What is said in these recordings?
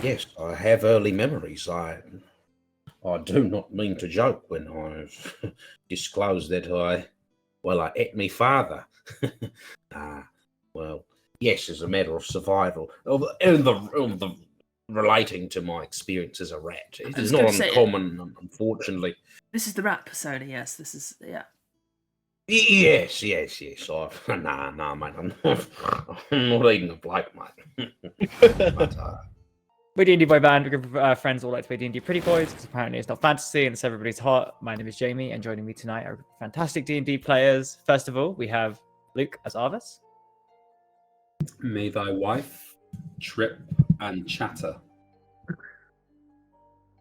Yes, I have early memories. I do not mean to joke when I've disclosed that I ate me father. uh, well, yes, as a matter of survival, of the relating to my experience as a rat. It I was is not going to say, uncommon, unfortunately. this is the rat persona, yes. This is, yeah. Yes. Nah, mate. I'm not eating a bloke, mate. But, We're D&D Boyband, a group of friends all like to play D&D Pretty Boys, because apparently it's not fantasy and it's everybody's heart. My name is Jamie, and joining me tonight are fantastic D&D players. First of all, we have Luke as Arvis. May thy wife trip and chatter.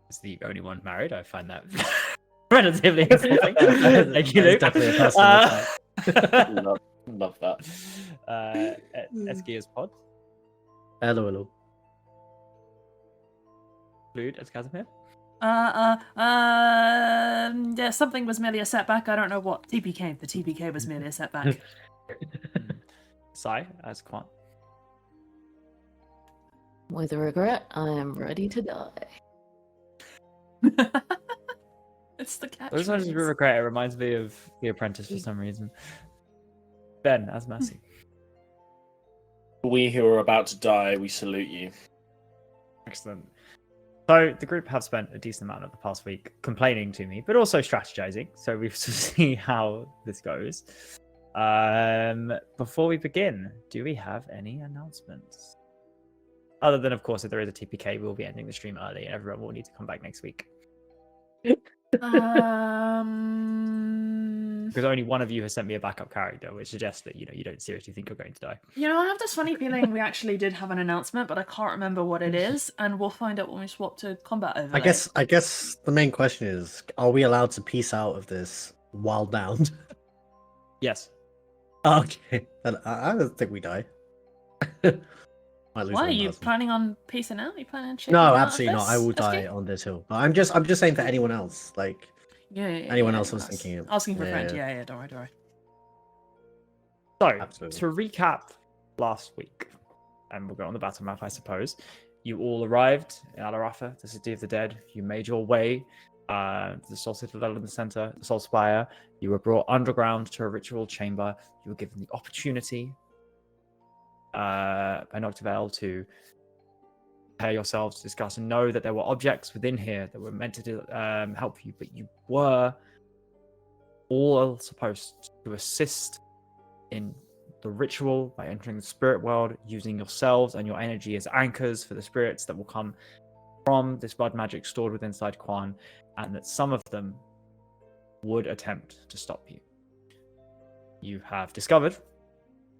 Is the only one married. I find that relatively insulting. Thank you, Luke. Definitely a personal type. Love that. Eski as Pod. Hello. Lude as Casimir. Yeah, something was merely a setback. I don't know what. TPK. The TPK was merely a setback. Sai as Quan. With regret, I am ready to die. It's the catch. Those ones with regret. It reminds me of The Apprentice for some reason. Ben as Mercy. We who are about to die, we salute you. Excellent. So the group have spent a decent amount of the past week complaining to me, but also strategizing. So we see how this goes. Before we begin, do we have any announcements? Other than, of course, if there is a TPK, we'll be ending the stream early, and everyone will need to come back next week. Because only one of you has sent me a backup character, which suggests that you don't seriously think you're going to die. I have this funny feeling we actually did have an announcement, but I can't remember what it is, and we'll find out when we swap to combat overlay. I guess the main question is: are we allowed to peace out of this while downed? Yes. Okay, then I don't think we die. Why are you planning on peacing out? Are you planning on checking No, out absolutely not. this? I will That's die good. on this hill. But I'm just saying for anyone else, like Yeah. anyone else was thinking of asking for a friend. Yeah. Don't worry. So, Absolutely. to recap last week, and we'll go on the battle map, I suppose. You all arrived in Alaratha, the city of the dead. You made your way to the Soul Citadel in the center, the Soul Spire. You were brought underground to a ritual chamber. You were given the opportunity by Noctivel to prepare yourselves to discuss and know that there were objects within here that were meant to help you, but you were all supposed to assist in the ritual by entering the spirit world, using yourselves and your energy as anchors for the spirits that will come from this blood magic stored within inside Quan, and that some of them would attempt to stop you. You have discovered,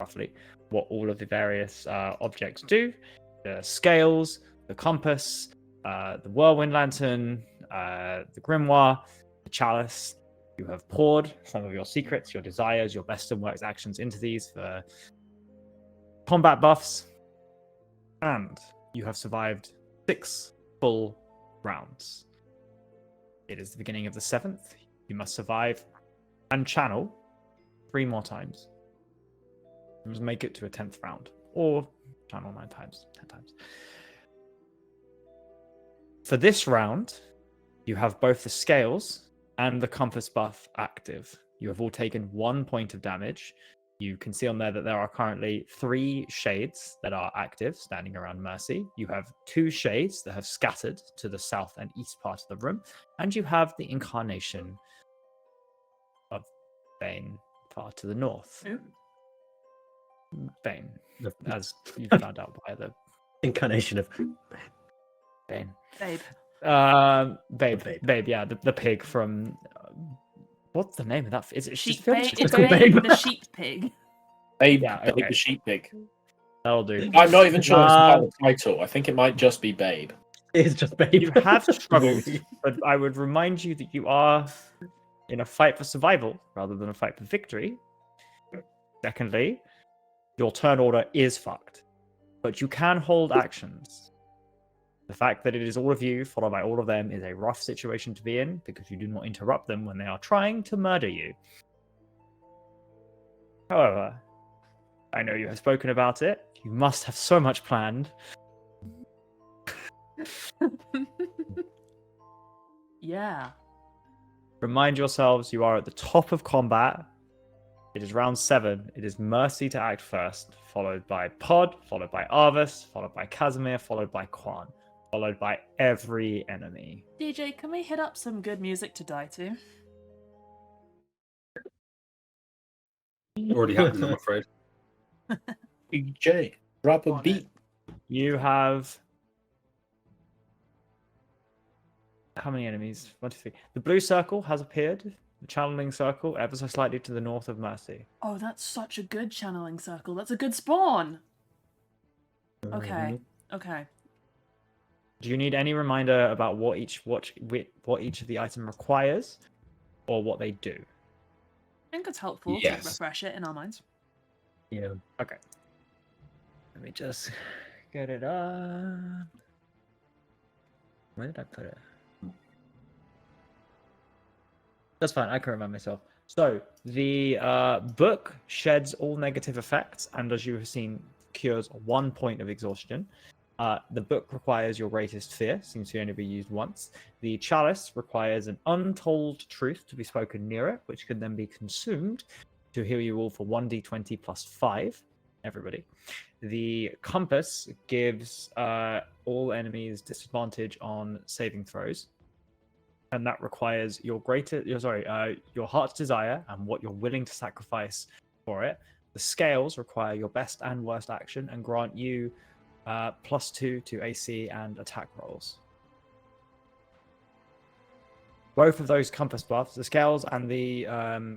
roughly, what all of the various objects do: the scales, the compass, the whirlwind lantern, the grimoire, the chalice. You have poured some of your secrets, your desires, your best and worst actions into these for combat buffs, and you have survived 6 full rounds. It is the beginning of the 7th. You must survive and channel 3 more times. You must make it to a 10th round, or channel 9 times, 10 times. For this round, you have both the scales and the compass buff active. You have all taken 1 point of damage. You can see on there that there are currently 3 shades that are active, standing around Mercy. You have 2 shades that have scattered to the south and east part of the room. And you have the incarnation of Bane far to the north. Ooh. Bane, as you found out by the incarnation of Bane. Babe. Babe, yeah, the pig from what's the name of that? Is it Sheep Babe? pig. It's Babe the sheep pig. Babe, Yeah, Babe okay. the sheep pig. That'll do. I'm not even sure it's part of the title. I think it might just be Babe. It's just babe. You have struggled, but I would remind you that you are in a fight for survival rather than a fight for victory. Secondly, your turn order is fucked, but you can hold actions. The fact that it is all of you followed by all of them is a rough situation to be in, because you do not interrupt them when they are trying to murder you. However, I know you have spoken about it. You must have so much planned. Yeah. Remind yourselves you are at the top of combat. It is round 7. It is Mercy to act first, followed by Pod, followed by Arvis, followed by Casimir, followed by Quan, followed by every enemy. DJ, can we hit up some good music to die to? Already happening, I'm afraid. DJ, drop a On it. beat. You have how many enemies? 1, 2, 3. The blue circle has appeared. The channeling circle, ever so slightly to the north of Mercy. Oh, that's such a good channeling circle. That's a good spawn. Okay. Okay. Do you need any reminder about what each of the item requires, or what they do? I think it's helpful to Yes. refresh it in our minds. Yeah. Okay. Let me just get it up. Where did I put it? That's fine. I can remind myself. So the book sheds all negative effects, and as you have seen, cures 1 point of exhaustion. The book requires your greatest fear, seems to only be used once. The chalice requires an untold truth to be spoken near it, which can then be consumed to heal you all for 1d20 plus 5, everybody. The compass gives all enemies disadvantage on saving throws, and that requires your heart's desire and what you're willing to sacrifice for it. The scales require your best and worst action and grant you +2 to AC and attack rolls. Both of those compass buffs, the scales and the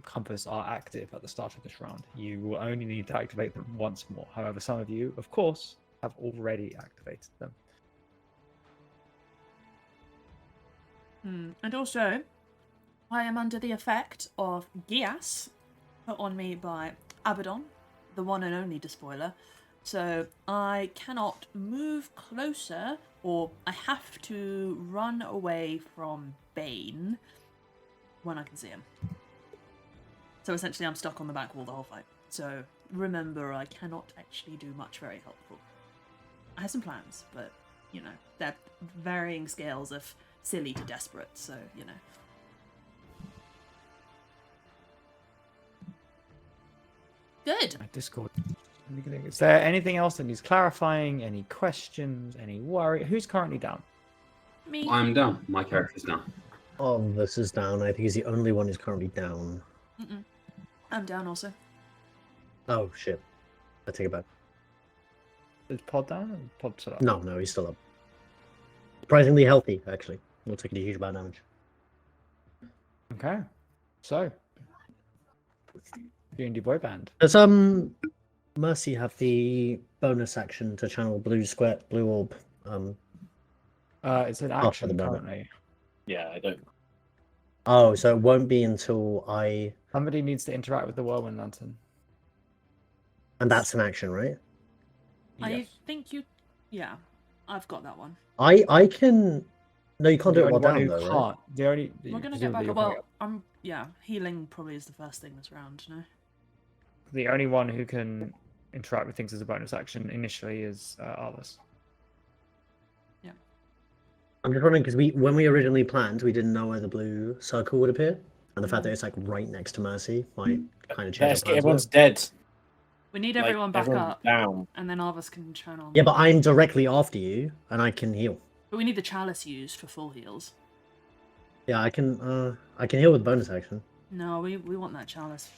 compass, are active at the start of this round. You will only need to activate them once more. However, some of you, of course, have already activated them. And also, I am under the effect of Gias, put on me by Abaddon, the one and only despoiler. So I cannot move closer, or I have to run away from Bane when I can see him. So essentially I'm stuck on the back wall the whole fight. So remember, I cannot actually do much very helpful. I have some plans, but, you know, they're varying scales of silly to desperate, so, you know. Good. My Discord. Is there anything else that needs clarifying? Any questions? Any worry? Who's currently down? Me. I'm down. My character's down. Oh, this is down. I think he's the only one who's currently down. I'm down also. Oh, shit. I take it back. Is Pod down? Pod still up? No, he's still up. Surprisingly healthy, actually. Not taking a huge amount of damage. Okay. So, D&D Boyband. Does Mercy have the bonus action to channel blue orb? It's an After action the moment. currently. Yeah, I don't. Oh, so it won't be until I... Somebody needs to interact with the Whirlwind Lantern. And that's an action, right? I Yes. think you... Yeah, I've got that one. I can... No, you can't do it while The only down, one though, who right? can't. The only. We're gonna presumably get back... you're Well, yeah, healing probably is the first thing this round, no? the only one who can interact with things as a bonus action initially is Arlis. I'm just wondering, because when we originally planned, we didn't know where the blue circle would appear. And the fact that it's like right next to Mercy might kind of change our Yes, plans a everyone's bit. dead. We need Like, everyone back everyone's up, down. and then Arvis can turn on. Yeah, but I'm directly after you, and I can heal. But we need the chalice used for full heals. Yeah, I can heal with bonus action. No, we want that chalice.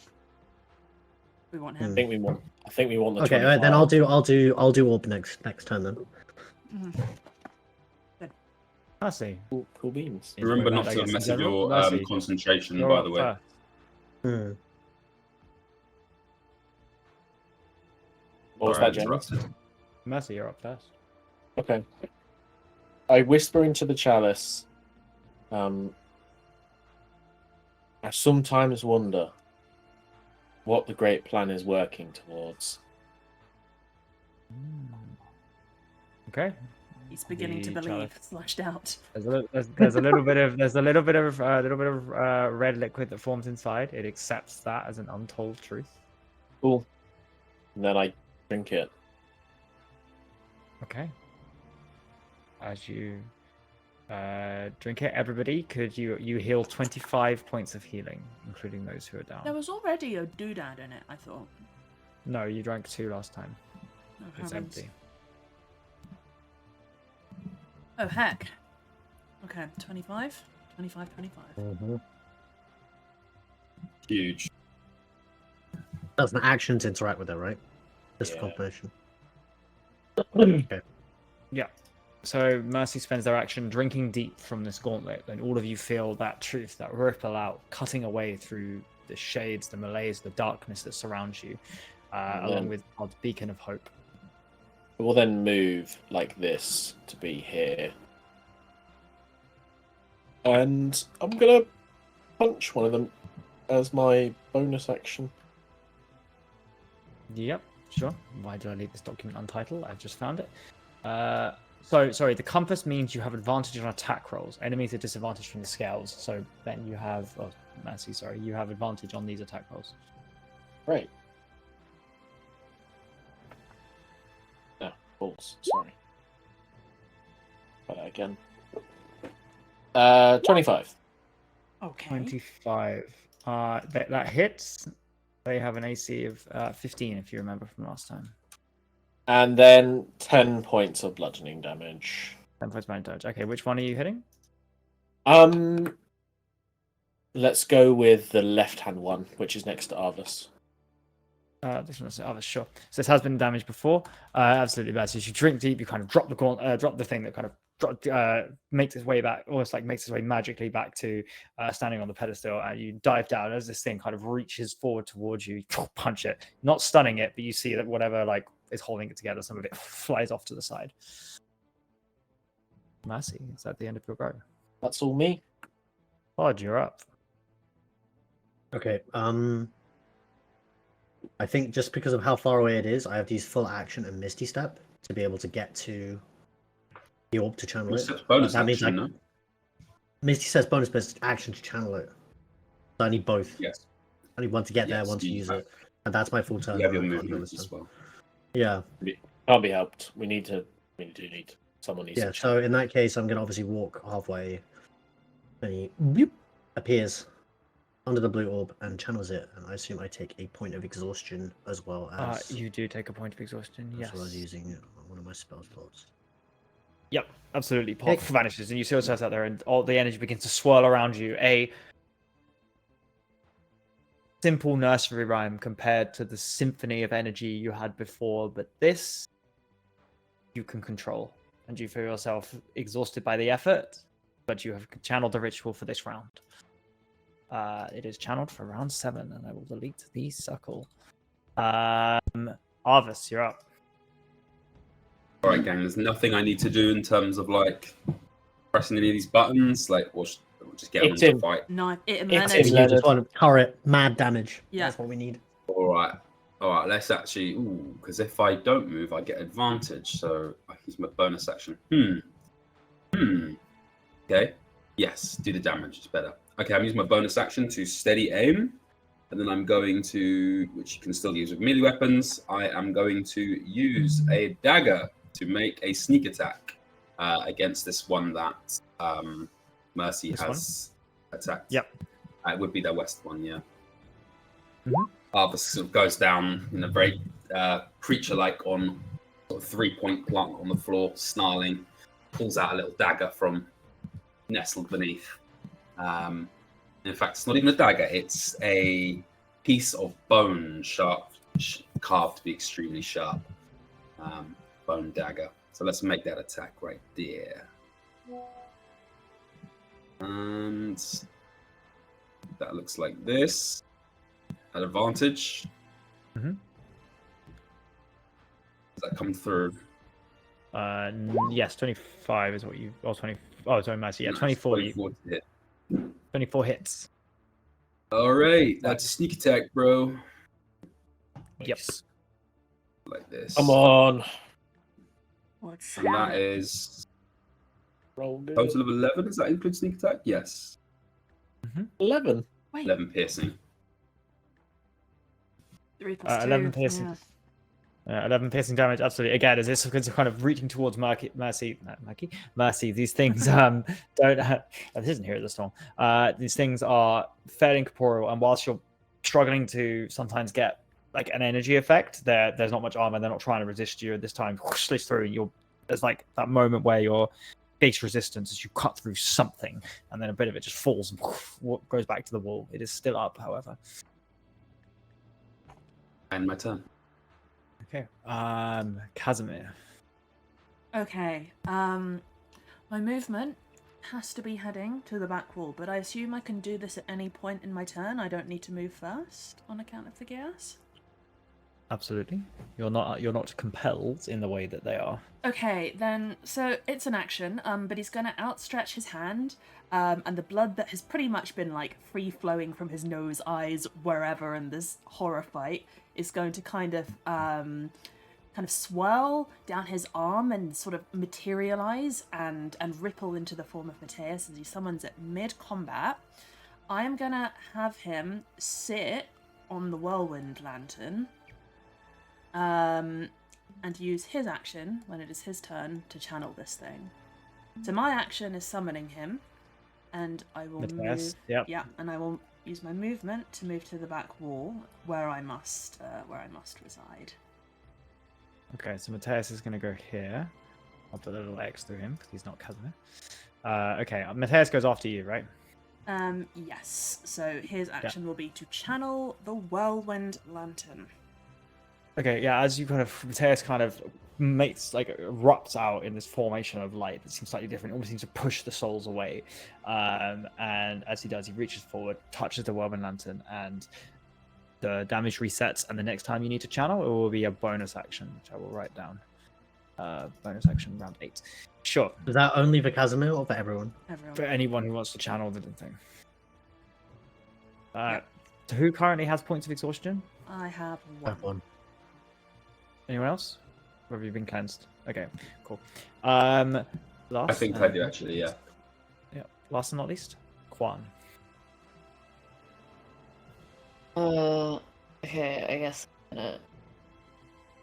We want I him. think we want. I think we want the. Okay, all right, then 25. I'll do orb next turn then. Mhm. Mercy. Cool beans. Remember Boyband, not I to guess, in mess with general. your Mercy, concentration, you're by up the way. first. Hmm. What was Sorry, I that, James? interrupted. Mercy, you're up first. Okay. I whisper into the chalice. I sometimes wonder what the great plan is working towards. Okay. He's beginning to The believe. chalice. Slashed out. There's a little bit of red liquid that forms inside. It accepts that as an untold truth. Cool. And then I drink it. Okay. As you Drink it, everybody. Could you heal 25 points of healing, including those who are down? There was already a doodad in it, I thought. No, you drank 2 last time. Oh, It's heavens. empty. Oh, heck. Okay, 25? 25, 25. Mm-hmm. Huge. That's an action to interact with it, right? Just Yeah. for confirmation. Yeah. So Mercy spends their action drinking deep from this gauntlet, and all of you feel that truth, that ripple out, cutting away through the shades, the malaise, the darkness that surrounds you, along then- with God's beacon of hope. We'll then move like this to be here. And I'm gonna punch one of them as my bonus action. Yep, sure. Why did I leave this document untitled? I've just found it. So, sorry, the compass means you have advantage on attack rolls. Enemies are disadvantaged from the scales. So then you have, oh, Mercy, sorry, you have advantage on these attack rolls. Right. No, balls. Sorry. Try that again. 25. Okay. 25. That hits. They have an AC of 15, if you remember from last time. And then 10 points of bludgeoning damage. 10 points of damage. Okay, which one are you hitting? Let's go with the left-hand one, which is next to Arvis. This one's others, sure. So this has been damaged before. Absolutely bad. So as you drink deep, you kind of drop the thing that kind of makes its way back, almost like makes its way magically back to standing on the pedestal, and you dive down as this thing kind of reaches forward towards you, punch it, not stunning it, but you see that whatever like is holding it together, some of it flies off to the side. Mercy, is that the end of your go? That's all me. Pod, you're up. Okay. I think just because of how far away it is, I have to use full action and Misty Step to be able to get to the orb to channel it. That's bonus That means action, like no? Misty says bonus, but it's action to channel it. So I need both. Yes. I need one to get there, Yes, one to you use have- it, and that's my full turn. You have your I can't do movements this as turn. well. Yeah. Can't be helped. We need someone needs Yeah. to So in that case, I'm gonna obviously walk halfway, and he whoop, appears under the blue orb and channels it, and I assume I take a point of exhaustion as well as You do take a point of exhaustion, as yes. well as using one of my spell slots. Yep, absolutely. Okay. Pop vanishes, and you see yourself out there, and all the energy begins to swirl around you. A simple nursery rhyme compared to the symphony of energy you had before, but this you can control, and you feel yourself exhausted by the effort, but you have channeled the ritual for this round. It is channeled for round 7, and I will delete the suckle. Arvis, you're up. All right, gang. There's nothing I need to do in terms of like pressing any of these buttons. Like, we'll just get on It's to in. the fight. No, it It's managed. in You Leonard. just want to turret mad damage. Yeah. That's what we need. All right. Let's actually. Ooh, because if I don't move, I get advantage. So I use my bonus action. Okay. Yes, do the damage. It's better. Okay, I'm using my bonus action to steady aim, and then I'm going to, which you can still use with melee weapons. I am going to use a dagger to make a sneak attack against this one that Mercy This has attacked. Yep. It would be their west one, yeah. Mhm. Arvis sort of goes down in a very creature-like on sort of 3-point plunk on the floor, snarling, pulls out a little dagger from nestled beneath. In fact, it's not even a dagger; it's a piece of bone, carved to be extremely sharp. Bone dagger. So let's make that attack right there. And that looks like this. At advantage. Mhm. Does that come through? Yes, 25 is what you. Or 20. Oh, sorry, Mercy. Yeah, Nice, 24. 24 to hit. 24 hits. All right, that's a sneak attack, bro. Yep. Like this. Come on. What's And that is Roll good. total of 11. Does that include sneak attack? Yes. 11. Wait, 11 piercing. 3 plus 2. 11 piercing. Yeah. 11 piercing damage, absolutely. Again, as this is kind of reaching towards Mercy. These things don't. This isn't here at the storm. These things are fairly incorporeal, and whilst you're struggling to sometimes get like an energy effect, there's not much armor. They're not trying to resist you at this time. Whoosh, through. There's like that moment where you're face resistance as you cut through something, and then a bit of it just falls and whoosh, goes back to the wall. It is still up, however. And my turn. Okay. Casimir. Okay. My movement has to be heading to the back wall, but I assume I can do this at any point in my turn. I don't need to move first on account of the gas. Absolutely. You're not compelled in the way that they are. Okay, then, so it's an action, but he's going to outstretch his hand, and the blood that has pretty much been, like, free-flowing from his nose, eyes, wherever in this horror fight is going to kind of swirl down his arm and sort of materialize and ripple into the form of Mateus as he summons it mid-combat. I am going to have him sit on the whirlwind lantern, and use his action when it is his turn to channel this thing. So my action is summoning him, and I will move. Yep. Yeah, and I will use my movement to move to the back wall where I must reside. Okay, so Mateus is going to go here. I'll put a little X through him because he's not Casimir. Okay, Mateus goes after you, right? Yes. So his action will be to channel the whirlwind lantern. Okay, yeah, as you Mateus makes, erupts out in this formation of light that seems slightly different, almost seems to push the souls away. And as he does, he reaches forward, touches the whirlwind lantern, and the damage resets. And the next time you need to channel, it will be a bonus action, which I will write down. Bonus action, round 8. Sure. Is that only for Casimir or for everyone? Everyone. For anyone who wants to channel the thing. Who currently has points of exhaustion? I have I have one. Anyone else? Or have you been cleansed? Okay, cool. Last. I think I do actually, yeah. Yeah. Last and not least, Quan. Okay, I guess I'm gonna...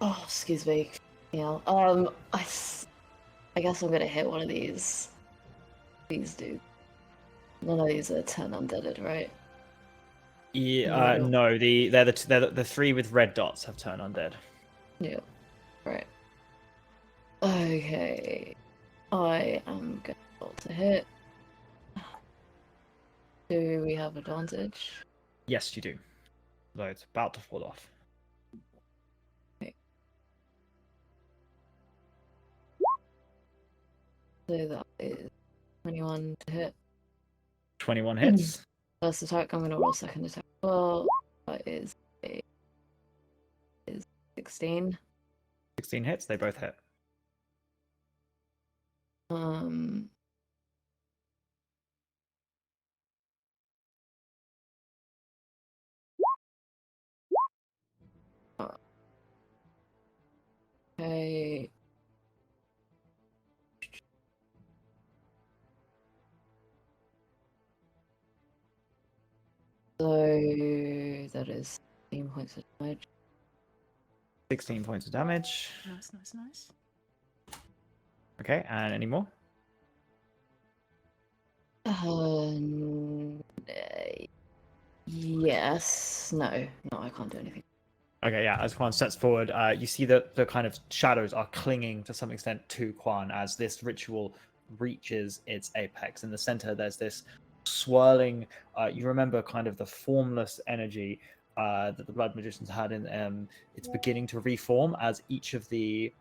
Oh, excuse me. Yeah. I guess I'm gonna hit one of these dudes. None of these are 10 undeaded, right? Yeah. No. They're the 3 with red dots have turned undead. Yeah. Right. Okay. I am going to roll to hit. Do we have advantage? Yes, you do. So it's about to fall off. Okay. So that is 21 to hit. 21 hits. First attack, I'm going to roll second attack. Well, that is 16. 16 hits. They both hit. Okay. So that is 16 points of damage. 16 points of damage. Nice. Okay, and any more? Yes. No, I can't do anything. Okay, yeah, as Quan steps forward, you see that the kind of shadows are clinging to some extent to Quan as this ritual reaches its apex. In the center, there's this swirling, you remember kind of the formless energy that the Blood Magicians had in it's beginning to reform as each of the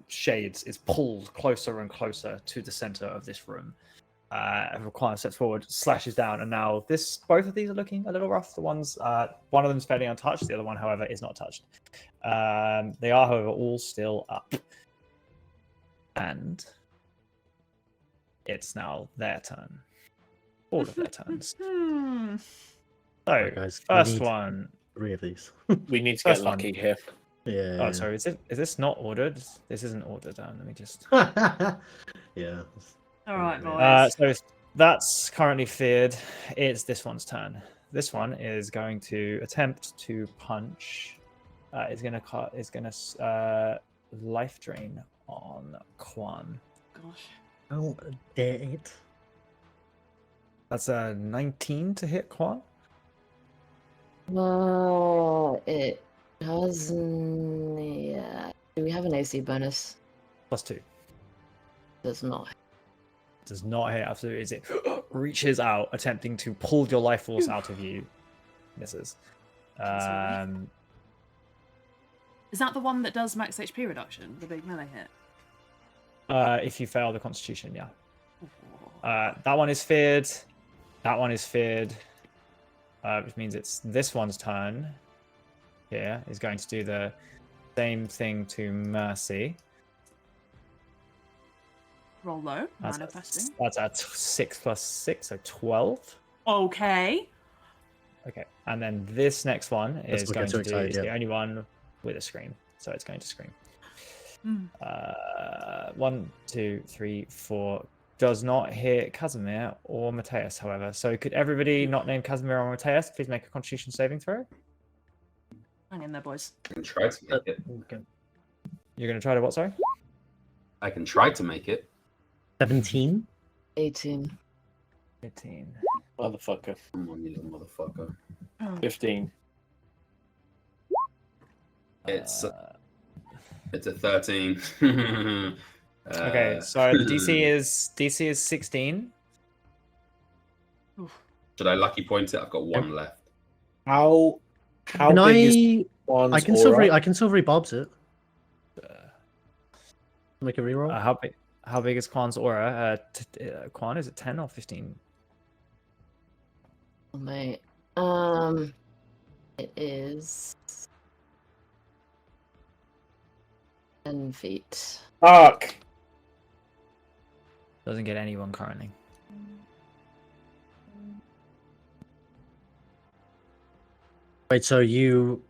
shades is pulled closer and closer to the center of this room. Quan steps forward, slashes down, and now both of these are looking a little rough. The ones, one of them is fairly untouched, the other one, however, is not touched. They are, however, all still up. And it's now their turn. All of their turns. So, Right, guys, first one. 3 of these. We need to First get one. lucky here. Yeah. Oh, sorry. Is this not ordered? This isn't ordered. Let me just. Yeah. All right, boys. So that's currently feared. It's this one's turn. This one is going to attempt to punch is gonna life drain on Quan. Gosh. How dare it? That's a 19 to hit Quan. It doesn't. Yeah. Do we have an AC bonus? +2. Does not. Does not hit. Absolutely, is it reaches out, attempting to pull your life force out of you. Misses. Is that the one that does max HP reduction? The big melee hit? If you fail the Constitution, yeah. That one is feared. That one is feared. Which means it's this one's turn. Here is going to do the same thing to Mercy. Roll low. That's Manifesting. That's at 6 + 6, so 12. Okay. Okay, and then this next one is Let's not going get to too do. excited, It's the yeah. only one with a scream, so it's going to scream. Hmm. 1, 2, 3, 4. Does not hit Casimir or Mateus, however. So could everybody not named Casimir or Mateus please make a Constitution saving throw? Hang in there, boys. I can try to make it. Okay. You're going to try to what? Sorry. I can try to make it. 17. 18. 15. Motherfucker. Come on, you little motherfucker. 15. It's a 13. Okay, so the DC is 16. Should I lucky point it? I've got one left. How Can big is I Juan's I can aura? silvery bobs it. Make a reroll. How big is Quan's aura? Quan, is it 10 or 15? Oh, mate. It is 10 feet. Fuck. Doesn't get anyone currently. Wait, so you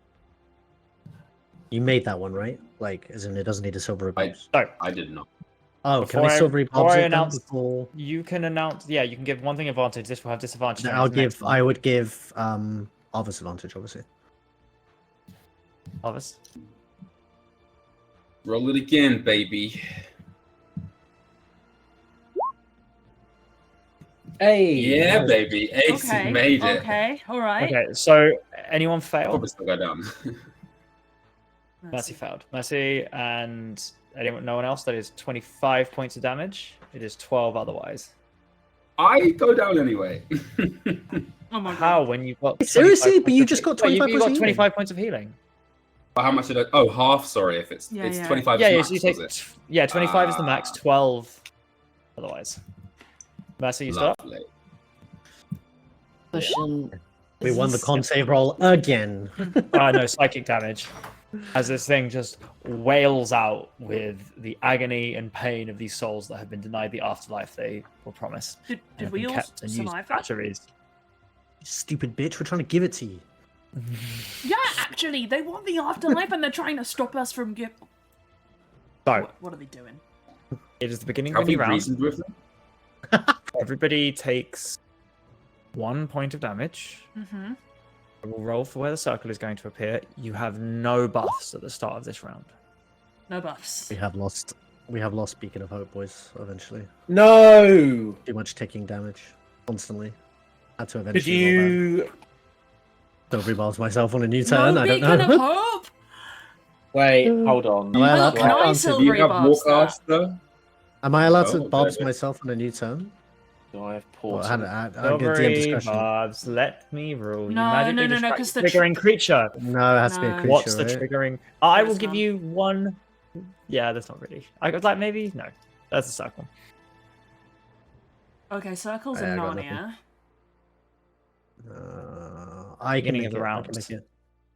made that one, right? Like, as in it doesn't need a silvery bobs. I did not. Oh, can we Before I- silvery before bobs I it then announce- before? You can announce. Yeah, you can give one thing advantage. This will have disadvantage. Then on I'll the next give. one. I would give Arvis advantage, obviously. Arvis. Roll it again, baby. Hey. Yeah, baby. Ace Okay. made it. Okay. All right. Okay, so anyone fail? Probably still go down. Mercy failed. Mercy and anyone, no one else. That is 25 points of damage. It is 12 otherwise. I go down anyway. Oh my How god. when you've got Seriously? 25 But you points just of- got Wait, 25 you points got of 25 points of healing. How much did I? Oh, half. Sorry, if it's Yeah, it's yeah. 25. Yeah, is yeah. max, So you take. was it? Yeah, 25 is the max. 12 otherwise. Mercy, you stop. Lovely. Question. We is won the this- con save roll again. No, psychic damage. As this thing just wails out with the agony and pain of these souls that have been denied the afterlife they were promised. Did and have we been all kept and used survive that? batteries. Stupid bitch, we're trying to give it to you. Yeah, actually, they want the afterlife and they're trying to stop us from give. So, What are they doing? it is the beginning Have of a we new round. reasoned with them? Everybody takes 1 point of damage. Mm-hmm. I will roll for where the circle is going to appear. You have no buffs at the start of this round. No buffs. We have lost Beacon of Hope, boys, eventually. No. Too much ticking damage. Constantly. Had to Could eventually roll you? back. Don't rebalance myself on a new turn, No I don't beacon of know. hope. Wait. Hold on. Am I allowed Well, to can I bounce it? Do silvery you have bobs that? Warcaster? Am I allowed Oh, to okay, bobs okay. myself on a new turn? Do I have Or portal? I'm gonna DM Silvery discretion. barbs, let me rule. You No, magically no, distract 'cause the the triggering creature. No, it has to be a No. creature. What's the right? triggering? I will There's give none. you one. Yeah, that's not really. I could like maybe no. That's a circle. Okay, circles Yeah, in I got Narnia. I can Beginning make of the it. round.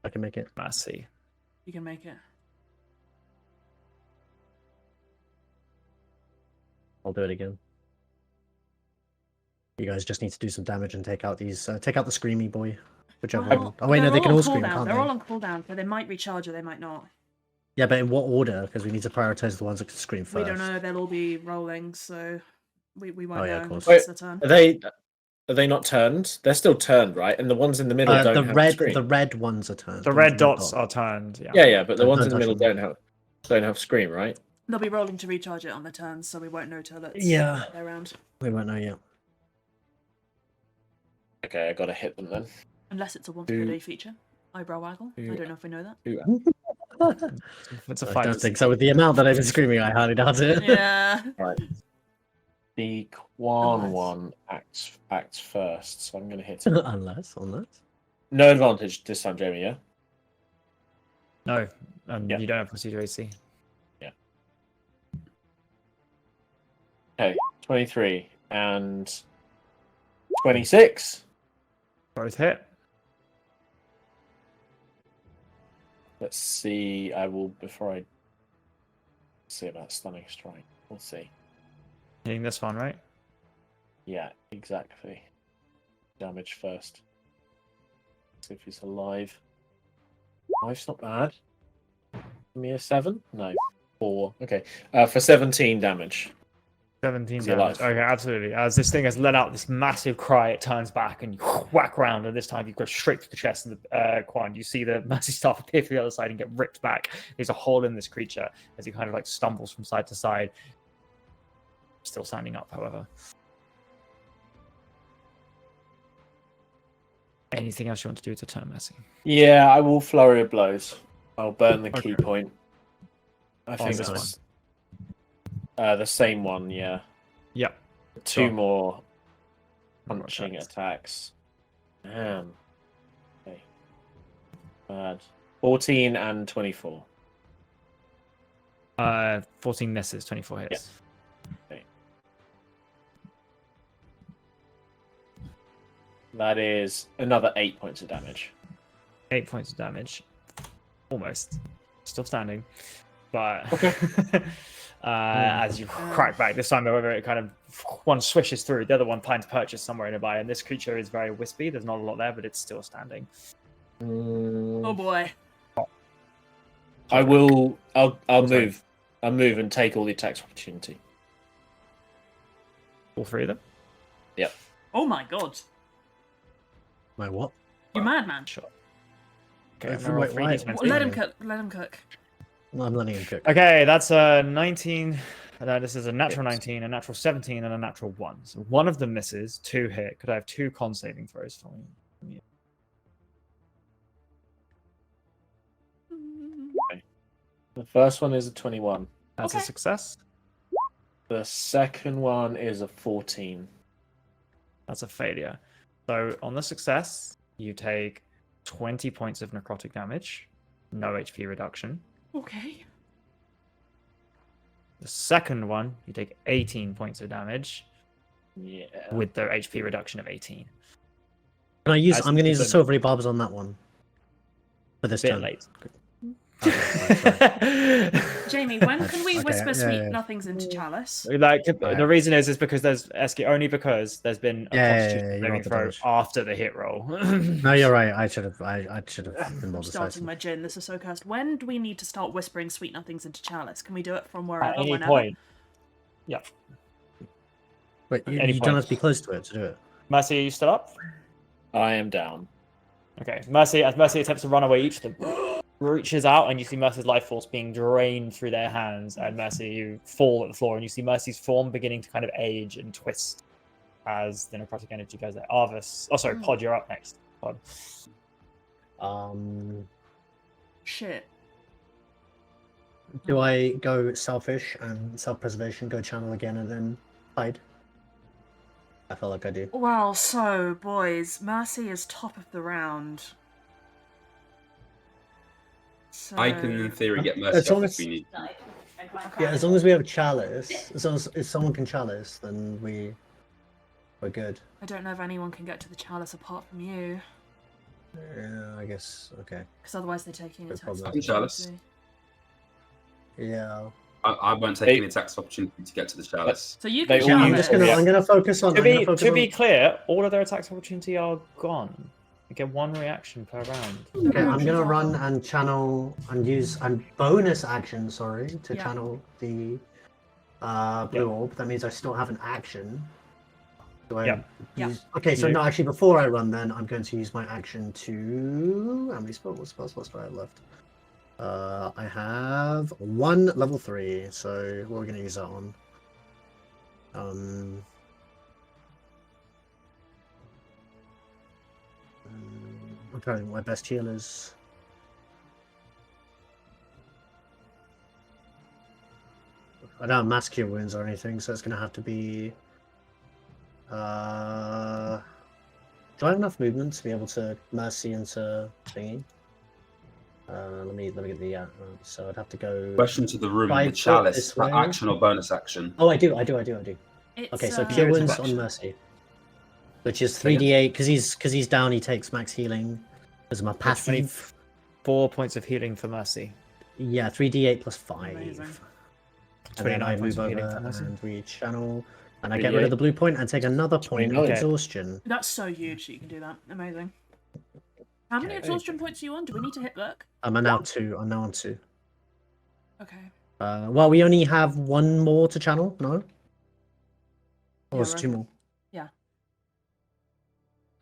I can make it. Mercy. You can make it. I'll do it again. You guys just need to do some damage and take out these. Take out the screamy boy. Whichever Well, one. Oh wait, no, they're they can on all scream, cooldown. can't They're they? all on cooldown, so they might recharge or they might not. Yeah, but in what order? Because we need to prioritize the ones that can scream first. We don't know. They'll all be rolling, so we won't Oh, yeah, know of course. until it's the turn. Are they? Are they not turned? They're still turned, right? And the ones in the middle don't the have red, screen. the red ones are turned. The ones red with dots dot. are turned. Yeah. Yeah, but the Don't- ones in don't the middle touch don't have screen, right? They'll be rolling to recharge it on the turns, so we won't know till it's Yeah. they're around. We won't know yet. Okay, I gotta hit them then. Unless it's a once per day feature. Eyebrow waggle. I don't know if we know that. It's a I fight. don't think so. With the amount that I've been screaming, I hardly doubt it. Yeah. Right. The Quan one acts first, so I'm gonna hit him. unless. No advantage this time, Jamie. Yeah. No, Yeah. you don't have procedure AC. Okay, 23 and 26. Both hit. Let's see. I will before I see about stunning strike. We'll see. Hitting this one, right? Yeah, exactly. Damage first. See if he's alive. Life's not bad. Give me a 7? No, 4. Okay, for 17 damage. 17 Is he damage. alive? Okay, absolutely. As this thing has let out this massive cry, it turns back and you whack round, and this time you go straight to the chest of the Quan. You see the massive staff appear from the other side and get ripped back. There's a hole in this creature as he kind of like stumbles from side to side. Still standing up, however. Anything else you want to do to turn Messi? Yeah, I will flurry of blows. I'll burn the key point. I think this it's the same one. Yeah. Yep. 2 Sure. more More punching attacks. attacks. Damn. Okay. Bad. 14 and 24. 14 misses, 24 hits. Okay. That is another 8 points of damage. 8 points of damage. Almost. Still standing. But as you crack back, this time, however, it kind of one swishes through, the other one finds purchase somewhere nearby, and this creature is very wispy. There's not a lot there, but it's still standing. Oh boy. I'll Sorry. move. I'll move and take all the attacks opportunity. All 3 of them? Oh my god. My what? You madman. Sure. Okay, Wait, I'm gonna roll wait, 3 why- d20. what- Let him cook. Let him cook. No, I'm letting him cook. Okay, that's a 19. This is a natural 19, a natural 17, and a natural 1. So one of them misses, 2 hit. Could I have 2 con saving throws for me? The first one is a 21. That's Okay. a success. The second one is a 14. That's a failure. So on the success, you take 20 points of necrotic damage, no HP reduction. Okay. The second one, you take 18 points of damage Yeah. with the HP reduction of 18. Can I use? As I'm going to use the the- silvery barbs on that one. For this Bit turn. late. Jamie, when can we Okay, whisper yeah, sweet yeah. nothings into Chalice? Like Right. the reason is because there's only because there's been a Yeah, constitution you saving rolled the throw damage. after the hit roll. No, you're right. I should have been more I'm starting decisive. my gin. This is so cursed. When do we need to start whispering sweet nothings into Chalice? Can we do it from At wherever, any whenever? point. Yeah. Wait, you, any you point. don't have to be close to it to do it. Mercy, are you still up? I am down. Okay. Mercy, as Mercy attempts to run away, each of them reaches out, and you see Mercy's life force being drained through their hands. And Mercy, you fall at the floor, and you see Mercy's form beginning to kind of age and twist as the necrotic energy goes there. Arvis, oh sorry, Pod, you're up next. Pod. Shit. Do I go selfish and self-preservation, go channel again, and then hide? I feel like I do. Well, so, boys, Mercy is top of the round. So... I can, in theory, get As mercy long off as- if we need. Yeah, as long as we have chalice, as long as if someone can chalice, then we're good. I don't know if anyone can get to the Chalice apart from you, Yeah, I guess. Okay. because otherwise they're taking Good attacks. problem. Chalice. Yeah. I won't take They- any attacks opportunity to get to the chalice. So you They can all Yeah, use I'm just chalice. gonna. Yeah. I'm gonna focus on. To I'm gonna be focus to be on- clear, all of their attacks of opportunity are gone. You get 1 reaction per round. Okay, I'm gonna run and channel and use and bonus action. Sorry, to Yeah. channel the blue orb. That means I still have an action. Do I Yeah. Yeah. Okay, so You no, do. actually, before I run, then I'm going to use my action to. How many spells do I have left? I have one level 3. So what are we going to use that on? I'm trying to think what my best heal is. I don't have mass cure wounds or anything, so it's going to have to be. Do I have enough movement to be able to mercy into thingy? Let me get the so I'd have to go. Question to the room: the 5 foot chalice, this is that way. action or bonus action? Oh, I do. It's, Okay, so Cure cure is wounds action. on mercy, which is Say again? 3d8 because he's down. He takes max healing as my So passive. 4 points of healing for mercy. Yeah, 3d8 plus 5. Amazing. And then 29 I points move of healing over for mercy. and we channel, and I get rid of 38. the blue point and take another point of 29. exhaustion. That's so huge that you can do that. Amazing. How many Okay. exhaustion points are you on? Do we need to hit Burke? I'm now 2. I'm now on 2. Okay. Well, we only have one more to channel. No. Or Yeah, is we're 2 okay. more? Yeah.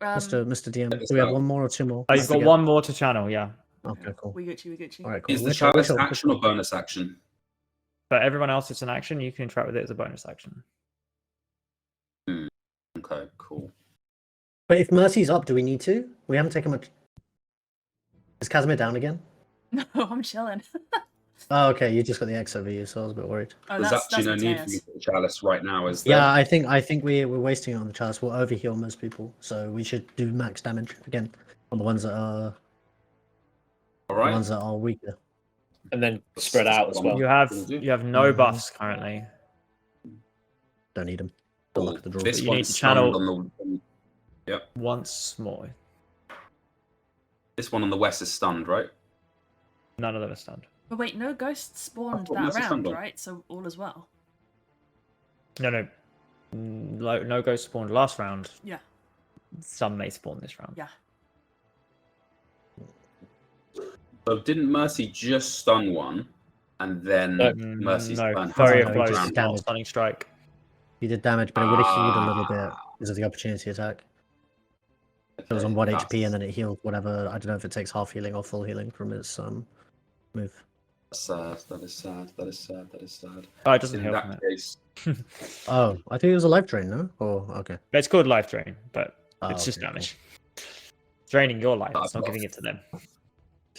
Mr. DM, this do we have out. one more or 2 more? Oh, I you've got forget. one more to channel, yeah. Okay, cool. We get you. All right, cool. Is the Which chalice one? action or bonus action? But everyone else, it's an action. You can interact with it as a bonus action. Okay, cool. But if Mercy's up, do we need to? We haven't taken much. Is Casimir down again? No, I'm chilling. Oh, okay. You just got the X over you, so I was a bit worried. Oh, There's actually no need for Mateus. me for the chalice right now, is there? Yeah, I think we're wasting it on the chalice. We'll overheal most people, so we should do max damage again on the ones that are All right. weaker. And then spread out as well. You have Will do. no Mhm. buffs currently. Don't need them. Good Cool. luck at the draw. This But you need one's to stunned channel- on the. Once more. This one on the west is stunned, right? None of them are stunned. But wait, no ghosts spawned thought that Mercy round, stumbled. right? So all as well. No. No ghost spawned last round. Yeah. Some may spawn this round. Yeah. So didn't Mercy just stun one, and then Mercy's No, turn very no, close. just Not damage. stunning strike. He did damage, but it would have healed a little bit Ah. because of the opportunity attack. It was on 1 HP, and then it healed whatever. I don't know if it takes half healing or full healing from its move. Sad. That is sad. Oh, it doesn't In heal that from it. case, Oh, I think it was a life drain, no? Oh, okay. It's called life drain, but Oh, it's just okay, cool. damage. Draining your life. It's I've not got- giving it to them.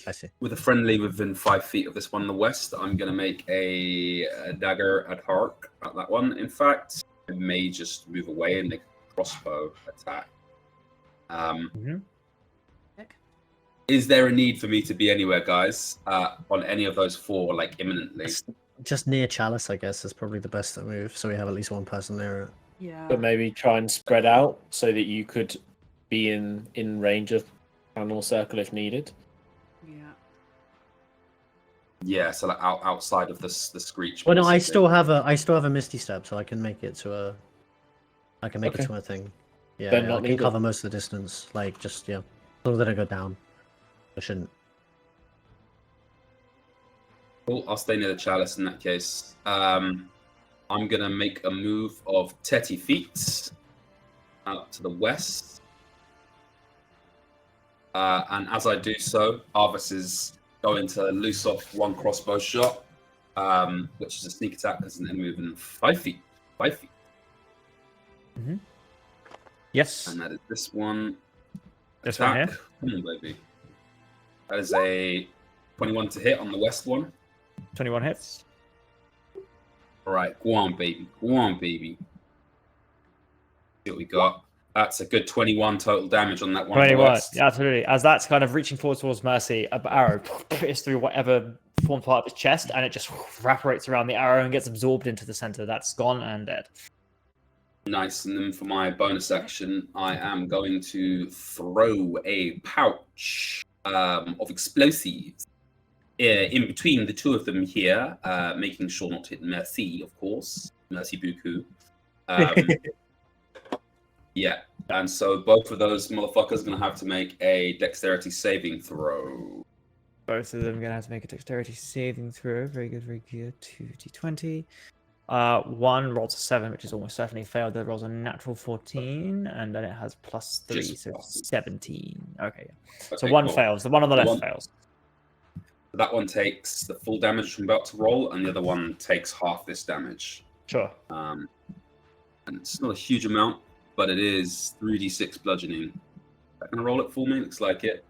I see. with a friendly within 5 feet of this one in the west, I'm going to make a dagger ad hoc at that one. In fact, I may just move away and make a crossbow attack. Mhm. Is there a need for me to be anywhere, guys, on any of those 4, like imminently? Just near Chalice, I guess, is probably the best move, so we have at least one person near it. Yeah. But maybe try and spread out so that you could be in range of channel circle if needed. Yeah. Yeah, so like outside of the screech. Well, no, I basically. still have a Misty Step, so I can make it to a. I can make Okay. it to a thing. Yeah, Then yeah, not I can needed. cover most of the distance. Like just as long as I don't go down, I shouldn't. Cool, I'll stay near the chalice in that case. I'm gonna make a move of 30 feet out to the west. And as I do so, Arvis is going to loose off one crossbow shot, which is a sneak attack because an enemy within 5 feet. 5 feet. Yes. And that is this one. This one Attack. here. Come on, baby. That is a 21 to hit on the west one. 21 hits. All right, go on, baby. Go on, baby. See what we got. That's a good 21 total damage on that one. on the 21. west. Yeah, absolutely. As that's kind of reaching forward towards Mercy, an arrow pierces through whatever forms part of his chest, and it just evaporates around the arrow and gets absorbed into the center. That's gone and dead. Nice. And then for my bonus action, I am going to throw a pouch of explosives in between the two of them here, making sure not to hit Mercy, of course. Mercy Buku. Yeah. And so both of those motherfuckers are going to have to make a dexterity saving throw. Both of them are going to have to make a dexterity saving throw. Very good, very good. 2d20. One rolls a 7, which is almost certainly failed. The other rolls a natural 14, and then it has +3, Just so passes. 17. Okay. So Okay, one cool. fails. The one on the The left one- fails. That one takes the full damage from about to roll, and the other one takes half this damage. Sure. And it's not a huge amount, but it is 3d6 bludgeoning. That gonna roll it for me? Looks like it.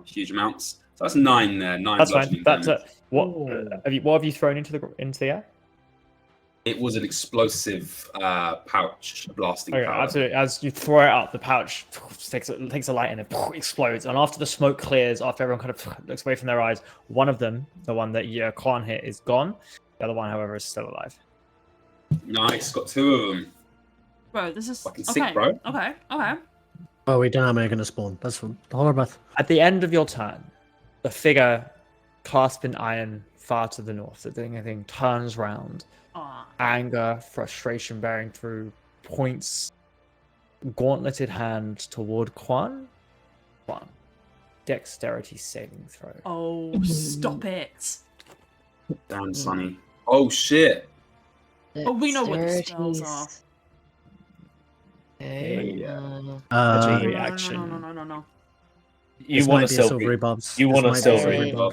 Huge amounts. So that's 9 there. 9 That's fine. bludgeoning That's damage. what have you thrown into the air? It was an explosive pouch, a blasting Okay, powder. absolutely. As you throw it out, the pouch takes a light and it explodes. And after the smoke clears, after everyone kind of looks away from their eyes, one of them, the one that Kwan hit, is gone. The other one, however, is still alive. Nice, got 2 of them. Bro, this is Fucking okay. sick, bro. Okay. Oh, we don't know how many are going to spawn. That's hold our breath. At the end of your turn, the figure clasped in iron far to the north, that doing anything, turns round. Ah, Anger, frustration bearing through, points gauntleted hand toward Kwan. Kwan. Dexterity saving throw. oh, stop it. Damn, Sonny. Oh, shit. Oh, we know what the spells are. Okay. Actually, Uh, reaction. No. You this want might a be silvery silvery bobs. you This want a might be silvery bob.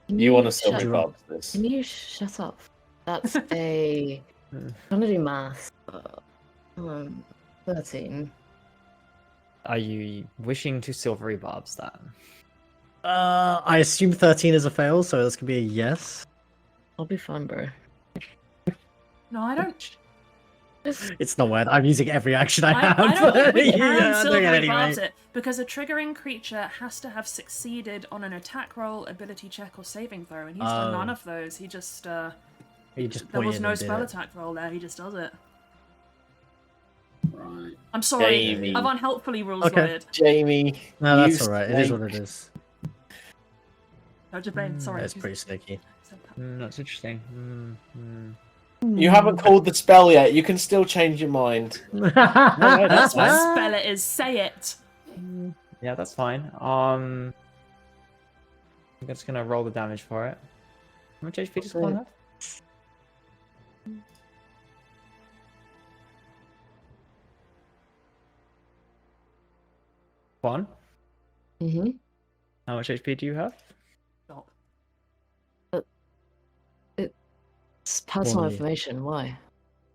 You want a shut silvery up? bob this. Can you shut up? That's a. I'm trying to do math. 13. Are you wishing to silvery barbs that? I assume 13 is a fail, so this could be a yes. I'll be fine, bro. No, I don't. It's not weird. I'm using every action I have. I don't think we can Yeah, I'm doing it silvery anyway. barbs it because a triggering creature has to have succeeded on an attack roll, ability check, or saving throw, and he's done none Oh. of those. He just You just there was pointed no and did spell it. attack roll there. He just does it. Right. I'm sorry. Jamie. I've unhelpfully rules Okay. lawyered. Jamie. No, that's you alright. It is what snake. it is. No, Jabane, sorry. It's pretty sneaky. That's interesting. You haven't called the spell yet. You can still change your mind. That's what fine. spell it is. Say it. Yeah, that's fine. I'm just gonna roll the damage for it. How much HP does Kwan have? Kwan, Mm-hmm. how much HP do you have? Stop. It's personal Well, information. Why?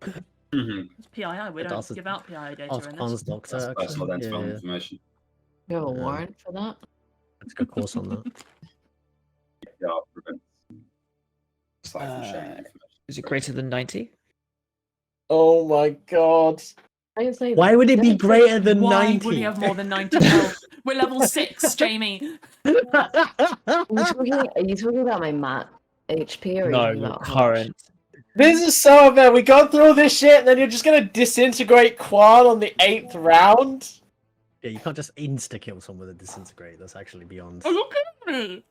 Mm-hmm. It's PII. We It don't doesn't- give out PII data Ask in Kwan's this. doctor. That's actually. personal identifying Yeah, information. You have a Yeah. warrant for that? That's a good course on that. Yeah, prevents aside from sharing information. Is it greater than 90? Oh my god. I can say Why would it be Don't- greater than Why 90? would he have more than 90 health? We're level 6, Jamie. Are you talking about my mat HP or are you No, talking your about how much? current. This is so unfair. We got through all this shit and then you're just gonna disintegrate Kwan on the 8th round? Yeah, you can't just insta kill someone with a disintegrate. That's actually beyond. Oh, look at me.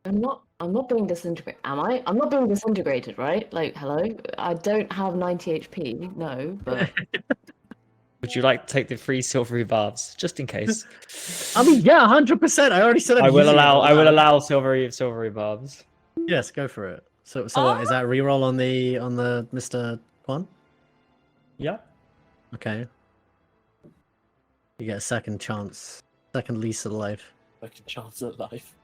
I'm not being disintegrated. Am I? I'm not being disintegrated, right? Like, hello? I don't have 90 HP, no, but Would you like to take the free silvery barbs, just in case? I mean, yeah, 100%. I already said I'm I will using it allow. all I will out. allow silvery barbs. Yes, go for it. So what, is that reroll on the Mr. Kwan? Yeah. Okay. You get a second chance, second lease of life. Like a chance at life.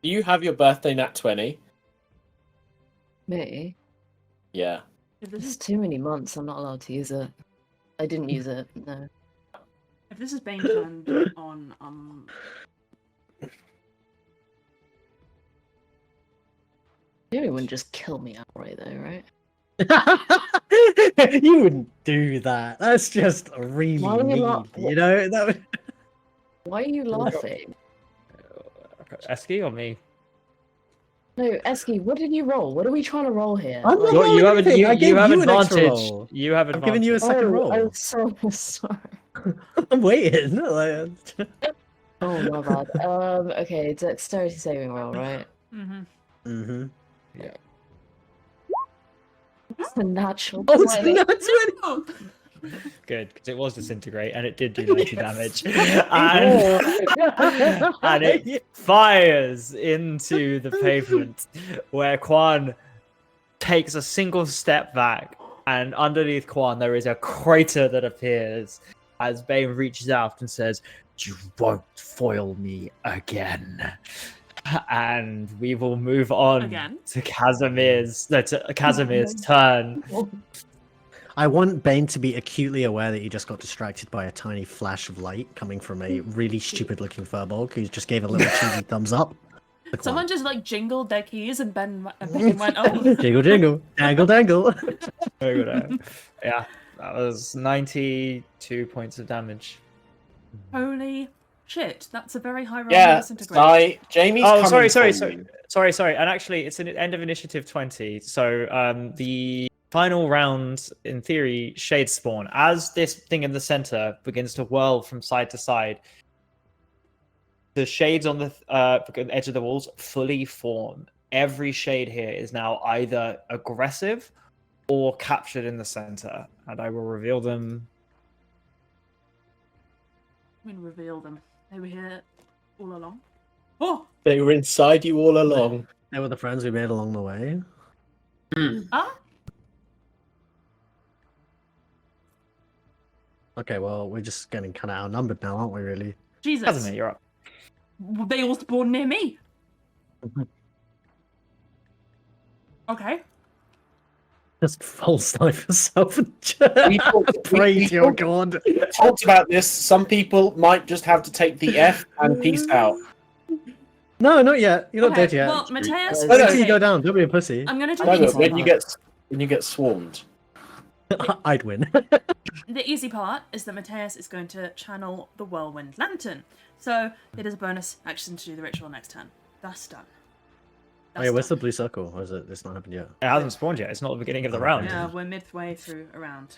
Do you have your birthday nat 20? me? Yeah. If This this is is too many months. I'm not allowed to use it. I didn't use it. No. if this is Bane turned on, You wouldn't just kill me outright, though, right? You wouldn't do that. That's just really Why would you mean. not- You know that. Would... Why are you laughing? Eski or me? No, Eski, what did you roll? What are we trying to roll here? I'm not Like- rolling You have anything. I gave you have you an extra advantage. roll. You have I'm advantage. giving you a second roll. I'm so sorry. I'm waiting. Like, Oh my bad. Okay, dexterity saving roll, right? mm-hmm. It's a natural Oh, it's 20. not 20. Good, because it was disintegrate and it did do 90 damage. And, and it fires into the pavement where Quan takes a single step back, and underneath Quan there is a crater that appears as Bane reaches out and says, "You won't foil me again." And we will move on Again? to Casimir's turn. I want Bane to be acutely aware that he just got distracted by a tiny flash of light coming from a really stupid-looking furbolg who just gave a little cheesy thumbs up. Look, Someone just like jingled their keys and Ben went, oh. jingle, jingle, dangle, dangle. Yeah, that was 92 points of damage. Holy shit, that's a very high roll. Yeah, Disintegrate. Jamie's Oh, coming sorry. for you. Sorry. And actually, it's an end of initiative 20. So the final round, in theory, shade spawn. As this thing in the center begins to whirl from side to side, the shades on the edge of the walls fully form. Every shade here is now either aggressive or captured in the center, and I will reveal them. I'm gonna reveal them. They were here all along. Oh! They were inside you all along. They were the friends we made along the way. Ah? Okay, well, we're just getting kind of outnumbered now, aren't we, really? Jesus. Casimir, you're up. They all spawned near me. Okay. Just full snipe yourself and We talked- pray we to your talked- god. Talked about this. Some people might just have to take the F and peace out. No, not yet. You're not Okay, dead yet. well, Mateus, Wait till okay. you go down. Don't be a pussy. I'm gonna do No, the but easy when you get swarmed. I'd win. The easy part is that Mateus is going to channel the Whirlwind Lantern. So it is a bonus action to do the ritual next turn. That's done. Oh yeah, where's the blue circle? Or is it? It's not happened yet. It hasn't spawned yet. It's not the beginning of the round. Yeah, we're midway through a round.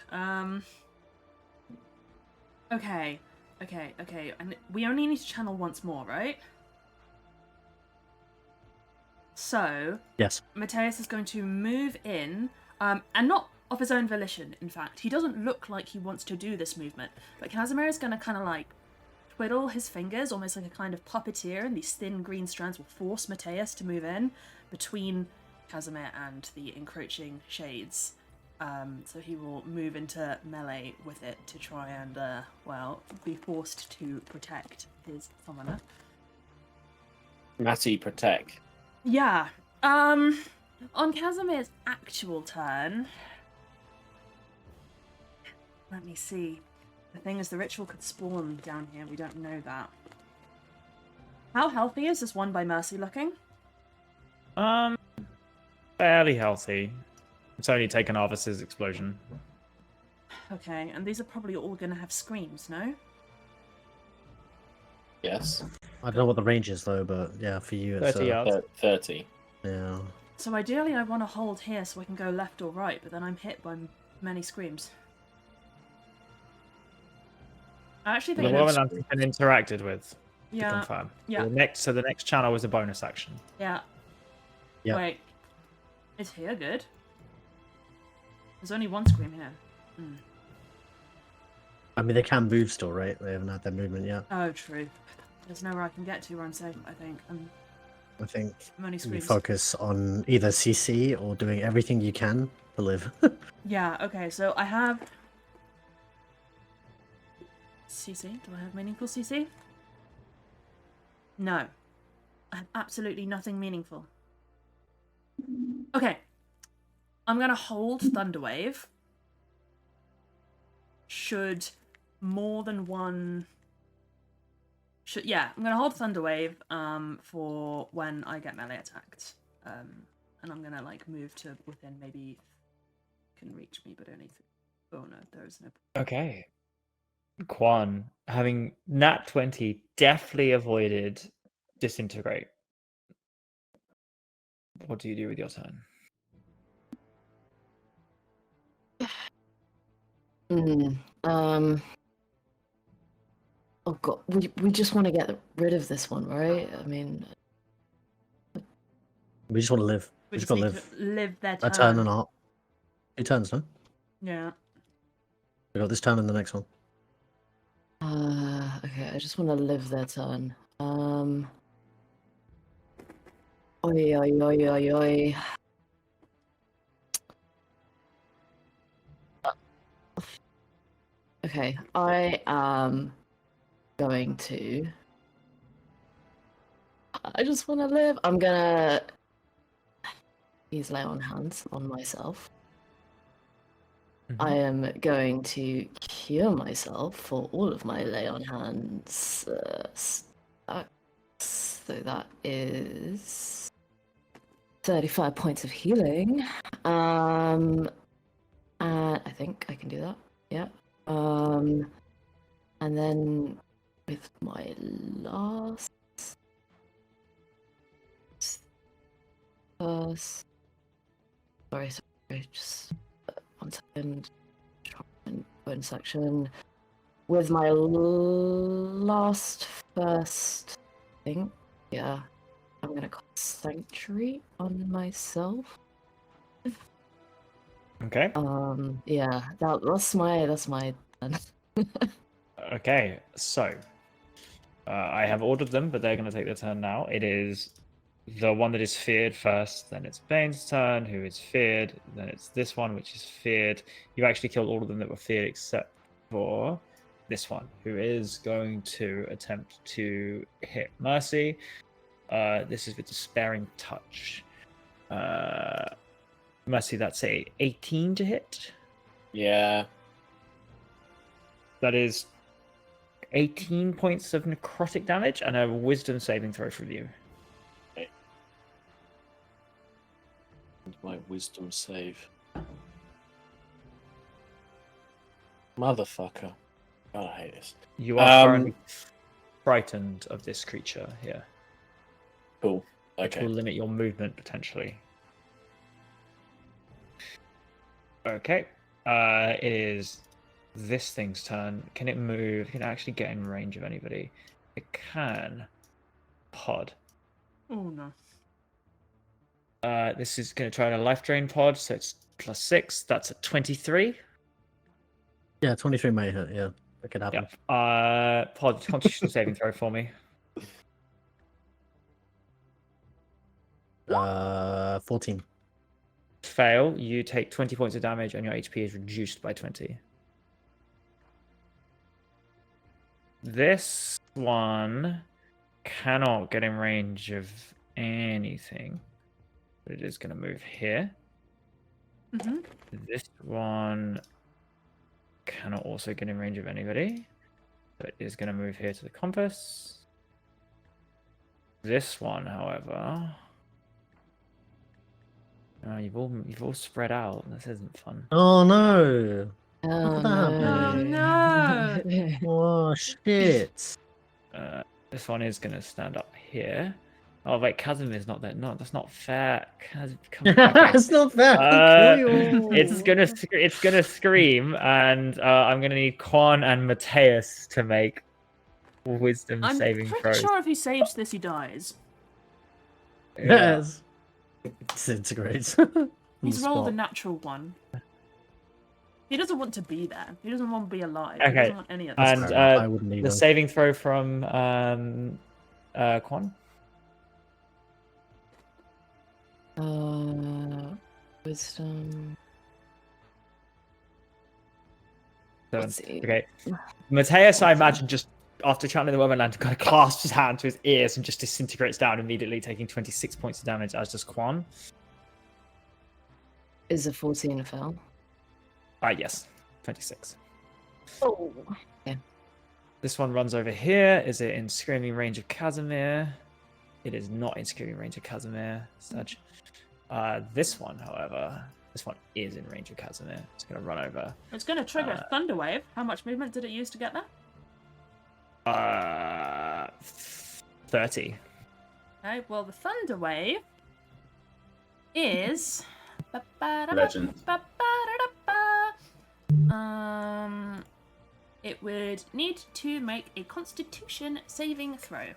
Okay. And we only need to channel once more, right? So, Yes. Mateus is going to move in, and not of his own volition, in fact. He doesn't look like he wants to do this movement, but Casimir is going to kind of like twiddle his fingers, almost like a kind of puppeteer, and these thin green strands will force Mateus to move in between Casimir and the encroaching shades. So he will move into melee with it to try and, be forced to protect his summoner. Matty, protect. Yeah. On Casimir's actual turn... Let me see. The thing is, the ritual could spawn down here. We don't know that. How healthy is this one by Mercy looking? Fairly healthy. It's only taken Arvis's explosion. Okay, and these are probably all going to have screams, no? Yes. I don't know what the range is though, but yeah, for you it's 30 yards. 30. yeah. So ideally I want to hold here so I can go left or right, but then I'm hit by many screams. I actually The think woman that's... I've been interacted with, to Yeah, confirm. yeah. So the next channel was a bonus action. yeah. Yep. Wait. Is here good? There's only one scream here. I mean, they can move still, right? They haven't had their movement yet. Oh, true. There's nowhere I can get to where I'm safe, I think. I think I'm only you screams. focus on either CC or doing everything you can to live. Yeah, okay, so I have... CC? Do I have meaningful CC? No. I have absolutely nothing meaningful. Okay. I'm gonna hold Thunderwave. Should more than one... I'm gonna hold Thunderwave for when I get melee attacked. And I'm gonna like move to within maybe... Can reach me, but only... Oh no, there is no... Okay. Quan, having nat 20 deftly avoided disintegrate. What do you do with your turn? Oh god, we just want to get rid of this one, right? I mean, We just want to live. We just gotta need live. to live their turn. A turn and a half. 2 turns, no? Yeah. We got this turn and the next one. Okay, I just want to live their turn. Oi, oi, oi, oi, oi. Okay, I am going to. I just want to live. I'm gonna use lay on hands on myself. I am going to cure myself for all of my lay on hands stacks. So that is 35 points of healing. And I think I can do that. Yeah. And then with my last first. Sorry, just 1 second. Bonus action. With my last first thing, yeah, I'm gonna cast Sanctuary on myself. Okay. Yeah, that's my turn. Okay, so I have ordered them, but they're going to take their turn now. It is the one that is feared first, then it's Bane's turn, who is feared, then it's this one, which is feared. You actually killed all of them that were feared except for this one, who is going to attempt to hit Mercy. This is with Despairing Touch. Mercy, that's a 18 to hit. Yeah. That is 18 points of necrotic damage and a wisdom saving throw from you. My wisdom save. Motherfucker. God, I hate this. You are currently frightened of this creature here. Cool. Which Okay. will limit your movement potentially. Okay. It is this thing's turn. Can it move? Can it actually get in range of anybody? It can. Pod. Oh no. This is going to try a life drain pod, so it's +6. That's a 23. Yeah, 23 may hit. Yeah, that could happen. Yeah. Pod, Constitution saving throw for me. 14. Fail. You take 20 points of damage, and your HP is reduced by 20. This one cannot get in range of anything. But it is going to move here. Mm-hmm. This one cannot also get in range of anybody. So it is going to move here to the compass. This one, however, you've all spread out. This isn't fun. Oh no! Oh no. no. Oh shit! This one is going to stand up here. Oh wait, Casimir's not there. No, that's not fair. It's not fair. It's gonna scream, and I'm gonna need Quan and Mateus to make wisdom I'm saving pretty throws. sure if he saves this, he dies. Yeah. Yes. Disintegrates. He's rolled a natural one. He doesn't want to be there. He doesn't want to be alive. He Okay, doesn't want any of this. and I wouldn't either. the saving throw from Quan. Wisdom. 7. Let's see. Okay. Mateus, I imagine, just after channeling the Womanland, kind of clasps his hand to his ears and just disintegrates down immediately, taking 26 points of damage, as does Quan. Is a 14 a fail? Yes. 26. Oh. Yeah. This one runs over here. Is it in screaming range of Casimir? It is not in screaming range of Casimir. Such. This one, however, this one is in range of Casimir. It's going to run over. It's going to trigger a thunder wave. How much movement did it use to get there? 30. Okay, well, the thunder wave is. Legend. It would need to make a Constitution saving throw.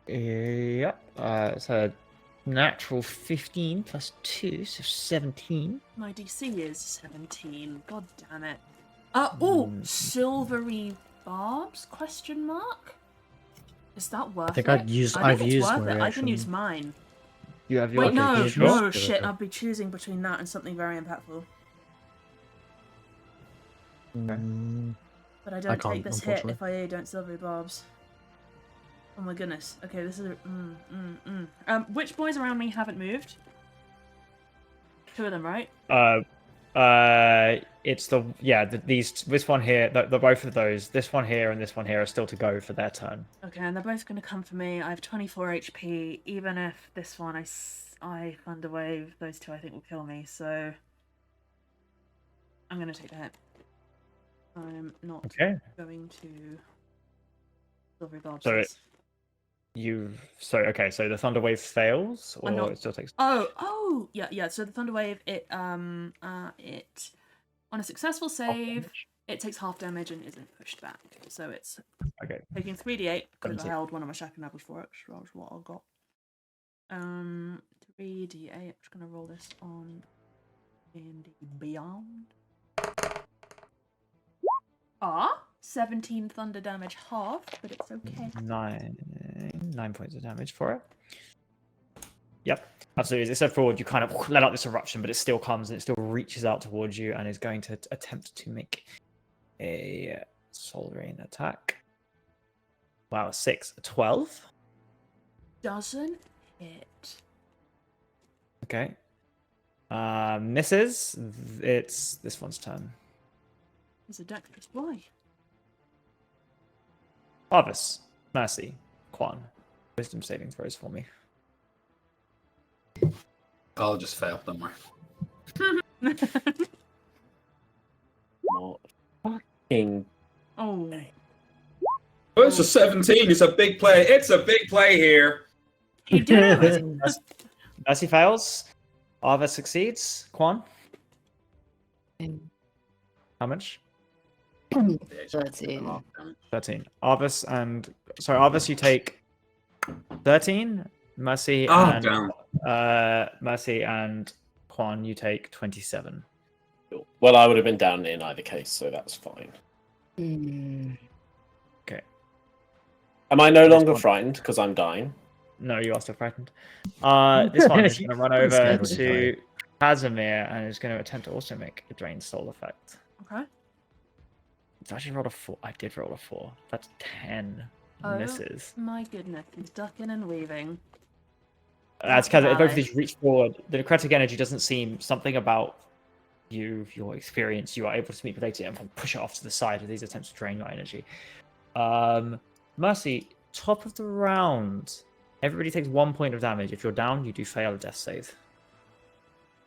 Yep. It's a natural 15 plus 2, so 17. My DC is 17. God damn it. Silvery barbs? Question mark? Is that worth it? I think I've used worth my it. I can reaction. use mine. You have your Wait, no, you sure? no, sure? shit. Okay. I'll be choosing between that and something very impactful. Mm, But I don't can't, take this hit unfortunately. if I don't silvery barbs. Oh my goodness. Okay, this is which boys around me haven't moved? 2 of them, right? It's this one here, the both of those, this one here and this one here are still to go for their turn. Okay, and they're both going to come for me. I have 24 HP. Even if this one I Thunder Wave, those 2 I think will kill me. So I'm going to take the hit. I'm not Okay. going to silvery barbs. So this. So the Thunder Wave fails, or not- it still takes. Oh, yeah. So the Thunder Wave, it on a successful save, it takes half damage and isn't pushed back. So it's Okay. taking 3d8 because I 17. held one of my shotgun apples for it. So that was what I got. 3d8. I'm just gonna roll this on D&D Beyond. 17 thunder damage, half, but it's okay. 9 points of damage for it. Yep, absolutely. As I said forward, you kind of let out this eruption, but it still comes and it still reaches out towards you and is going to attempt to make a soldering attack. Wow, 6, 12. Doesn't hit. Okay. Misses. It's this one's turn. He's a dexterous boy. Harvest, Mercy, Quan. Wisdom saving throws for me. I'll just fail, don't worry. What fucking Oh. Oh, it's a 17. It's a big play. It's a big play here. He did it! Mercy fails. Arva succeeds. Quan, how much? 13. 13. Arvis, you take 13. Mercy Oh, and damn. Mercy and Quan, you take 27. Well, I would have been down in either case, so that's fine. Okay. Am I no This longer one- frightened because I'm dying? No, you are still frightened. This one is going to run I'm over scared when to Casimir and is going to attempt to also make a drain soul effect. Okay. It's actually rolled a 4. I did roll a 4. That's 10 Oh. misses. My goodness, he's ducking and weaving. That's because both Ballet. of these reach forward. The necrotic energy doesn't seem something about your experience. You are able to manipulate it and push it off to the side of these attempts to drain your energy. Mercy, top of the round. Everybody takes 1 point of damage. If you're down, you do fail a death save.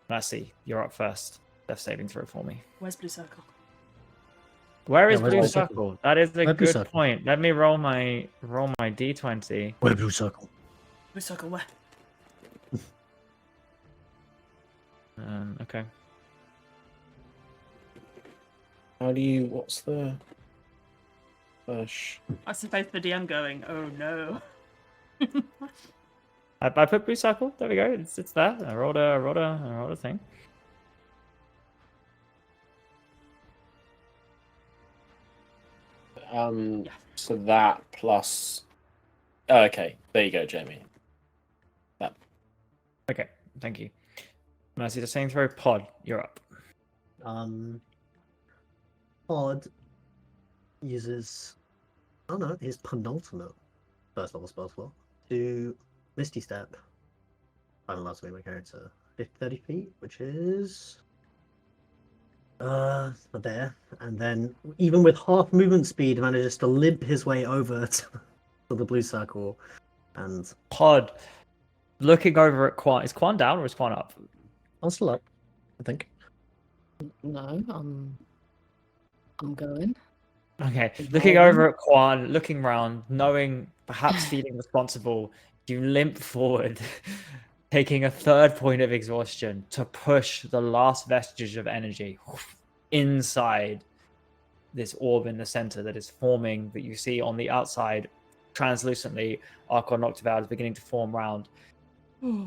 Mercy, you're up first. Death saving throw for me. Where's Blue Circle? Where is where's blue Blue circle? Circle? That is a Where's Blue good Circle? point. Let me roll my d20. Where blue circle? Blue Circle, where? Okay. How do you? What's the? I suppose the DM going, oh no. I put blue circle. There we go. It's there. I rolled a thing. So that plus. Oh, okay, there you go, Jamie. That. Okay, thank you. Mercy, the same throw. Pod, you're up. Pod uses, oh no, his penultimate first level spell slot to Misty Step. I'm allowed to make my character 30 feet, which is there, and then even with half movement speed, manages to limp his way over to the blue circle, and Pod, looking over at Quan. Is Quan down or is Quan up? I'm still up, I think. No, I'm going. Okay, Is looking Quan over at Quan, looking round, knowing, perhaps feeling responsible, you limp forward, taking a 3rd point of exhaustion to push the last vestiges of energy inside this orb in the center that is forming, that you see on the outside, translucently, Archon Noctival is beginning to form round. The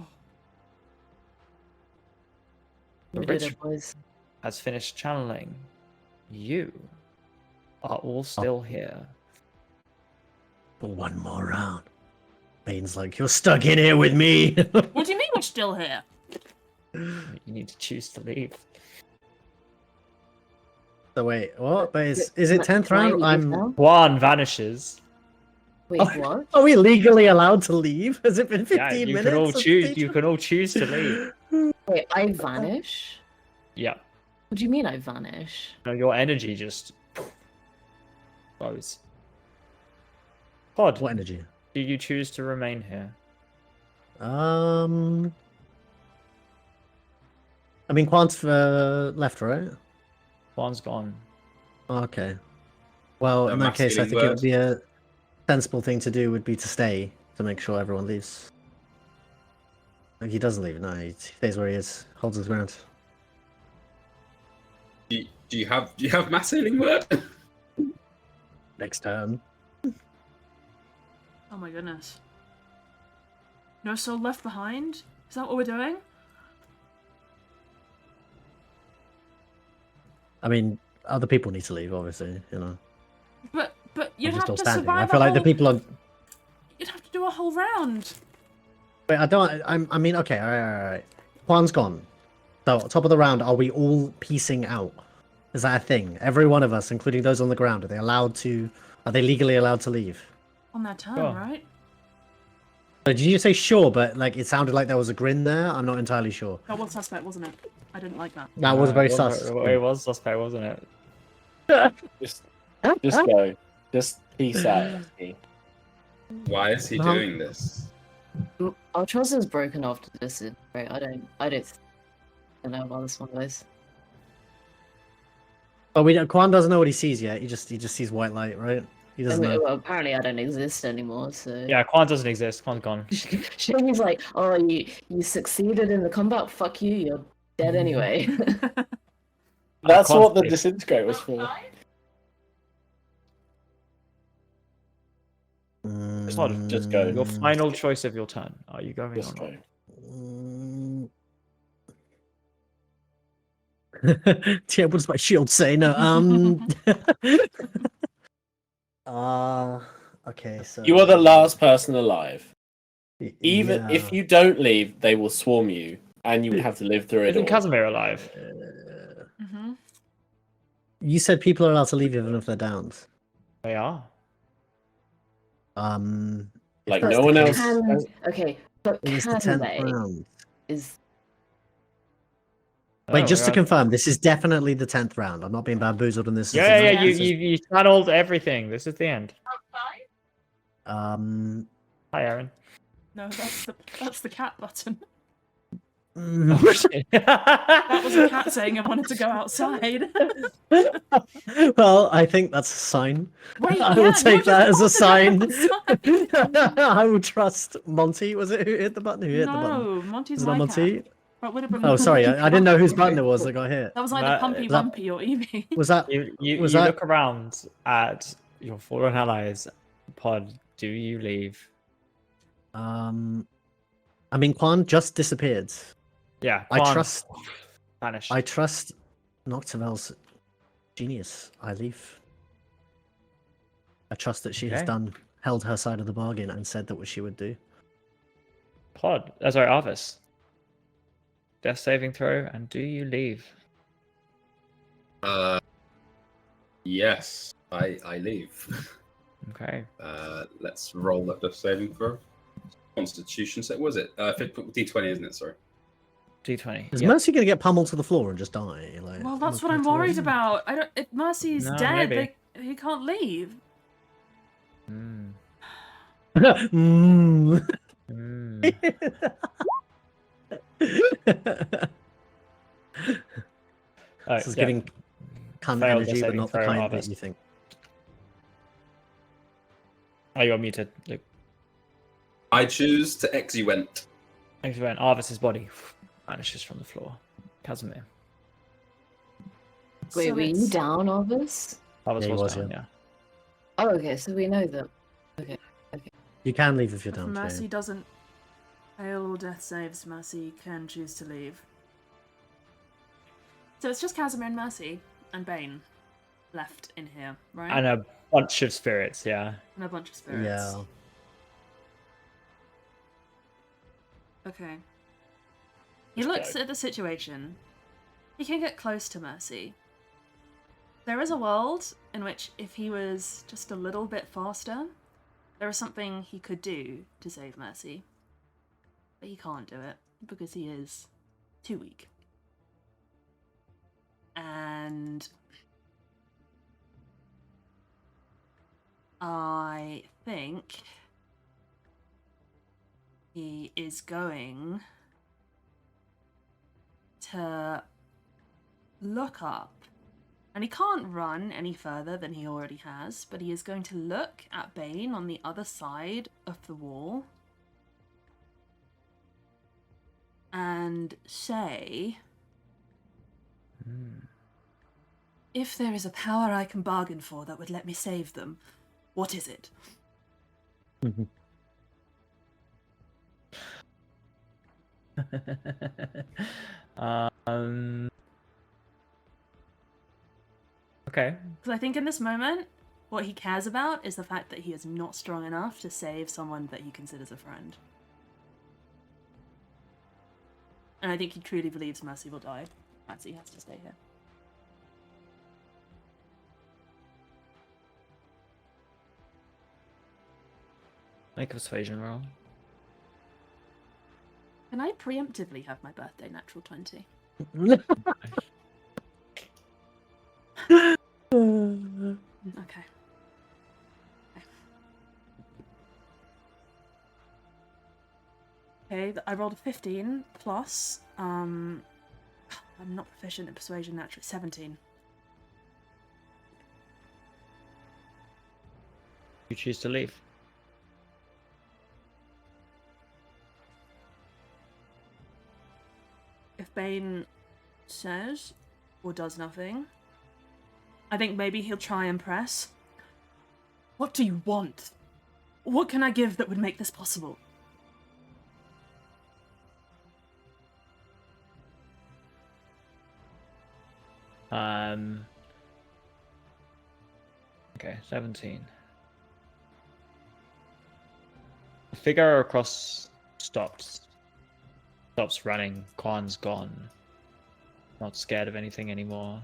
We did rich it, boys. has finished channeling you. are all still here. For one more round. Bane's like, you're stuck in here with me. What do you mean we're still here? You need to choose to leave. So wait, what? But is it 10th Can I round? leave now? Juan vanishes. Wait, what? Are we legally allowed to leave? Has it been 15 Yeah, you minutes? can all of choose. speech? You can all choose to leave. Wait, I vanish? Yeah. What do you mean I vanish? No, your energy just goes. Pod, What energy? do you choose to remain here? I mean, Quant's left, right? Juan's gone. Okay. Well, A in that case, I masculine think it would word. be a sensible thing to do would be to stay to make sure everyone leaves. Like, he doesn't leave. No, he stays where he is. Holds his ground. Do you have mass healing word? Next turn. Oh my goodness. No soul left behind? Is that what we're doing? I mean, other people need to leave, obviously. You know, But I'm you'd just have all to standing. survive I feel a like the whole... people on. You'd have to do a whole round. Wait, I mean, okay, all right. Juan's gone. So, top of the round, are we all piecing out? Is that a thing? Every one of us, including those on the ground, are they allowed to? Are they legally allowed to leave? On their turn, Sure. right? Did you say sure? But like, it sounded like there was a grin there. I'm not entirely sure. That was suspect, wasn't it? I didn't like that. That was very it sus. It was suspect, wasn't it? Just go. Just peace out. Ski. Why is he Uh-huh. doing this? Our trust is broken after this. Right? I don't know about this one, guys. But we don't, Quan doesn't know what he sees yet. He just sees white light, right? He I doesn't mean, know. well, apparently I don't exist anymore, so... Yeah, Quan doesn't exist. Quan's gone. Shady's like, oh, you succeeded in the combat? Fuck you, you're dead anyway. That's Quan's what the dead. disintegrate was for. It's not just go. Your final choice of your turn. Are you going Just or not? go. Yeah, what does my shield say? No. Okay. So You are the last person alive. Even yeah. if you don't leave, they will swarm you, and you would have to live through it Isn't all. Casimir alive? Mm-hmm. You said people are allowed to leave even if they're downed. They are. If Like, that's no the one case, else- Okay, but It was the can 10th they? round. Is Wait, Oh, just to yeah. confirm, this is definitely the 10th round. I'm not being bamboozled in this. Yeah, yeah, you channeled everything. This is the end. Um. Hi, Aaron. No, that's the cat button. mm, That was a cat saying I wanted to go outside. well, I think that's a sign. Wait, I yeah, will you take just that as a sign. wanted to go outside. I will trust Monty. Was it who hit the button? Who hit the button? No, Monty's Was it not my Monty? cat. But would have been Oh, sorry. I didn't know whose button it was that got hit. That was either That- Pumpy that- Wumpy or Evie. Was that? You Was that- look around at your fallen allies. Pod, do you leave? I mean, Quan just disappeared. Yeah, I Quan trust. vanished. I trust Noctivel's genius. I leave. I trust that she has Okay. held her side of the bargain and said that what she would do. Pod, sorry, Arvis. Death saving throw, and do you leave? Yes, I leave. Okay. Let's roll that death saving throw. Constitution set was it? D20, isn't it? Sorry. D20. Is Yep. Mercy gonna get pummeled to the floor and just die? Like, Well, that's what I'm worried about. I don't. If Mercy's No, dead, maybe. he can't leave. Mm. Mm. Mm. Oh, This is yeah. giving cunt Failed energy, the but saving not the throw, kind Harvest. that you think. Oh, you're muted, Luke. I choose to exuent. Thanks for Arvis's body vanishes from the floor. Casimir. wait, So were you it's- down, Arvis? Arvis Yeah, he was was, down, yeah. yeah. Oh, okay, so we know that. You can leave if you're If down. Mercy Too. doesn't fail or death saves, Mercy can choose to leave. So it's just Casimir and Mercy and Bane. left in here, right? And a bunch of spirits, yeah. And a bunch of spirits. Yeah. Okay. He Let's looks go. at the situation. He can get close to Mercy. There is a world in which if he was just a little bit faster, there is something he could do to save Mercy. But he can't do it because he is too weak. And I think he is going to look up. And he can't run any further than he already has, but he is going to look at Bane on the other side of the wall and say, if there is a power I can bargain for that would let me save them, what is it? Okay. Because I think in this moment, what he cares about is the fact that he is not strong enough to save someone that he considers a friend. And I think he truly believes Mercy will die. Mercy has to stay here. Make a persuasion roll. Can I preemptively have my birthday natural 20? Okay. Okay, I rolled a 15 plus, I'm not proficient in persuasion naturally, 17. You choose to leave. If Bane says or does nothing, I think maybe he'll try and press. What do you want? What can I give that would make this possible? Okay, 17. The figure across stops running. Kwan's gone. Not scared of anything anymore,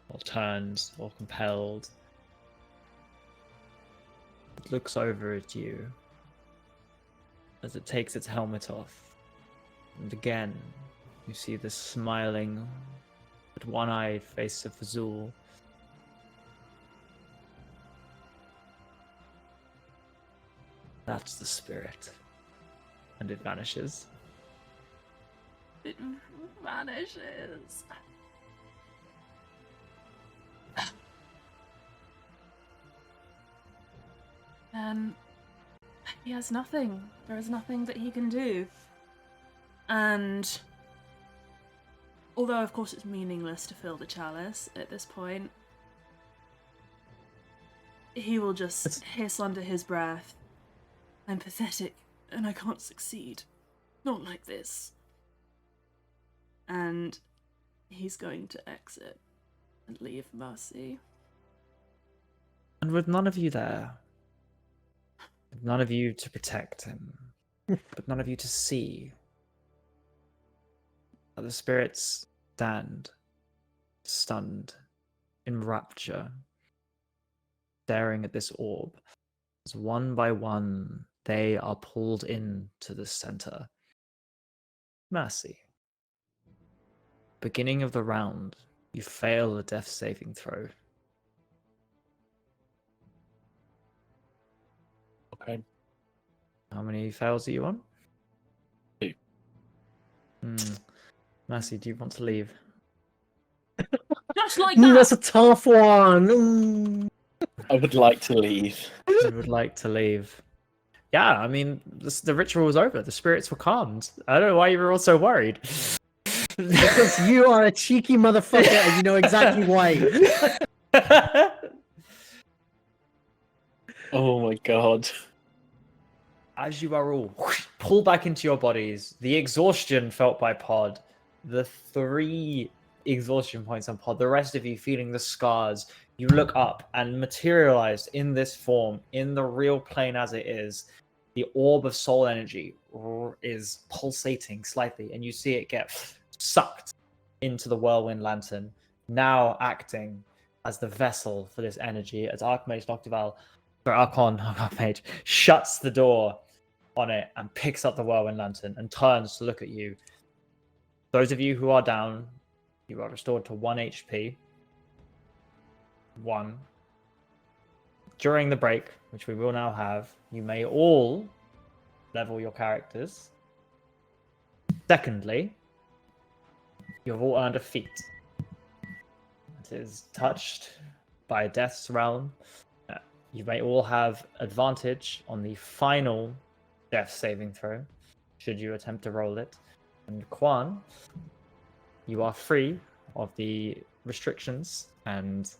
or turns, or compelled. It looks over at you as it takes its helmet off. And again, you see the smiling, but one-eyed face of Azul. That's the spirit. And it vanishes. It vanishes. And he has nothing. There is nothing that he can do. And although of course it's meaningless to fill the chalice at this point, he will just hiss under his breath, I'm pathetic and I can't succeed. Not like this. And he's going to exit and leave Mercy. And with none of you there, with none of you to protect him, but none of you to see, the spirits stand, stunned, in rapture, staring at this orb, as one by one they are pulled into the center. Mercy. Beginning of the round, you fail a death saving throw. Okay. How many fails are you on? 2. Mercy, do you want to leave? Just like that! That's a tough one. Mm. I would like to leave. You would like to leave. Yeah, I mean, the ritual was over. The spirits were calmed. I don't know why you were all so worried. Because you are a cheeky motherfucker and you know exactly why. Oh my god. As you are all pulled back into your bodies, the exhaustion felt by Pod, the 3 exhaustion points on Pod, the rest of you feeling the scars, You look up, and materialized in this form, in the real plane as it is, the orb of soul energy is pulsating slightly, and you see it get sucked into the whirlwind lantern, now acting as the vessel for this energy, as Archmage Archmage shuts the door on it and picks up the whirlwind lantern and turns to look at you. Those of you who are down, you are restored to 1 HP. 1. During the break, which we will now have, you may all level your characters. Secondly, you have all earned a feat. It is touched by Death's Realm. You may all have advantage on the final death saving throw, should you attempt to roll it. And Quan, you are free of the restrictions and,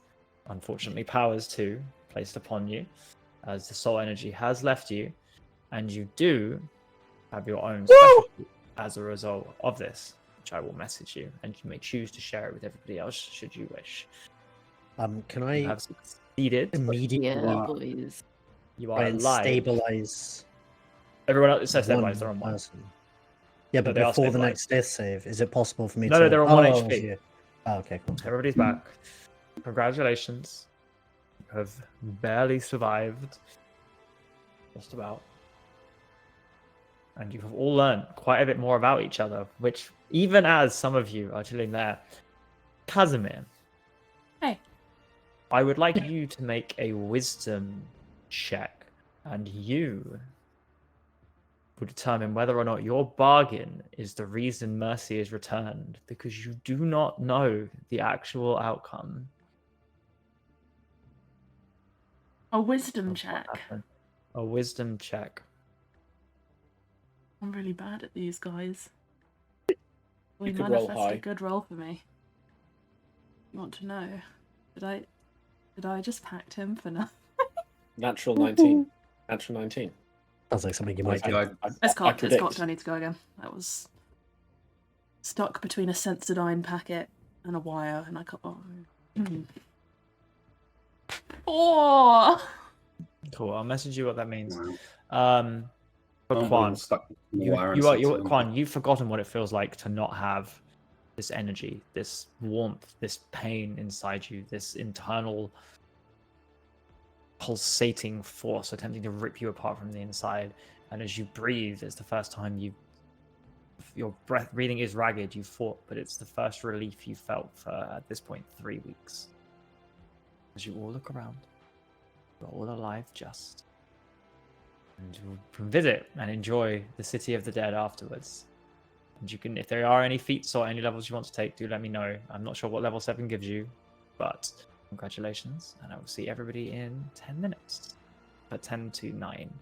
unfortunately, powers too placed upon you, as the soul energy has left you, and you do have your own specialty as a result of this, which I will message you, and you may choose to share it with everybody else should you wish. Can You I have succeeded. immediately Yeah, please. You try are and alive. stabilize Everyone else says one stabilize. They're on 1. person? Yeah, but they are before the stabilized. next death save, is it possible for me No, to... no, they're on 1 Oh, HP. yeah. Oh, okay, cool. Everybody's back. Congratulations. You have barely survived. Just about. And you have all learned quite a bit more about each other, which, even as some of you are chilling there, Casimir. Hey. I would like you to make a wisdom check, and you will determine whether or not your bargain is the reason Mercy is returned, because you do not know the actual outcome. A wisdom of what check. happened. A wisdom check. I'm really bad at these guys. We You could roll manifest a high. good roll for me. You want to know? Did I just pact him for nothing? Natural 19. Natural 19. Sounds like something you might do. It's cocked. It's predict. cocked. I need to go again. That was stuck between a Sensodyne packet and a wire, and I got. Oh. Cool. I'll message you what that means. Wow. But Oh, Quan, stuck in the you wire and are stuff, so- Quan. You've forgotten what it feels like to not have this energy, this warmth, this pain inside you, this internal pulsating force attempting to rip you apart from the inside. And as you breathe, it's the first time your breathing is ragged. You fought, but it's the first relief you felt for, at this point, 3 weeks. As you all look around, you're all alive, just. And you can visit and enjoy the city of the dead afterwards. And you can, if there are any feats or any levels you want to take, do let me know. I'm not sure what level 7 gives you, but congratulations. And I will see everybody in 10 minutes. At 10 to 9.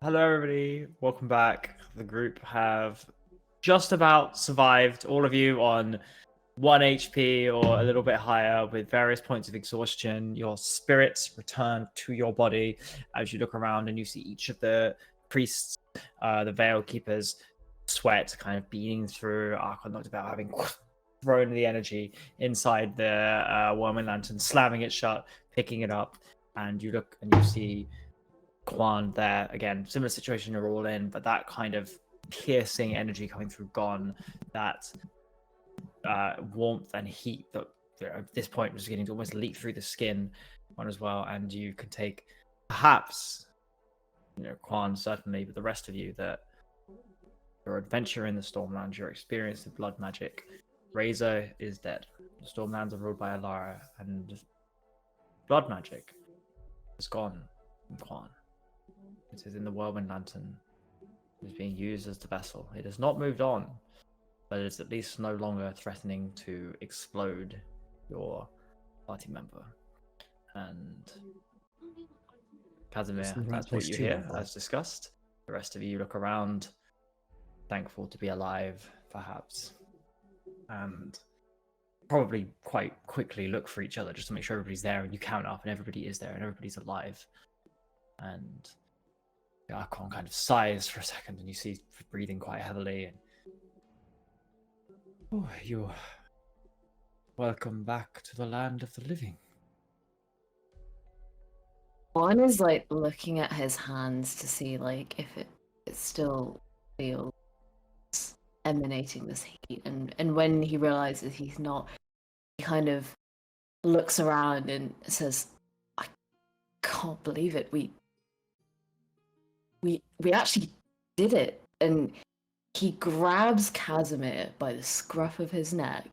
Hello, everybody. Welcome back. The group have just about survived. All of you on 1 HP or a little bit higher with various points of exhaustion. Your spirits return to your body as you look around and you see each of the priests, the Veil Keepers, sweat kind of beating through. Archon knocked about having thrown the energy inside the Worming Lantern, slamming it shut, picking it up, and you look and you see Quan there. Again, similar situation you're all in, but that kind of piercing energy coming through gone. That warmth and heat that at this point was beginning to almost leak through the skin one as well. And you can take perhaps, Quan certainly, but the rest of you, that your adventure in the Stormlands, your experience of blood magic, Razor is dead. The Stormlands are ruled by Alara, and blood magic is gone from Quan. It is in the Whirlwind Lantern. It is being used as the vessel. It has not moved on, but it is at least no longer threatening to explode your party member. And Casimir, Isn't that that's what place you too, hear, though? as discussed. The rest of you look around, thankful to be alive, perhaps. And probably quite quickly look for each other just to make sure everybody's there, and you count up and everybody is there and everybody's alive. And the Archon kind of sighs for a second, and you see breathing quite heavily. And you Welcome back to the land of the living. One is like looking at his hands to see like if it still feels emanating this heat, and when he realizes he's not, he kind of looks around and says, "I can't believe it. We actually did it." And he grabs Casimir by the scruff of his neck.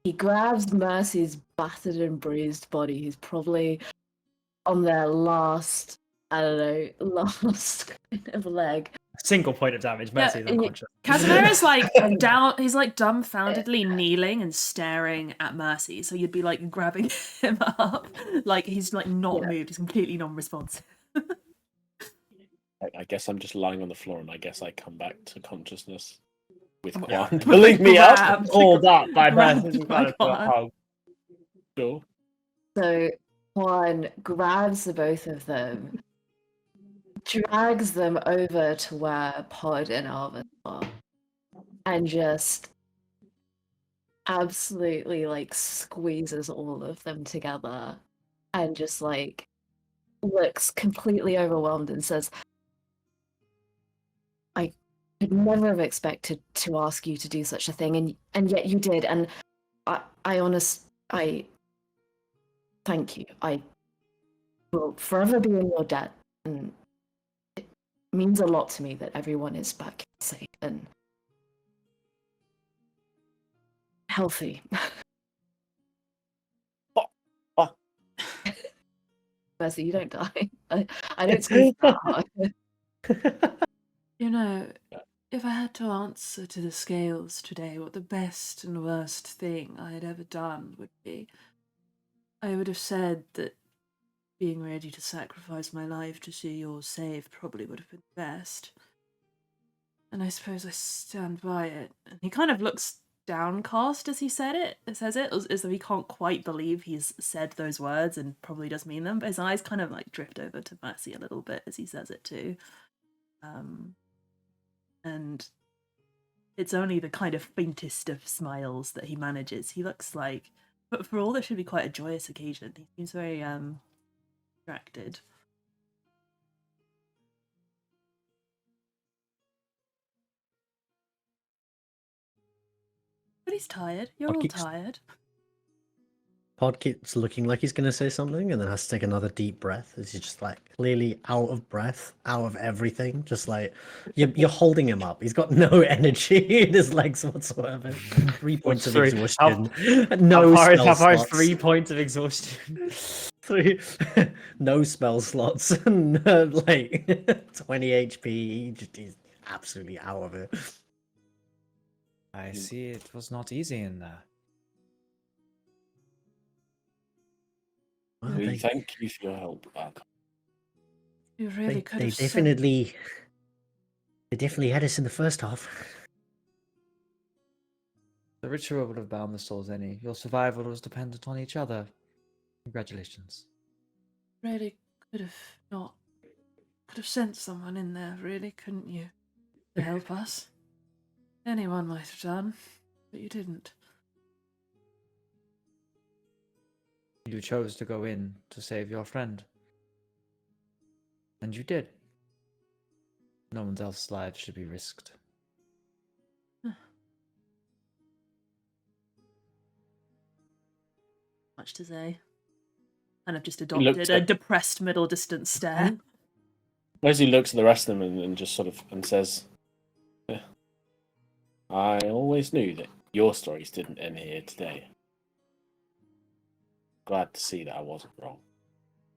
He grabs Mercy's battered and bruised body. He's probably on their last, I don't know, last kind of leg. Single point of damage. Mercy is and unconscious. Casimir is like down. He's like dumbfoundedly kneeling and staring at Mercy. So you'd be like grabbing him up, like he's like not moved. He's completely non-responsive. I guess I'm just lying on the floor, and I guess I come back to consciousness with Yeah. Quan pulling me up. Grabbed- Called up by grabbed Mercy. by Quan. Sure. So Juan grabs the both of them, drags them over to where Pod and Alvin are, and just absolutely like squeezes all of them together and just like looks completely overwhelmed and says, "I could never have expected to ask you to do such a thing, and yet you did, and I thank you. I will forever be in your debt, and it means a lot to me that everyone is back safe and healthy." Mercy, you don't die. I don't squeeze that hard. You know, if I had to answer to the scales today what the best and worst thing I had ever done would be, I would have said that being ready to sacrifice my life to see yours saved probably would have been best. And I suppose I stand by it. And he kind of looks downcast as he says it, as though he can't quite believe he's said those words and probably does mean them, but his eyes kind of like drift over to Mercy a little bit as he says it too. And it's only the kind of faintest of smiles that he manages. He looks like, but for all this should be quite a joyous occasion, he seems very distracted. But he's tired. You're all tired. Pod keeps looking like he's going to say something and then has to take another deep breath as he's just like clearly out of breath, out of everything. Just like you're holding him up. He's got no energy in his legs whatsoever. 3 points of exhaustion. No How spell far is slots. 3 points of exhaustion? No spell slots. Like 20 HP. He's absolutely out of it. I see it was not easy in there. Well, We thank you for your help. You really could they have definitely had us in the first half. The ritual would have bound the souls any. Your survival was dependent on each other. Congratulations. really could have sent someone in there, really, couldn't you? To help us. Anyone might have done, but you didn't. You chose to go in to save your friend. And you did. No one else's lives should be risked. Much to say. And I've just adopted a depressed middle distance stare. Leslie looks at the rest of them and just sort of and says, "I always knew that your stories didn't end here today. Glad to see that I wasn't wrong."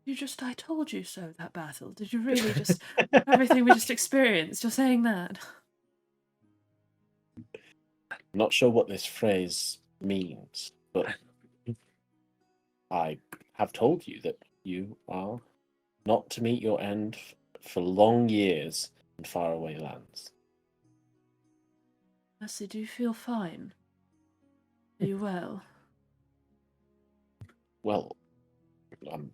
I told you so, that battle. Did you really just, everything we just experienced, you're saying that? I'm not sure what this phrase means, but I have told you that you are not to meet your end for long years in faraway lands. Mercy, do you feel fine? Are you well? Well, I'm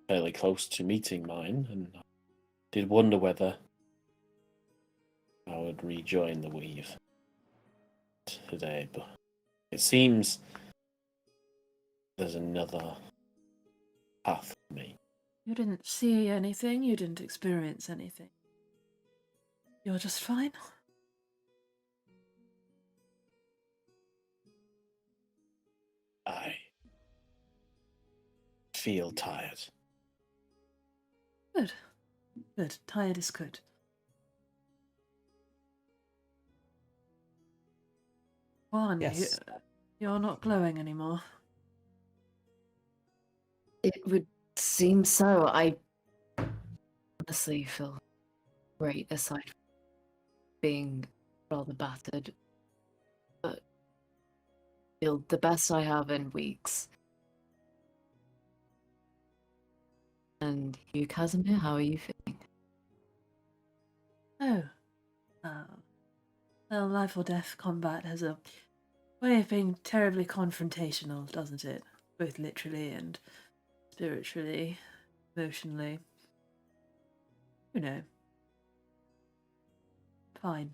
fairly close to meeting mine, and I did wonder whether I would rejoin the weave today, but it seems there's another path for me. You didn't see anything, you didn't experience anything. You're just fine? I feel tired. Good. Good. Tired is good. Juan, Yes. you're not glowing anymore. It would seem so. I honestly feel great aside from being rather battered. But feel the best I have in weeks. And you, Casimir, how are you feeling? Oh. Well, life or death combat has a way of being terribly confrontational, doesn't it? Both literally and spiritually, emotionally. You know. Fine.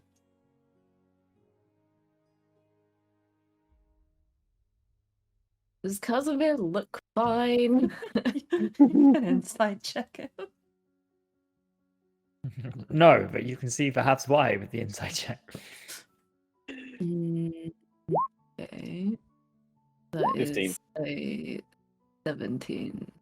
Does Casimir look fine? An inside check it. No, but you can see perhaps why with the inside check. Okay. That 15. is a 17.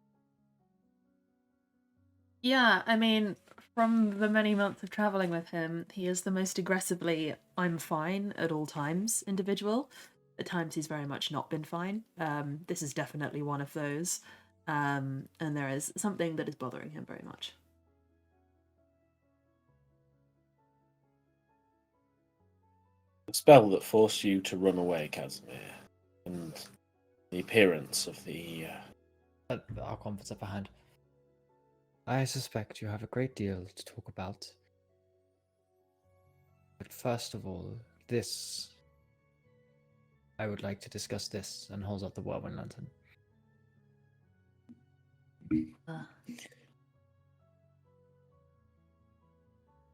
Yeah, I mean, from the many months of traveling with him, he is the most aggressively I'm fine at all times individual. At times he's very much not been fine. This is definitely one of those. And there is something that is bothering him very much. The spell that forced you to run away, Casimir, and the appearance of the Our comfort's upper hand. I suspect you have a great deal to talk about. But first of all, this. I would like to discuss this, and holds up the whirlwind lantern.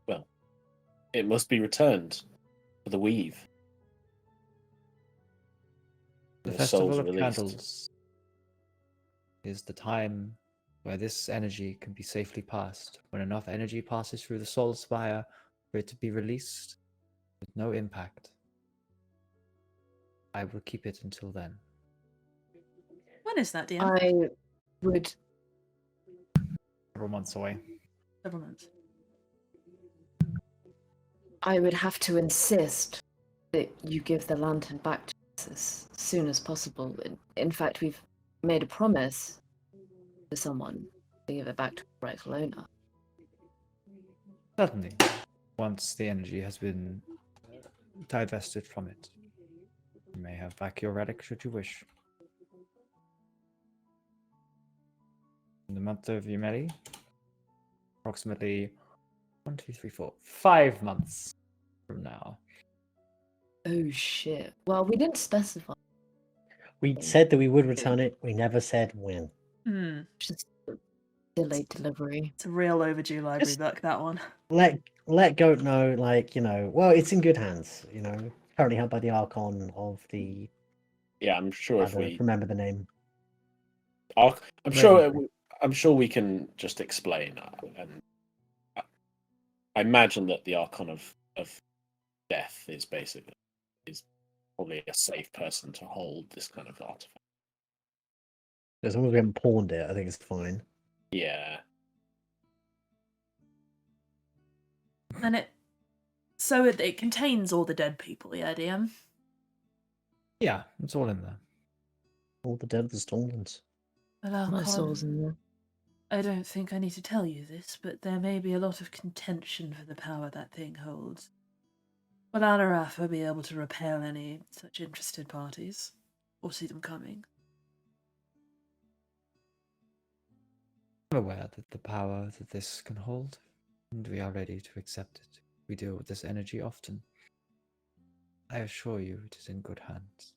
well, it must be returned for the weave. The The Festival soul's of released. Candles is the time where this energy can be safely passed. When enough energy passes through the soul spire for it to be released with no impact. I will keep it until then. When is that, DM? I would. Several months away. Several months. I would have to insist that you give the lantern back to us as soon as possible. In fact, we've made a promise to someone to give it back to the rightful owner. Certainly. Once the energy has been divested from it. You may have back your relic should you wish. In the month of Yumeli, approximately 1, 2, 3, 4, 5 months from now. Oh shit. Well, we didn't specify. We said that we would return it. We never said when. Just delayed delivery. It's a real overdue library Just- book, that one. Let Goat know, well, it's in good hands. Currently held by the Archon of the. Yeah, I'm sure I if don't we, remember the name. I'm Raven. sure we can just explain, and I imagine that the Archon of Death is probably a safe person to hold this kind of artifact. As long as we haven't pawned it, I think it's fine. Yeah, And it contains all the dead people, yeah, DM? Yeah, it's all in there. All the dead, the Stormlands. Well, My Archon, soul's in there. I don't think I need to tell you this, but there may be a lot of contention for the power that thing holds. Will Alarath will be able to repel any such interested parties, or see them coming? I'm aware that the power that this can hold, and we are ready to accept it. We deal with this energy often. I assure you it is in good hands.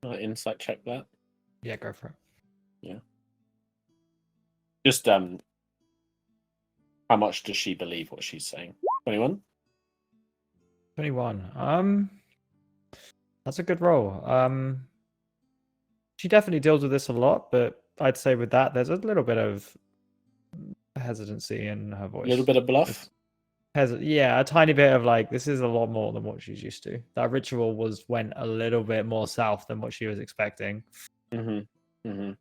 can I insight check that. Yeah, go for it. Just how much does she believe what she's saying? 21. 21. That's a good roll. She definitely deals with this a lot, but I'd say with that, there's a little bit of hesitancy in her voice. A little bit of bluff. Yeah, a tiny bit of like, this is a lot more than what she's used to. That ritual went a little bit more south than what she was expecting. Mm-hmm. Mm-hmm.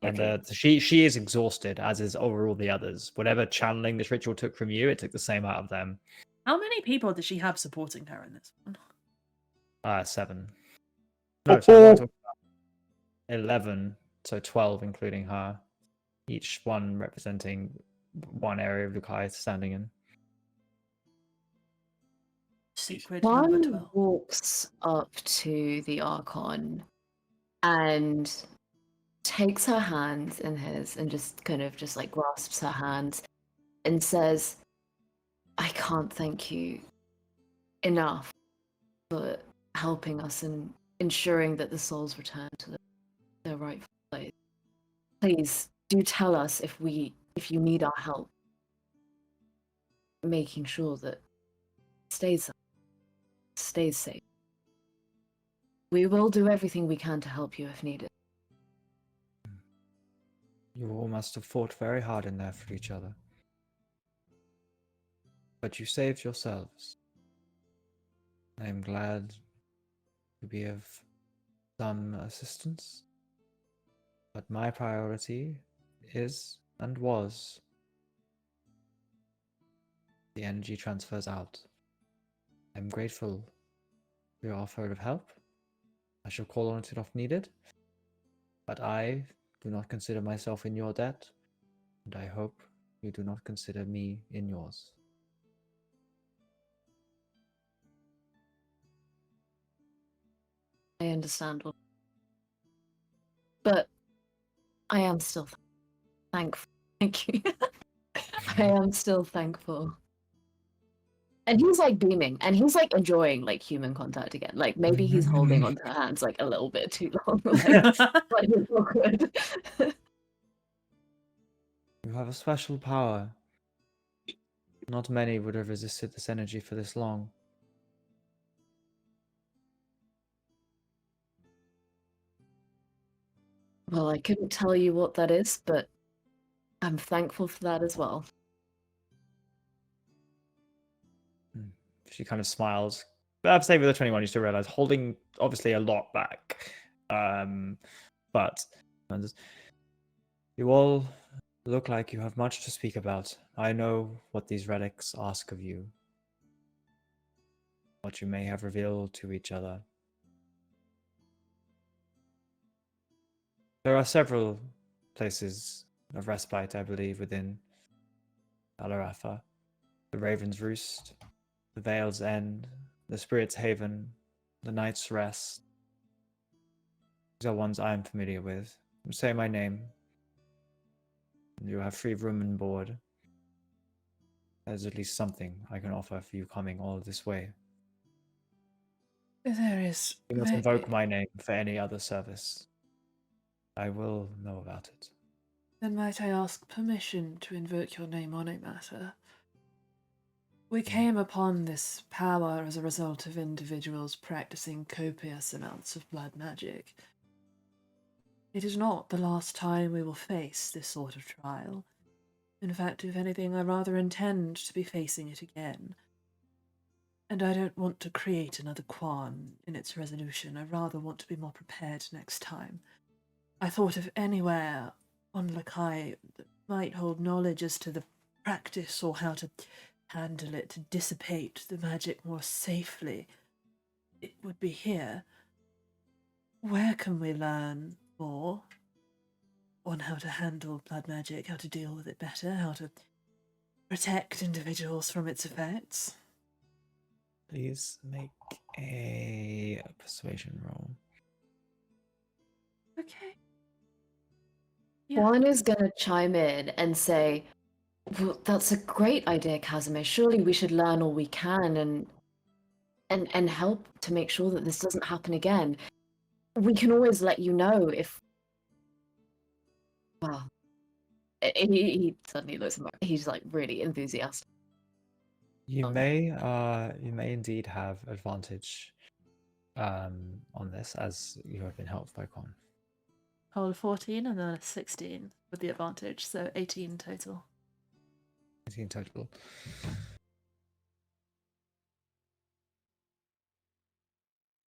And Okay. she is exhausted, as is overall the others. Whatever channeling this ritual took from you, it took the same out of them. How many people does she have supporting her in this one? 7. No, sorry, what am I talking about? 11, so 12 including her. Each one representing one area of Lukai standing in. Secret number One 12. walks up to the Archon and takes her hand in his and just kind of just like grasps her hand and says, I can't thank you enough for helping us and ensuring that the souls return to their rightful place. Please do tell us if you need our help making sure that it stays safe. We will do everything we can to help you if needed. You all must have fought very hard in there for each other. But you saved yourselves. I am glad to be of some assistance. But my priority is and was the energy transfers out. I'm grateful for your offer of help. I shall call on it if needed. But I do not consider myself in your debt, and I hope you do not consider me in yours. I understand. But I am still thankful. Thank you. I am still thankful. And he's like beaming, and he's like enjoying like human contact again. Like maybe he's holding onto her hands like a little bit too long. Like it's awkward. You have a special power. Not many would have resisted this energy for this long. Well, I couldn't tell you what that is, but I'm thankful for that as well. She kind of smiles. But I'd say with the 21, you still realize holding obviously a lot back. But you all look like you have much to speak about. I know what these relics ask of you. What you may have revealed to each other. There are several places of respite, I believe, within Alarafa. The Raven's Roost, the Vale's End, the Spirit's Haven, the Night's Rest. These are ones I am familiar with. Say my name. You have free room and board. There's at least something I can offer for you coming all this way. There is. You must invoke my name for any other service. I will know about it. Then might I ask permission to invoke your name on a matter? We came upon this power as a result of individuals practicing copious amounts of blood magic. It is not the last time we will face this sort of trial. In fact, if anything, I rather intend to be facing it again. And I don't want to create another qualm in its resolution. I rather want to be more prepared next time. I thought of anywhere on Lakai that might hold knowledge as to the practice or how to handle it, to dissipate the magic more safely. It would be here. Where can we learn more on how to handle blood magic, how to deal with it better, how to protect individuals from its effects? Please make a persuasion roll. Okay. Yeah. One is going to chime in and say, well, that's a great idea, Casimir. Surely we should learn all we can and help to make sure that this doesn't happen again. We can always let you know if... Well, he suddenly looks at me. He's like really enthusiastic. You may indeed have advantage on this, as you have been helped by Con. Roll a 14 and then a 16 with the advantage, so 18 total. 18 total.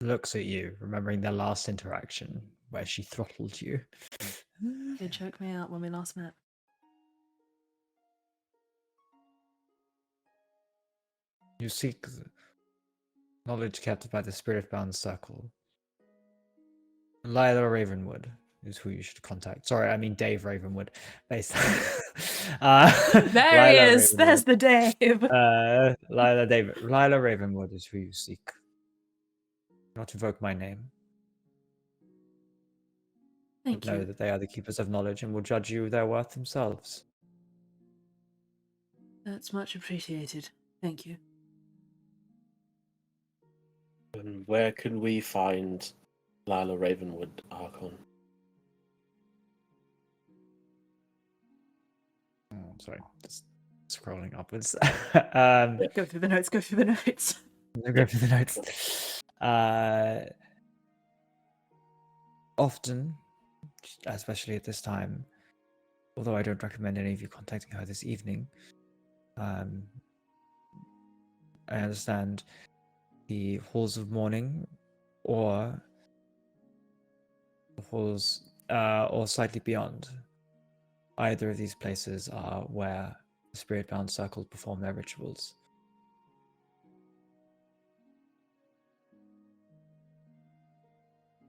Looks at you, remembering their last interaction where she throttled you. It choked me out when we last met. You seek knowledge kept by the spirit-bound circle. Lila Ravenwood is who you should contact. Sorry, I mean Dave Ravenwood. Based. There he is. There's the Dave. Lila Ravenwood is who you seek. Do not invoke my name. Thank Know you. that they are the keepers of knowledge and will judge you their worth themselves. That's much appreciated. Thank you. And where can we find Lila Ravenwood, Archon? Oh, sorry, just scrolling upwards. Go through the notes. Go through the notes. I'll go through the notes. Often, especially at this time, although I don't recommend any of you contacting her this evening, I understand the halls of mourning or the halls or slightly beyond. Either of these places are where the spirit-bound circles perform their rituals.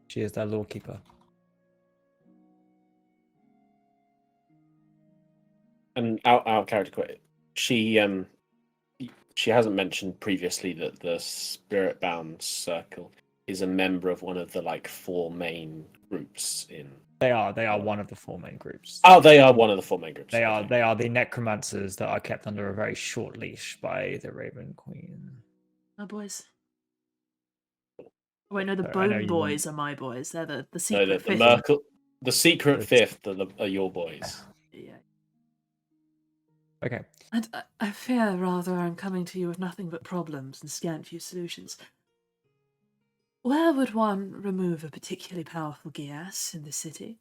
She is their lawkeeper. And out of character, she hasn't mentioned previously that the Spirit Bound Circle is a member of one of the like 4 main groups in. They are one of the 4 main groups. Oh, they are one of the 4 main groups. They okay. are the necromancers that are kept under a very short leash by the Raven Queen. My boys. Wait, no, the So I know Bone you Boys are my boys. They're the No, secret the fifth. Merkel, the secret fifth are your boys. Yeah. Okay. And I fear rather I'm coming to you with nothing but problems and scant few solutions. Where would one remove a particularly powerful Gias in the city?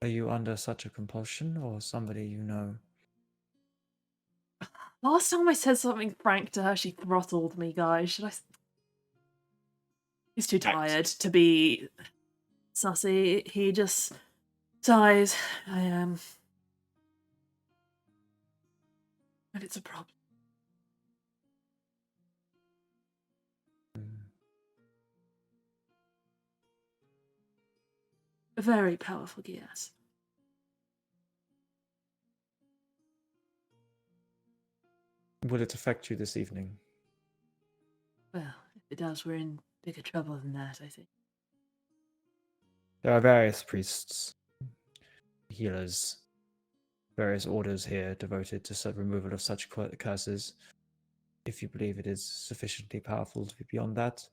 Are you under such a compulsion, or somebody you know? Last time I said something frank to her, she throttled me, guys. Should I? He's too tired to be sussy. He just sighs. I am. And it's a problem. A very powerful Gias. Will it affect you this evening? Well, if it does, we're in bigger trouble than that, I think. There are various priests, healers, various orders here devoted to removal of such curses. If you believe it is sufficiently powerful to be beyond that,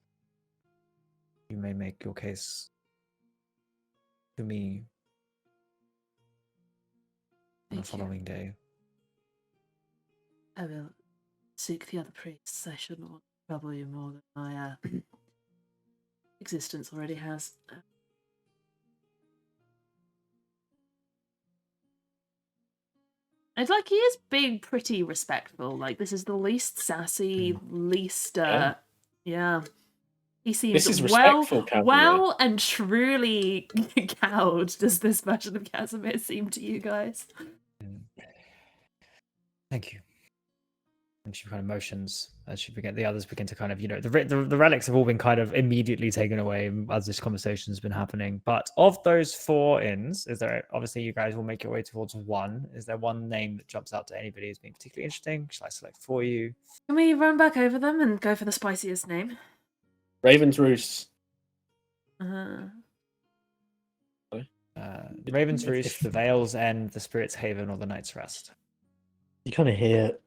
you may make your case to me on the following day. I will seek the other priests. I shouldn't want to trouble you more than my existence already has. It's like he is being pretty respectful. Like, this is the least sassy, least yeah. He seems This is respectful, well and truly cowed. Does this version of Casimir seem to you guys? Thank you. And she kind of motions as she begin. The others begin to kind of, the relics have all been kind of immediately taken away as this conversation has been happening. But of those 4 inns, is there, obviously you guys will make your way towards one. Is there one name that jumps out to anybody as being particularly interesting? Shall I select for you? Can we run back over them and go for the spiciest name? Raven's Roost. Raven's Roost, the Vale's End, the Spirit's Haven, or the Night's Rest. You kind of hear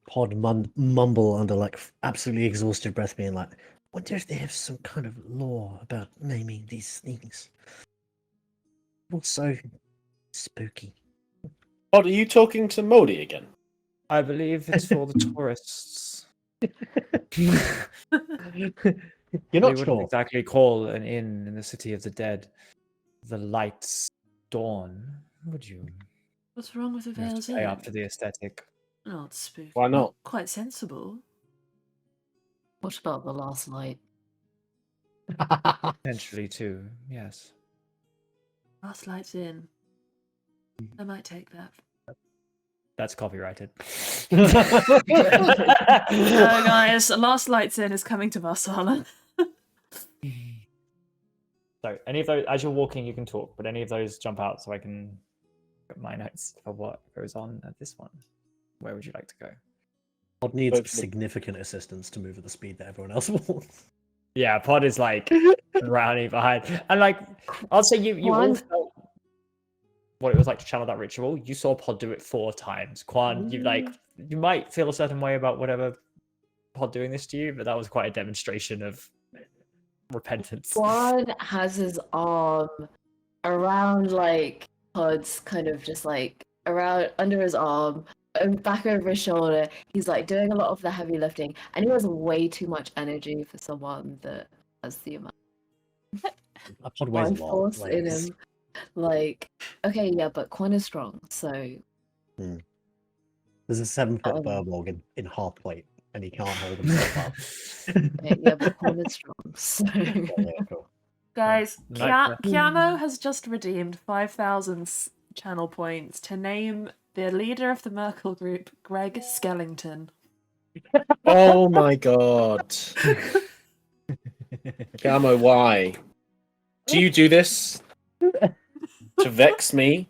Pod mumble under like absolutely exhausted breath, being like, "Wonder if they have some kind of law about naming these things." Also, spooky. Pod, are you talking to Modi again? I believe it's for the tourists. You're We not wouldn't sure. exactly call an inn in the city of the dead the Light's Dawn, would you? What's wrong with the You have Vale's to pay Inn? up for the aesthetic. Not spooky. Why not? Quite sensible. What about the last light? Potentially too, yes. Last Light's Inn. I might take that. That's copyrighted. So, guys, Last Light's Inn is coming to Varsala. So, any of those, as you're walking, you can talk, but any of those jump out so I can get my notes for what goes on at this one. Where would you like to go? Pod needs Go for the- significant assistance to move at the speed that everyone else walks. Yeah, Pod is like rounding behind. And like, I'll say you all Quan- felt what it was like to channel that ritual. You saw Pod do it 4 times. Quan, you might feel a certain way about whatever Pod doing this to you, but that was quite a demonstration of repentance. Juan has his arm around like Pod's kind of just like around under his arm and back over his shoulder. He's like doing a lot of the heavy lifting, and he has way too much energy for someone that has the amount A pod weighs a of lot. force like, in him. Like, okay, yeah, but Quan is strong, so There's a 7-foot Um, Burborg in half plate, and he can't hold himself up. okay, yeah, but Quan is strong, so Yeah, cool. Guys, Nightmare. Kiamo has just redeemed 5,000 channel points to name the leader of the Merkel group, Greg Skellington. Oh my god. Gamo, why? Do you do this to vex me?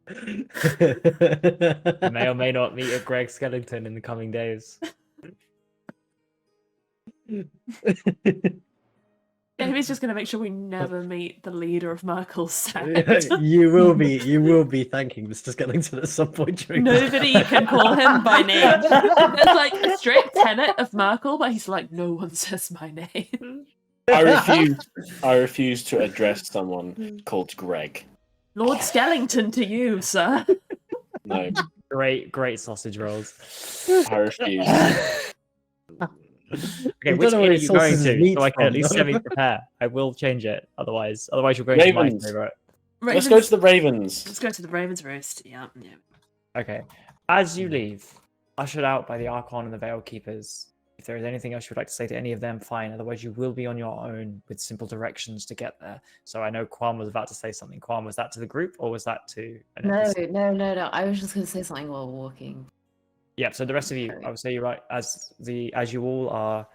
You may or may not meet a Greg Skellington in the coming days. Amy's just going to make sure we never meet the leader of Merkel's sect. you will be thanking Mr. Skellington at some point during Nobody can call him by name. There's like a strict tenet of Merkel, but he's like, no one says my name. I refuse to address someone called Greg. Lord Skellington to you, sir. No, Great sausage rolls. I refuse. Okay, We which don't know inn where are he you going sources his to? meat So I can at from, least though. semi-prepare. I will change it. Otherwise you're going to my Ravens. favorite. Let's go to the Ravens. Let's go to the Ravens Roost. Yeah. Okay. As you leave, ushered out by the Archon and the Veil Keepers, if there is anything else you would like to say to any of them, fine. Otherwise, you will be on your own with simple directions to get there. So I know Quan was about to say something. Quan, was that to the group or was that to an no, NPC? no. I was just gonna say something while walking. Yeah, so the rest of you, I would say you're right. As you all are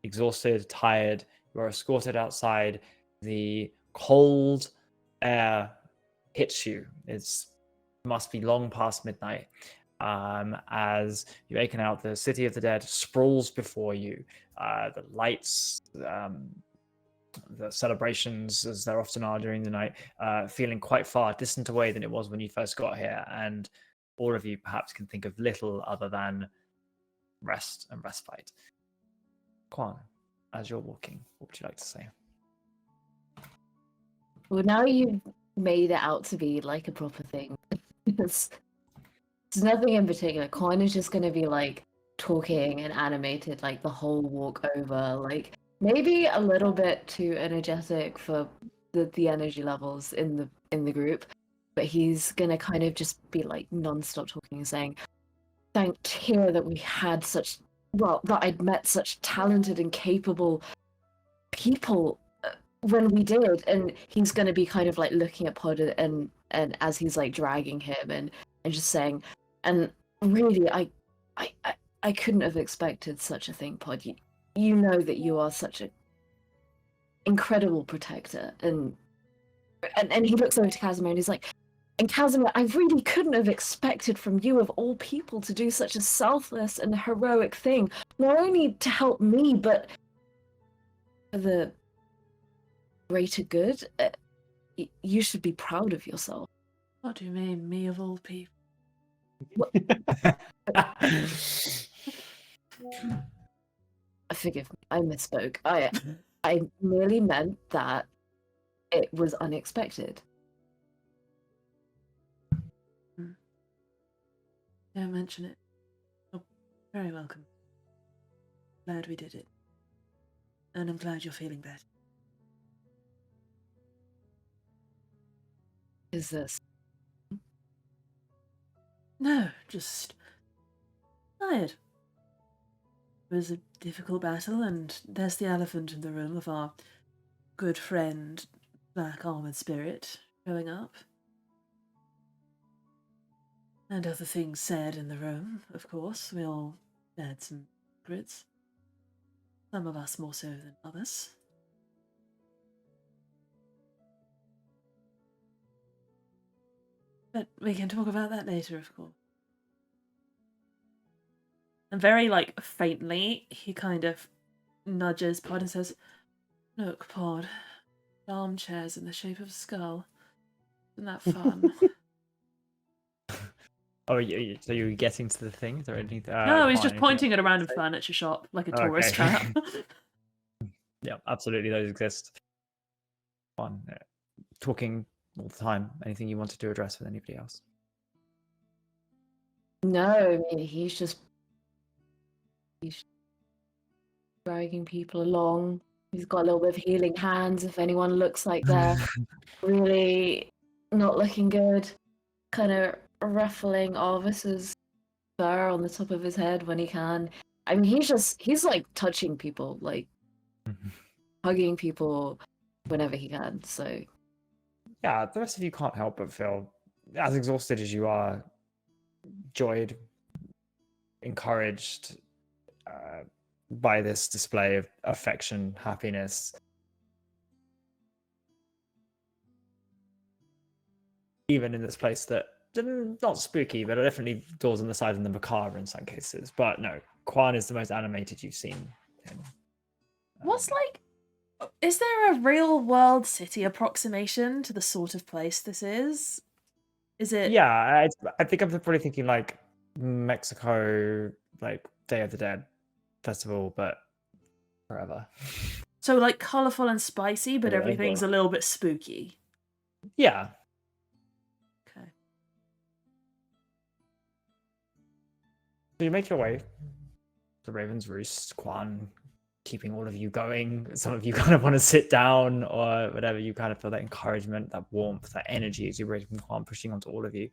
exhausted, tired, you are escorted outside. The cold air hits you. It must be long past midnight. As you awaken out, the city of the dead sprawls before you. The lights, the celebrations, as there often are during the night, feeling quite far distant away than it was when you first got here. And all of you perhaps can think of little other than rest and respite. Quan, as you're walking, what would you like to say? Well, now you've made it out to be like a proper thing. It's nothing in particular. Quan is just gonna be like talking and animated like the whole walk over. Like maybe a little bit too energetic for the energy levels in the group, but he's gonna kind of just be like non-stop talking and saying, "Thank Tyr that we had that I'd met such talented and capable people when we did." And he's gonna be kind of like looking at Pod and as he's like dragging him and just saying, and really I couldn't have expected such a thing, Pod. You know that you are such an incredible protector, and he looks over to Casimir and he's like, and Casimir, I really couldn't have expected from you of all people to do such a selfless and heroic thing, not only to help me, but for the greater good. You should be proud of yourself. What do you mean, me of all people? Forgive me, I misspoke. I merely meant that it was unexpected. Don't mention it. Very welcome. Glad we did it. And I'm glad you're feeling better. Is this? No, just tired. It was a difficult battle, and there's the elephant in the room of our good friend, Black Armored Spirit, showing up. And other things said in the room, of course. We all shared some secrets. Some of us more so than others. But we can talk about that later, of course. And very, faintly, he kind of nudges Pod and says, "Look, Pod, armchairs in the shape of a skull. Isn't that fun?" Oh, so you're getting to the thing? Is there anything? No, he's Quan, just anything pointing else at a you random want to say? furniture shop, like a Okay. tourist trap. Yeah, absolutely, those exist. One, talking all the time. Anything you wanted to address with anybody else? No, I mean he's just dragging people along. He's got a little bit of healing hands. If anyone looks like they're really not looking good, kind of ruffling Arvis's fur on the top of his head when he can. I mean, he's like touching people, like hugging people whenever he can. So Yeah, the rest of you can't help but feel as exhausted as you are, joyed, encouraged by this display of affection, happiness. Even in this place that not spooky, but definitely doors on the side and the macabre in some cases. But no, Quan is the most animated you've seen him. What's is there a real world city approximation to the sort of place this is? Is it? Yeah, I think I'm probably thinking like Mexico, like Day of the Dead festival, but forever. So colourful and spicy, but Yeah, everything's a little bit spooky. Yeah. Okay. So you make your way to Raven's Roost, Quan keeping all of you going. Some of you kind of want to sit down or whatever. You kind of feel that encouragement, that warmth, that energy as you're ready from Quan pushing onto all of you.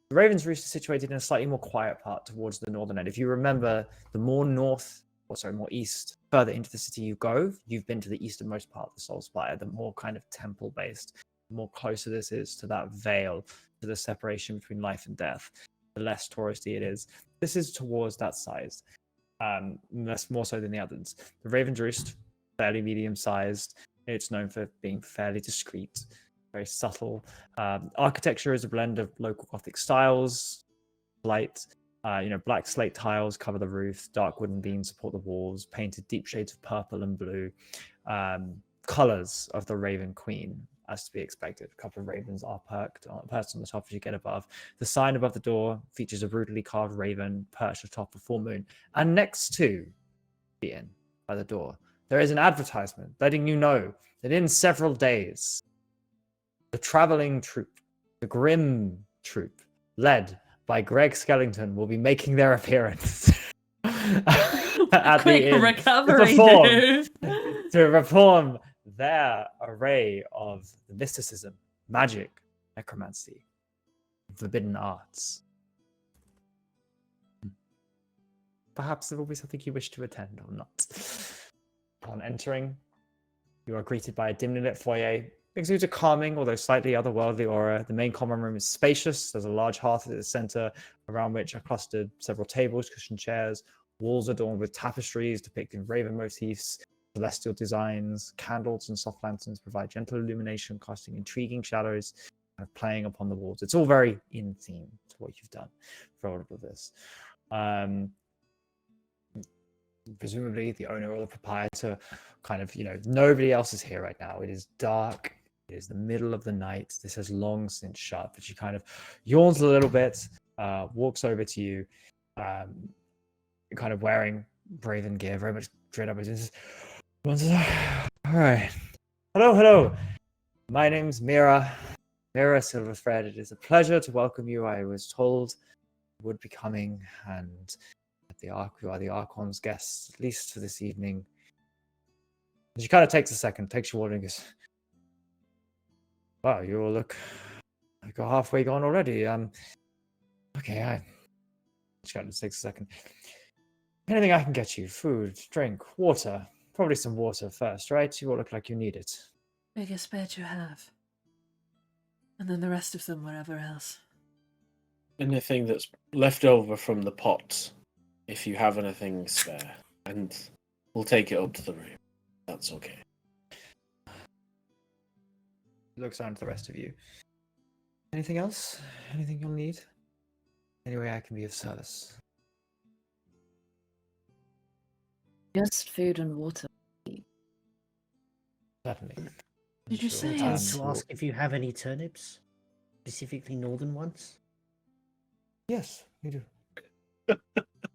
The Raven's Roost is situated in a slightly more quiet part towards the northern end. If you remember, the more more east, further into the city you go, you've been to the easternmost part of the Soul Spire, the more kind of temple-based, the more closer this is to that veil, to the separation between life and death, the less touristy it is. This is towards that size, less more so than the others. The Raven's Roost, fairly medium-sized. It's known for being fairly discreet, very subtle. Architecture is a blend of local Gothic styles, light, black slate tiles cover the roof, dark wooden beams support the walls, painted deep shades of purple and blue. Colors of the Raven Queen, as to be expected. A couple of ravens are perched on the top as you get above. The sign above the door features a brutally carved raven perched atop a full moon. And next to the inn, by the door, there is an advertisement letting you know that in several days, the traveling troupe, the Grim troupe, led by Greg Skellington, will be making their appearance at Quick the inn recovery, dude. to perform their array of mysticism, magic, necromancy, forbidden arts. Perhaps there will be something you wish to attend or not. Upon entering, you are greeted by a dimly lit foyer. Exudes a calming, although slightly otherworldly aura. The main common room is spacious. There's a large hearth at the center, around which are clustered several tables, cushioned chairs, walls adorned with tapestries depicting raven motifs, celestial designs. Candles and soft lanterns provide gentle illumination, casting intriguing shadows, kind of playing upon the walls. It's all very in theme to what you've done for all of this. Presumably the owner or the proprietor nobody else is here right now. It is dark. It is the middle of the night. This has long since shut, but she kind of yawns a little bit, walks over to you, kind of wearing Raven gear, very much straight up, and says, all right. Hello. My name's Mira Silverthread. It is a pleasure to welcome you. I was told would be coming, and you are the Archon's guests, at least for this evening. And she kind of takes a second, takes your water, and goes, "Wow, you all look like you're halfway gone already. Okay, she kind of takes a second. Anything I can get you? Food, drink, water. Probably some water first, right? You all look like you need it. Biggest bed you have. And then the rest of them wherever else. Anything that's left over from the pots, if you have anything spare, and we'll take it up to the room. That's okay." Looks around to the rest of you. Anything else? Anything you'll need? Any way I can be of service? Just food and water. Certainly. Did you Sure. say Time it's- to ask if you have any turnips, specifically northern ones. Yes, we do.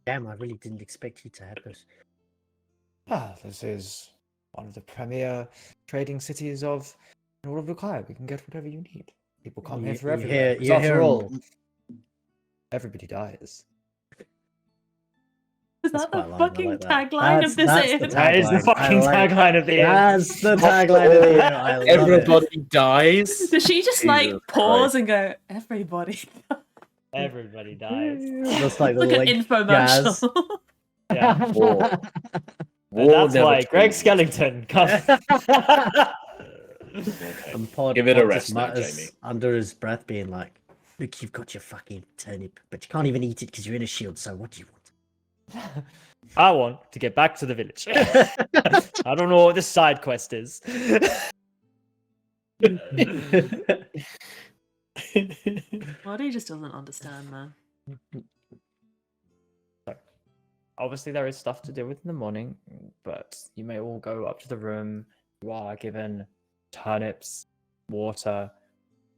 Damn, I really didn't expect you to have those. This is one of the premier trading cities of all of Lukai. We can get whatever you need. People come here for everywhere. Because after all, everybody dies. Is That's that the quite a line, I fucking like that. tagline of this That's inn? the That is the tagline. fucking I like- tagline of the end. That's the tagline of the year. I love it. Everybody dies. Does she just like Jesus pause Christ. and go, everybody? Everybody dies. That's like the Like an like infomercial. Yeah. War. And War that's never why Greg changes. Skellington comes. Okay. And Pod, Give it a Pod rest just now, mutters Jamie. under his breath, being like, "Look, you've got your fucking turnip, but you can't even eat it because you're in a shield. So what do you want?" I want to get back to the village. I don't know what this side quest is. Well, he just doesn't understand, man. Obviously, there is stuff to deal with in the morning, but you may all go up to the room. You are given turnips, water,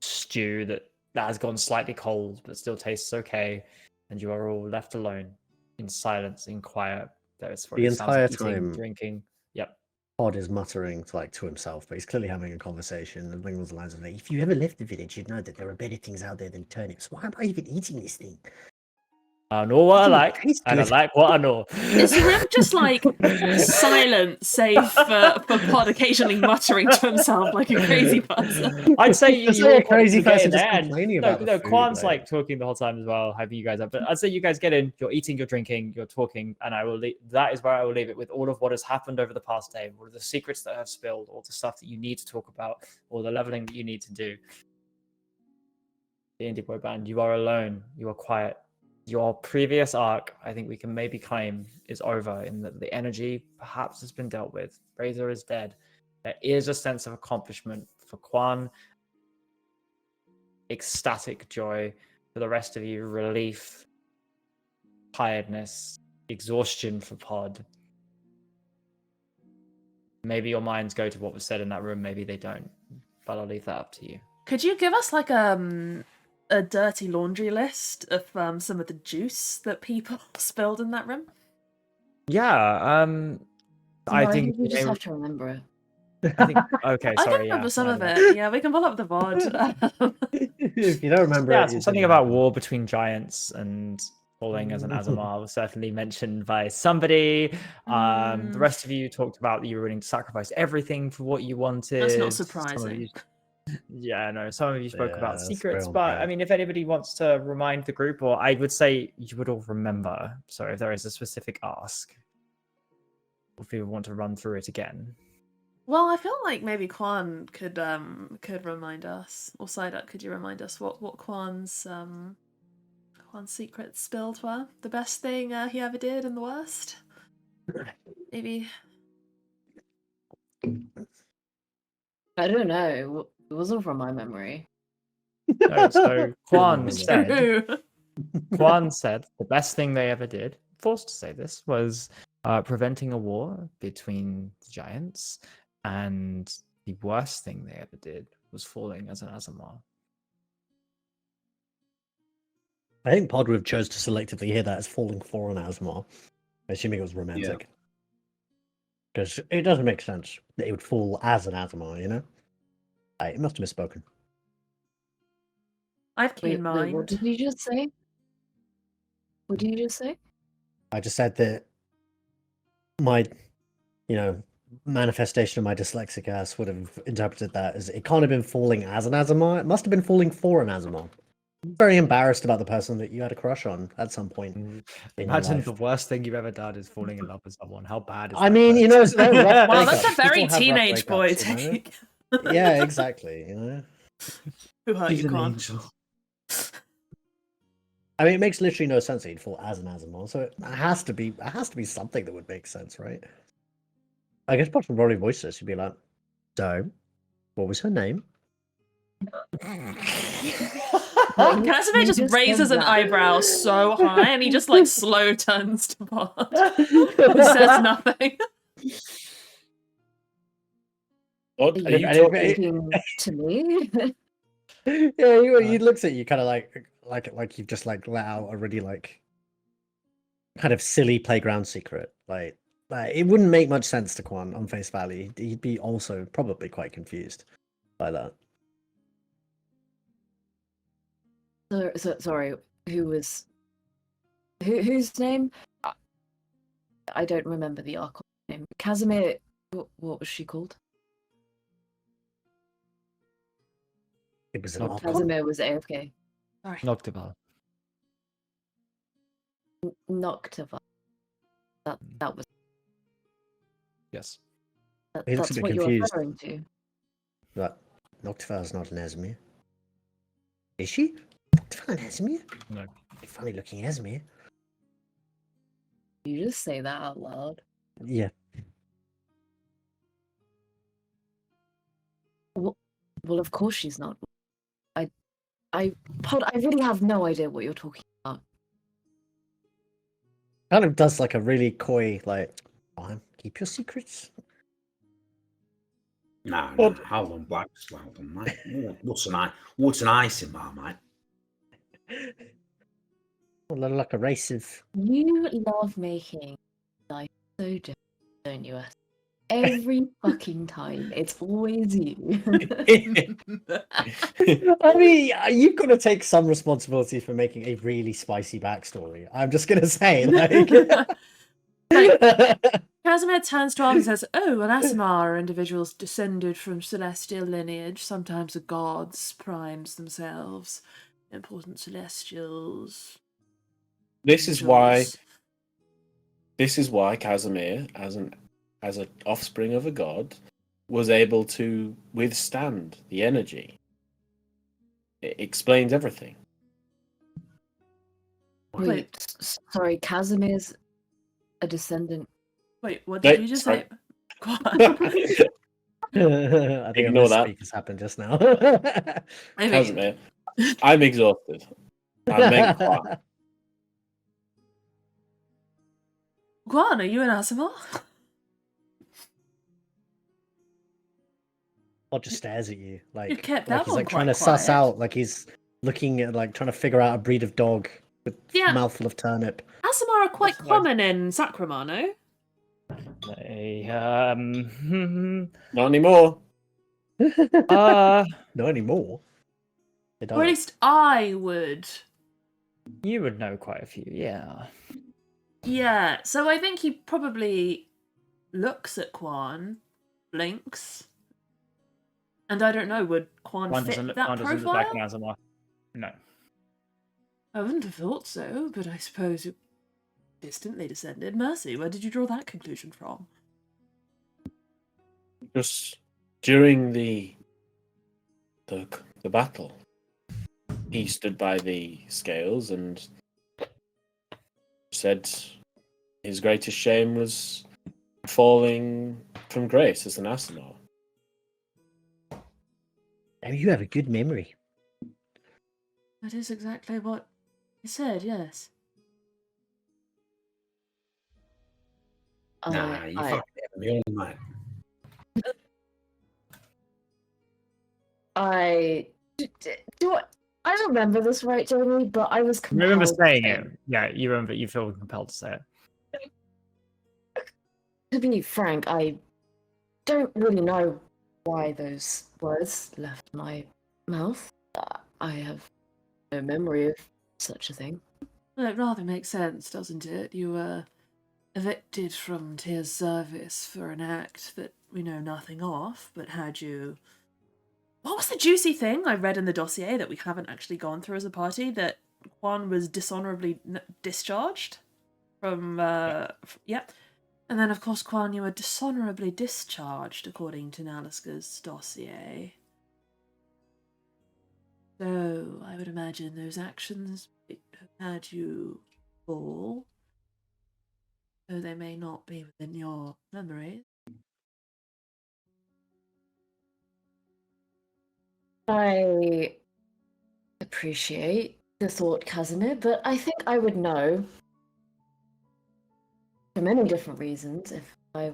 stew that has gone slightly cold but still tastes okay, and you are all left alone in silence, in quiet. There is The sounds of entire eating, time- drinking. Yep. Pod is muttering to himself, but he's clearly having a conversation and along the lines of like, "If you ever left the village, you'd know that there are better things out there than turnips. Why am I even eating this thing?" I know what I Doesn't like, taste and I good. like what I know. Is the room just like silent, save for Pod occasionally muttering to himself like a crazy person? I'd say you, Just you like all a crazy get person in just there and- complaining no, about the no, food, Kwan's like- like talking the whole time as well, hyping you guys up. But I'd say you guys get in, you're eating, you're drinking, you're talking, and I will. That is where I will leave it with all of what has happened over the past day, all of the secrets that have spilled, all the stuff that you need to talk about, all the leveling that you need to do. D&D Boyband, you are alone. You are quiet. Your previous arc, I think we can maybe claim, is over in that the energy perhaps has been dealt with. Razor is dead. There is a sense of accomplishment for Kwan. Ecstatic joy. For the rest of you, relief, tiredness, exhaustion for Pod. Maybe your minds go to what was said in that room, maybe they don't. But I'll leave that up to you. Could you give us like a dirty laundry list of some of the juice that people spilled in that room? Yeah, I No, think we just they- have to remember it. I think okay, I sorry, can remember yeah, some my of bad. it. Yeah, we can pull up the VOD. If you don't remember, Yeah, it, so it's something in about there. war between giants and falling as an Azamar was certainly mentioned by somebody. The rest of you talked about that you were willing to sacrifice everything for what you wanted. That's not Some of surprising. you- yeah, no, some of you spoke Yeah, about that's secrets, very but I unfair. mean, if anybody wants to remind the group, or I would say you would all remember. So if there is a specific ask, if you want to run through it again. Well, I feel like maybe Kwan could remind us, or Psyduck, could you remind us what Kwan's secrets spilled were? The best thing he ever did and the worst? Maybe. I don't know. It wasn't from my memory. No, so Kwan remember. said, True. Kwan said the best thing they ever did, forced to say this, was preventing a war between the giants, and the worst thing they ever did was falling as an Azamar. I think Pod would have chose to selectively hear that as falling for an Asmar, assuming it was romantic. Because it doesn't make sense that it would fall as an Asmar, you know? It must have misspoken. I have keen Wait, what mind. did you just say? What did you just say? I just said that my, manifestation of my dyslexic ass would have interpreted that as it can't have been falling as an Azamar. It must have been falling for an Azamar. Very embarrassed about the person that you had a crush on at some point. In your Imagine life. the worst thing you've ever done is falling in love with someone. How bad is I that? mean, first? they're rough Wow, that's breakups. a very People have rough teenage boy breakups, take. Yeah, exactly. Who hurt He's you, an Quan? angel. I mean, it makes literally no sense that he'd fall as an Azamar, so it has to be something that would make sense, right? I guess apart from Rory Voices, she'd be like, so, what was her name? Casimir just just raises said an that. eyebrow so high, and he just like slow turns to Bart and says nothing. What Are are you you And talking? talking to me? Yeah, he looks at you kind of like you've just like let out a really like kind of silly playground secret. Like it wouldn't make much sense to Quan on face value. He'd be also probably quite confused by that. Sorry, whose name? I don't remember the Archon name. Casimir. What was she called? It was an Not Archon. Casimir was AFK. Sorry. Noctival. Noctiva. That was. Yes. He looks a That's bit what you're confused. referring to. But Noctival's not an Esmir. Is she? Noctival an Esmir? No. Funny looking Esmir. You just say that out loud. Yeah. Well, of course she's not. I really have no idea what you're talking about. Kind of does like a really coy, like, fine, keep your secrets. No, Well- no, hold on, blokes, hold on, mate. What's an icing bar, mate? Well, like a race of. You love making life so difficult, don't you? Ash? Every fucking time, it's always you. I mean, you've got to take some responsibility for making a really spicy backstory. I'm just gonna say, Casimir turns to us and says, "Oh, well, Asimar are individuals descended from celestial lineage. Sometimes the gods, primes themselves, important celestials." This is why. individuals. This is why Casimir, as an offspring of a god, was able to withstand the energy. It explains everything. Wait, sorry, Casimir's a descendant. Wait, what did Wait, you just sorry. say? Quan? I think Ignore a that. misspeak has happened just now. I mean, Casimir, I'm exhausted. I meant Qua. Quan, are you an Asimar? Or just stares at you, like kept like that he's one like trying to quite suss quiet. out, like he's looking at like trying to figure out a breed of dog with Yeah. mouthful of turnip. Asimar are quite That's nice. common in Sacramar, no? Not anymore. Uh, Not anymore. They Or at don't. least I would. you would know quite a few, yeah. Yeah, so I think he probably looks at Quan, blinks, and I don't know, would Quan One fit doesn't look, that one doesn't profile? look like an Azamar. No. I wouldn't have thought so, but I suppose you're distantly descended. Mercy, where did you draw that conclusion from? Just during the battle, he stood by the scales and said his greatest shame was falling from grace as an Asimar. Oh, you have a good memory. That is exactly what he said, yes. Nah, you fucking have me on, mate. I don't remember this right, Jamie, but I was You compelled remember to saying say it? Yeah, you remember. You feel compelled to say it. To be frank, I don't really know why those words left my mouth. I have no memory of such a thing. Well, it rather makes sense, doesn't it? You were evicted from Tyr's service for an act that we know nothing of, but had you... What was the juicy thing I read in the dossier that we haven't actually gone through as a party? That Quan was dishonorably discharged from... yeah. And then, of course, Quan, you were dishonorably discharged, according to Naliska's dossier. So, I would imagine those actions have had you fall, though they may not be within your memories. I appreciate the thought, Casimir, but I think I would know, for many different reasons, if I...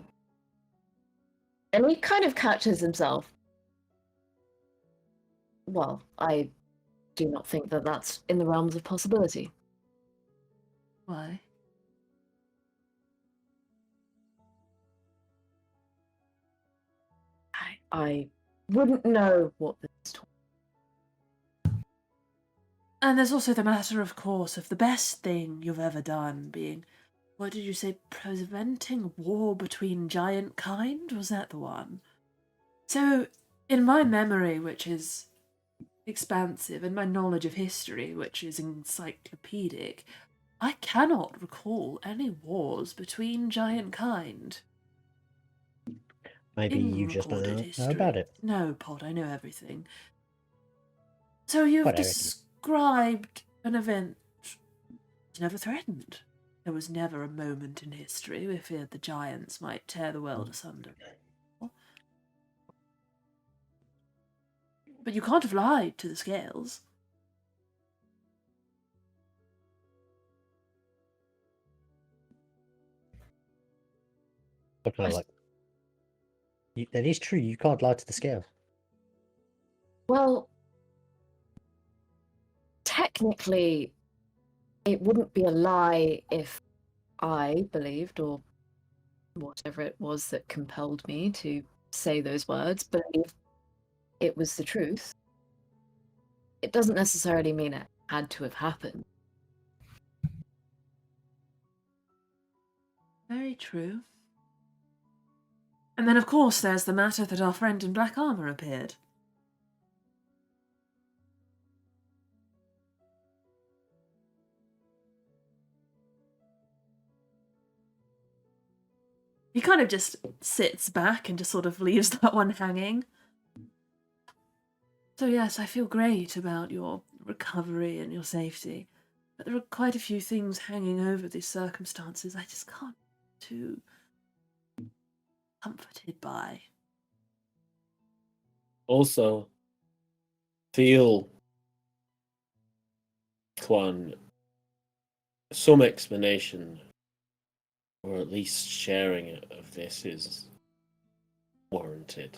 And he kind of catches himself. Well, I do not think that that's in the realms of possibility. Why? I wouldn't know what this And there's also the matter, of course, of the best thing you've ever done being, what did you say, preventing war between giant kind? Was that the one? So, in my memory, which is expansive, and my knowledge of history, which is encyclopedic, I cannot recall any wars between giant kind. Maybe In you just don't recorded know history. about it. No, Pod, I know everything. So you've Whatever. described an event was never threatened. There was never a moment in history we feared the giants might tear the world asunder. But you can't have lied to the scales. But no, like, that is true. You can't lie to the scales. Well, technically, it wouldn't be a lie if I believed, or whatever it was that compelled me to say those words, believe it was the truth. It doesn't necessarily mean it had to have happened. Very true. And then, of course, there's the matter that our friend in black armour appeared. He kind of just sits back and just sort of leaves that one hanging. So yes, I feel great about your recovery and your safety. But there are quite a few things hanging over these circumstances I just can't be too comforted by. Also, feel, Quan, some explanation, or at least sharing of this, is warranted.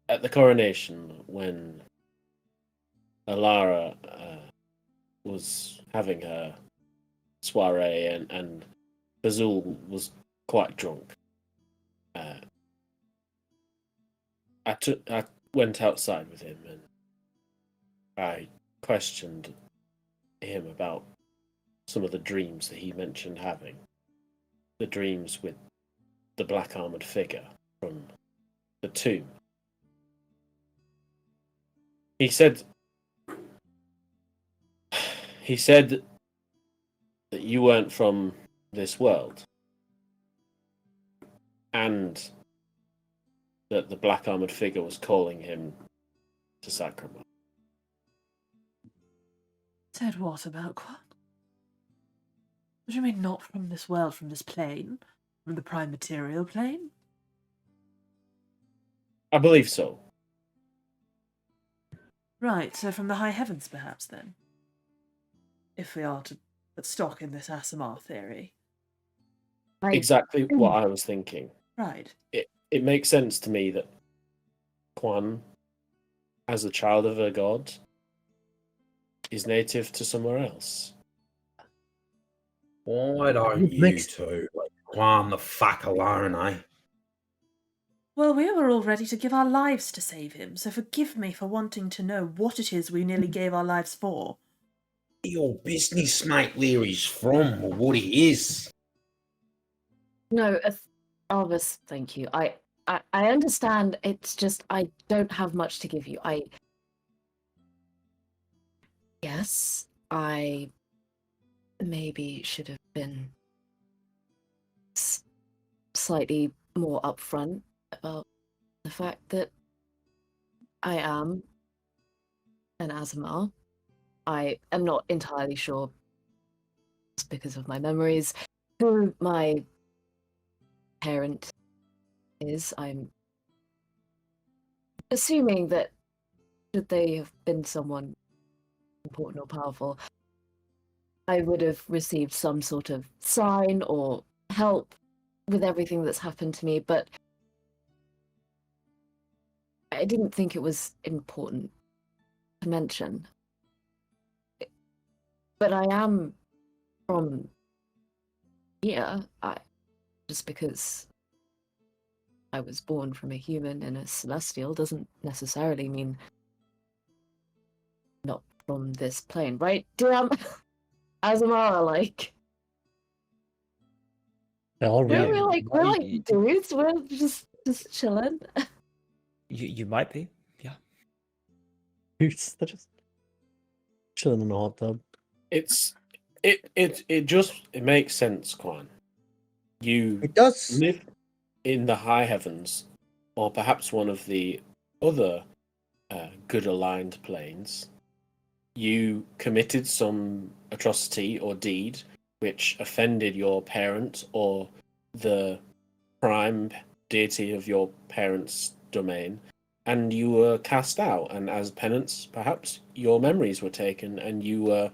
At the coronation, when Alara was having her soiree and Bazul was quite drunk, I went outside with him and I questioned him about some of the dreams that he mentioned having. The dreams with the black armored figure from the tomb. He said that you weren't from this world, and that the black armored figure was calling him to Sacramento. Said what about Quan? What do you mean not from this world, from this plane? From the prime material plane? I believe so. Right, so from the high heavens perhaps then? If we are to put stock in this Asimar theory. Exactly what I was thinking. Right. It makes sense to me that Quan, as a child of a god, is native to somewhere else. Why don't you two let Quan the fuck alone, eh? Well, we were all ready to give our lives to save him, so forgive me for wanting to know what it is we nearly gave our lives for. your business, mate, where he's from or what he is. No, Arvis, thank you. I understand. It's just I don't have much to give you. Yes, I maybe should have been slightly more upfront about the fact that I am an Azamar. I am not entirely sure, just because of my memories, who my parent is. I'm assuming that should they have been someone important or powerful, I would have received some sort of sign or help with everything that's happened to me, but I didn't think it was important to mention. But I am from here, just because I was born from a human and a celestial doesn't necessarily mean not from this plane, right? Damn, Azamara, like They're Yeah. we're like dudes. We're just chilling. You might be. Yeah. They're just chilling in a hot tub. It makes sense, Quan. You It does. live in the high heavens, or perhaps one of the other good aligned planes. You committed some atrocity or deed which offended your parent or the prime deity of your parent's domain, and you were cast out. And as penance, perhaps your memories were taken, and you were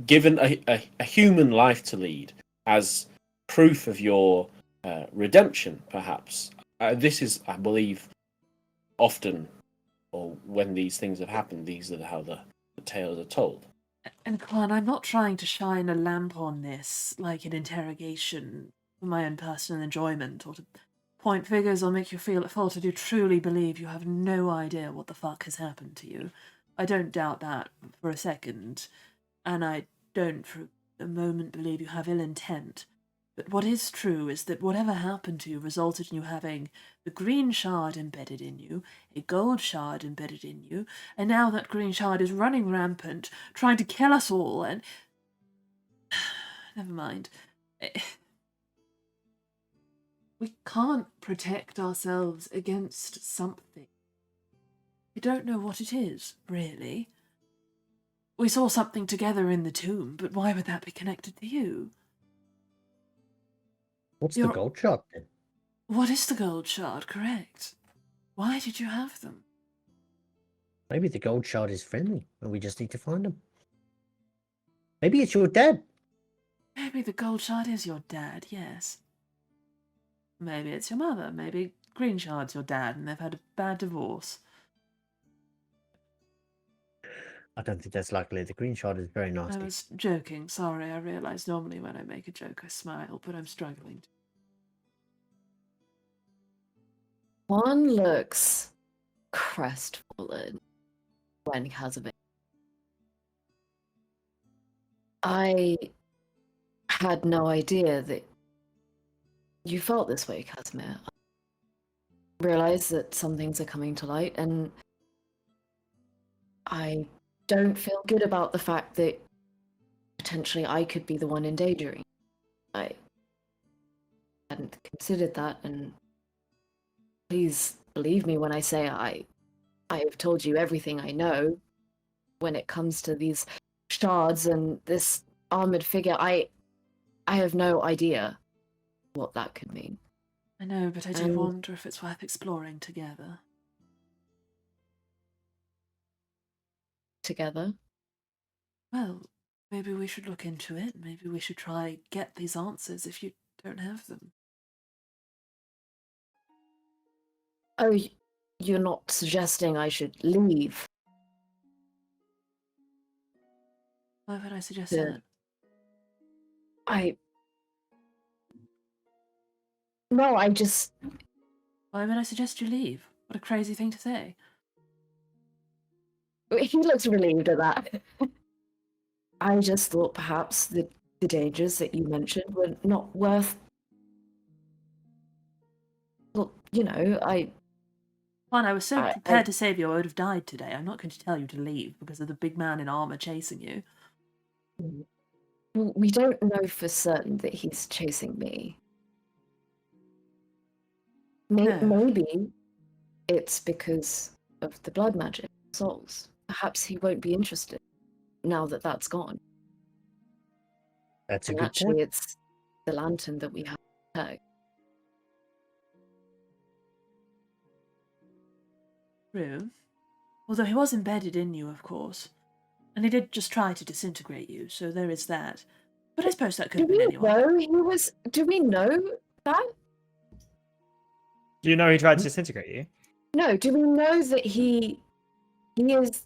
given a human life to lead as proof of your redemption, perhaps. This is, I believe, often, or when these things have happened, these are how the tales are told. And Kwan, I'm not trying to shine a lamp on this like an interrogation for my own personal enjoyment or to point figures or make you feel at fault. I do truly believe you have no idea what the fuck has happened to you. I don't doubt that for a second, and I don't for a moment believe you have ill intent. But what is true is that whatever happened to you resulted in you having the green shard embedded in you, a gold shard embedded in you, and now that green shard is running rampant, trying to kill us all, and... Never mind. We can't protect ourselves against something. We don't know what it is, really. We saw something together in the tomb, but why would that be connected to you? What's the gold shard then? What is the gold shard, correct? Why did you have them? Maybe the gold shard is friendly, and we just need to find him. Maybe it's your dad. Maybe the gold shard is your dad, yes. Maybe it's your mother. Maybe green shard's your dad and they've had a bad divorce. I don't think that's likely. The green shard is very I nasty. was joking, sorry. I realise normally when I make a joke I smile, but I'm struggling. One looks crestfallen when Casimir. I had no idea that you felt this way, Casimir. I realize that some things are coming to light, and I don't feel good about the fact that potentially I could be the one endangering. I hadn't considered that, and please believe me when I say I have told you everything I know when it comes to these shards and this armored figure. I have no idea what that could mean. I know, but I do wonder if it's worth exploring together. Together? Well, maybe we should look into it. Maybe we should try get these answers if you don't have them. Oh, you're not suggesting I should leave? Why would I suggest Yeah. that? No, I just... Why would I suggest you leave? What a crazy thing to say. He looks relieved at that. I just thought perhaps the dangers that you mentioned were not worth. Well, Juan, I was so I- prepared to save you, I would have died today. I'm not going to tell you to leave because of the big man in armor chasing you. we don't know for certain that he's chasing me. No. Maybe it's because of the blood magic souls. Perhaps he won't be interested now that that's gone. That's a And good actually, point. it's the lantern that we have to protect. True. Although he was embedded in you, of course. And he did just try to disintegrate you, so there is that. But I suppose that could Do have been we anyone. know he was? Do we know that? Do you know he tried to disintegrate you? No. Do we know that he is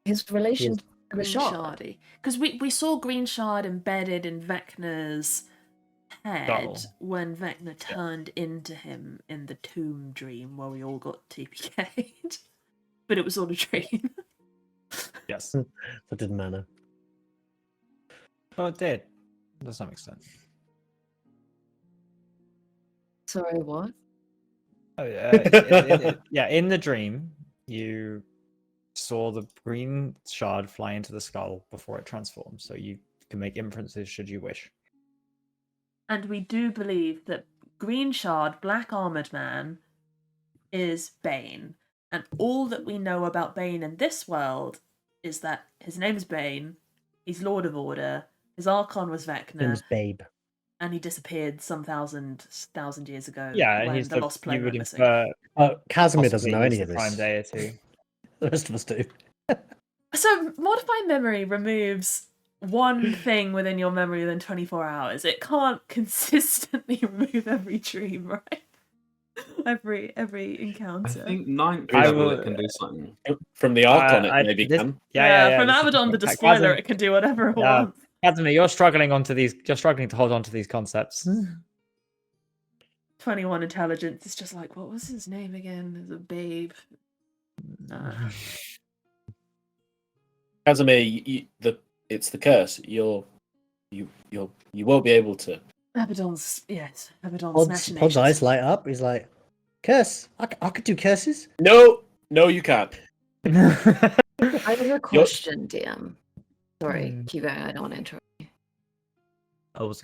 his relation to the Green shard? Shardy. Because we saw Green Shard embedded in Vecna's head Skull. when Vecna turned into him in the tomb dream where we all got TPK'd. But it was all a dream. Yes. That didn't matter. Well, it did. To some extent. Sorry, what? Oh, yeah, in the dream, you saw the green shard fly into the skull before it transformed, so you can make inferences should you wish. And we do believe that Green Shard, Black Armored Man, is Bane. And all that we know about Bane in this world is that his name's Bane, he's Lord of Order, his Archon was Vecna, Name's Babe. and he disappeared some thousand years ago Yeah, and when he's the Lost you Plane would went missing. infer Casimir doesn't possibly know he's any the of prime this. deity. The rest of us do. So, Modify Memory removes one thing within your memory within 24 hours. It can't consistently remove every dream, right? every I encounter. think ninth I level will- it can do something. From the Archon, it maybe this- can. Yeah. From this is Abaddon the point. Despoiler, Kazim- it can do whatever it yeah. wants. Casimir, you're struggling to hold on to these concepts. 21 intelligence. It's just like, what was his name again? There's a babe. Casimir, it's the curse. You won't be able to. Abaddon's Pod's machinations. eyes light up. He's like, curse. I could do curses. No, you can't. I have a question, DM. Sorry, keep going. I don't want to interrupt you.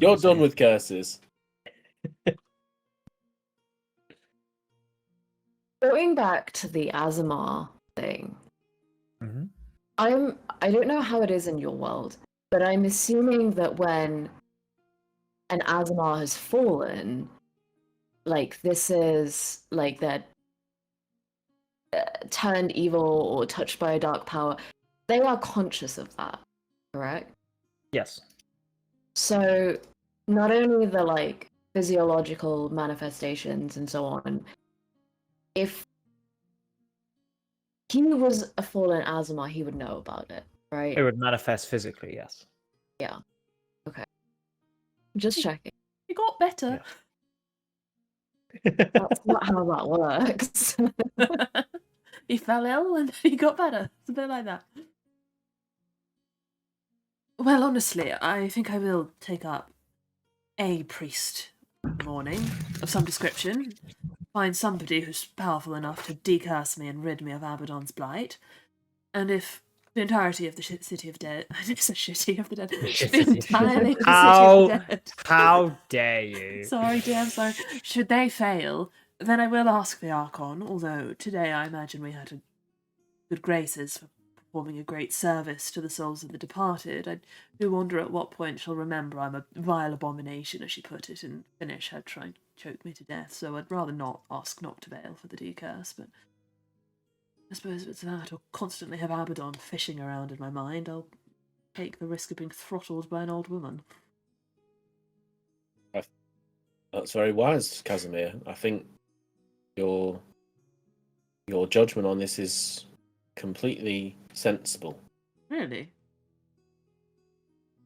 You're done with curses. Going back to the Azamar thing, Mhm. I don't know how it is in your world, but I'm assuming that when an Azamar has fallen, like this is like they're turned evil or touched by a dark power. They are conscious of that, correct? Yes. So not only the like physiological manifestations and so on, if he was a fallen Azamar, he would know about it, right? It would manifest physically, yes. Yeah. Okay. Just checking. He got better. That's not how that works. He fell ill and he got better. It's a bit like that. Well, honestly, I think I will take up a priest morning of some description. Find somebody who's powerful enough to decurse me and rid me of Abaddon's blight. And if the entirety of the city of dead, it's a shitty of the dead. The entirety of the city of dead. How dare you? Sorry, dear, I'm sorry. Should they fail, then I will ask the Archon, although today I imagine we had good graces for performing a great service to the souls of the departed. I do wonder at what point she'll remember I'm a vile abomination, as she put it, and finish her trying to choke me to death, so I'd rather not ask Noctavale for the decurse, but I suppose if it's that, or constantly have Abaddon fishing around in my mind, I'll take the risk of being throttled by an old woman. That's very wise, Casimir. I think your judgment on this is completely sensible. Really?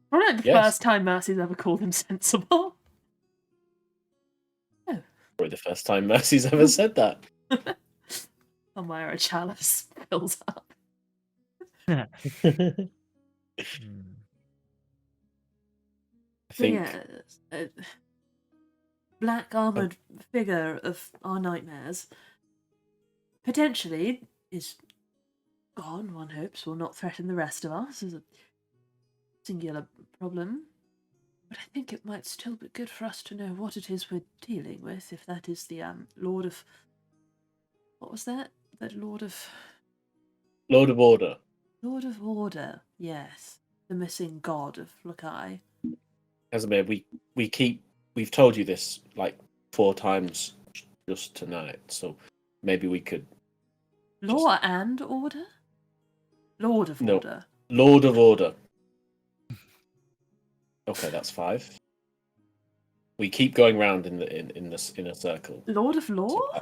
Probably not the Yes. first time Mercy's ever called him sensible. Probably the first time Mercy's ever said that. somewhere a chalice fills up. Hmm. I So think yeah, a black armored figure of our nightmares potentially is gone. One hopes will not threaten the rest of us as a singular problem. But I think it might still be good for us to know what it is we're dealing with. If that is the Lord of, what was that? That Lord of Order. Lord of Order. Yes, the missing god of Lakai. Casimir, we've told you this like 4 times just tonight, so maybe we could. Law and Order. Lord of No. Order. Lord of Order. Okay, that's 5. We keep going round in a circle. Lord of Law. So,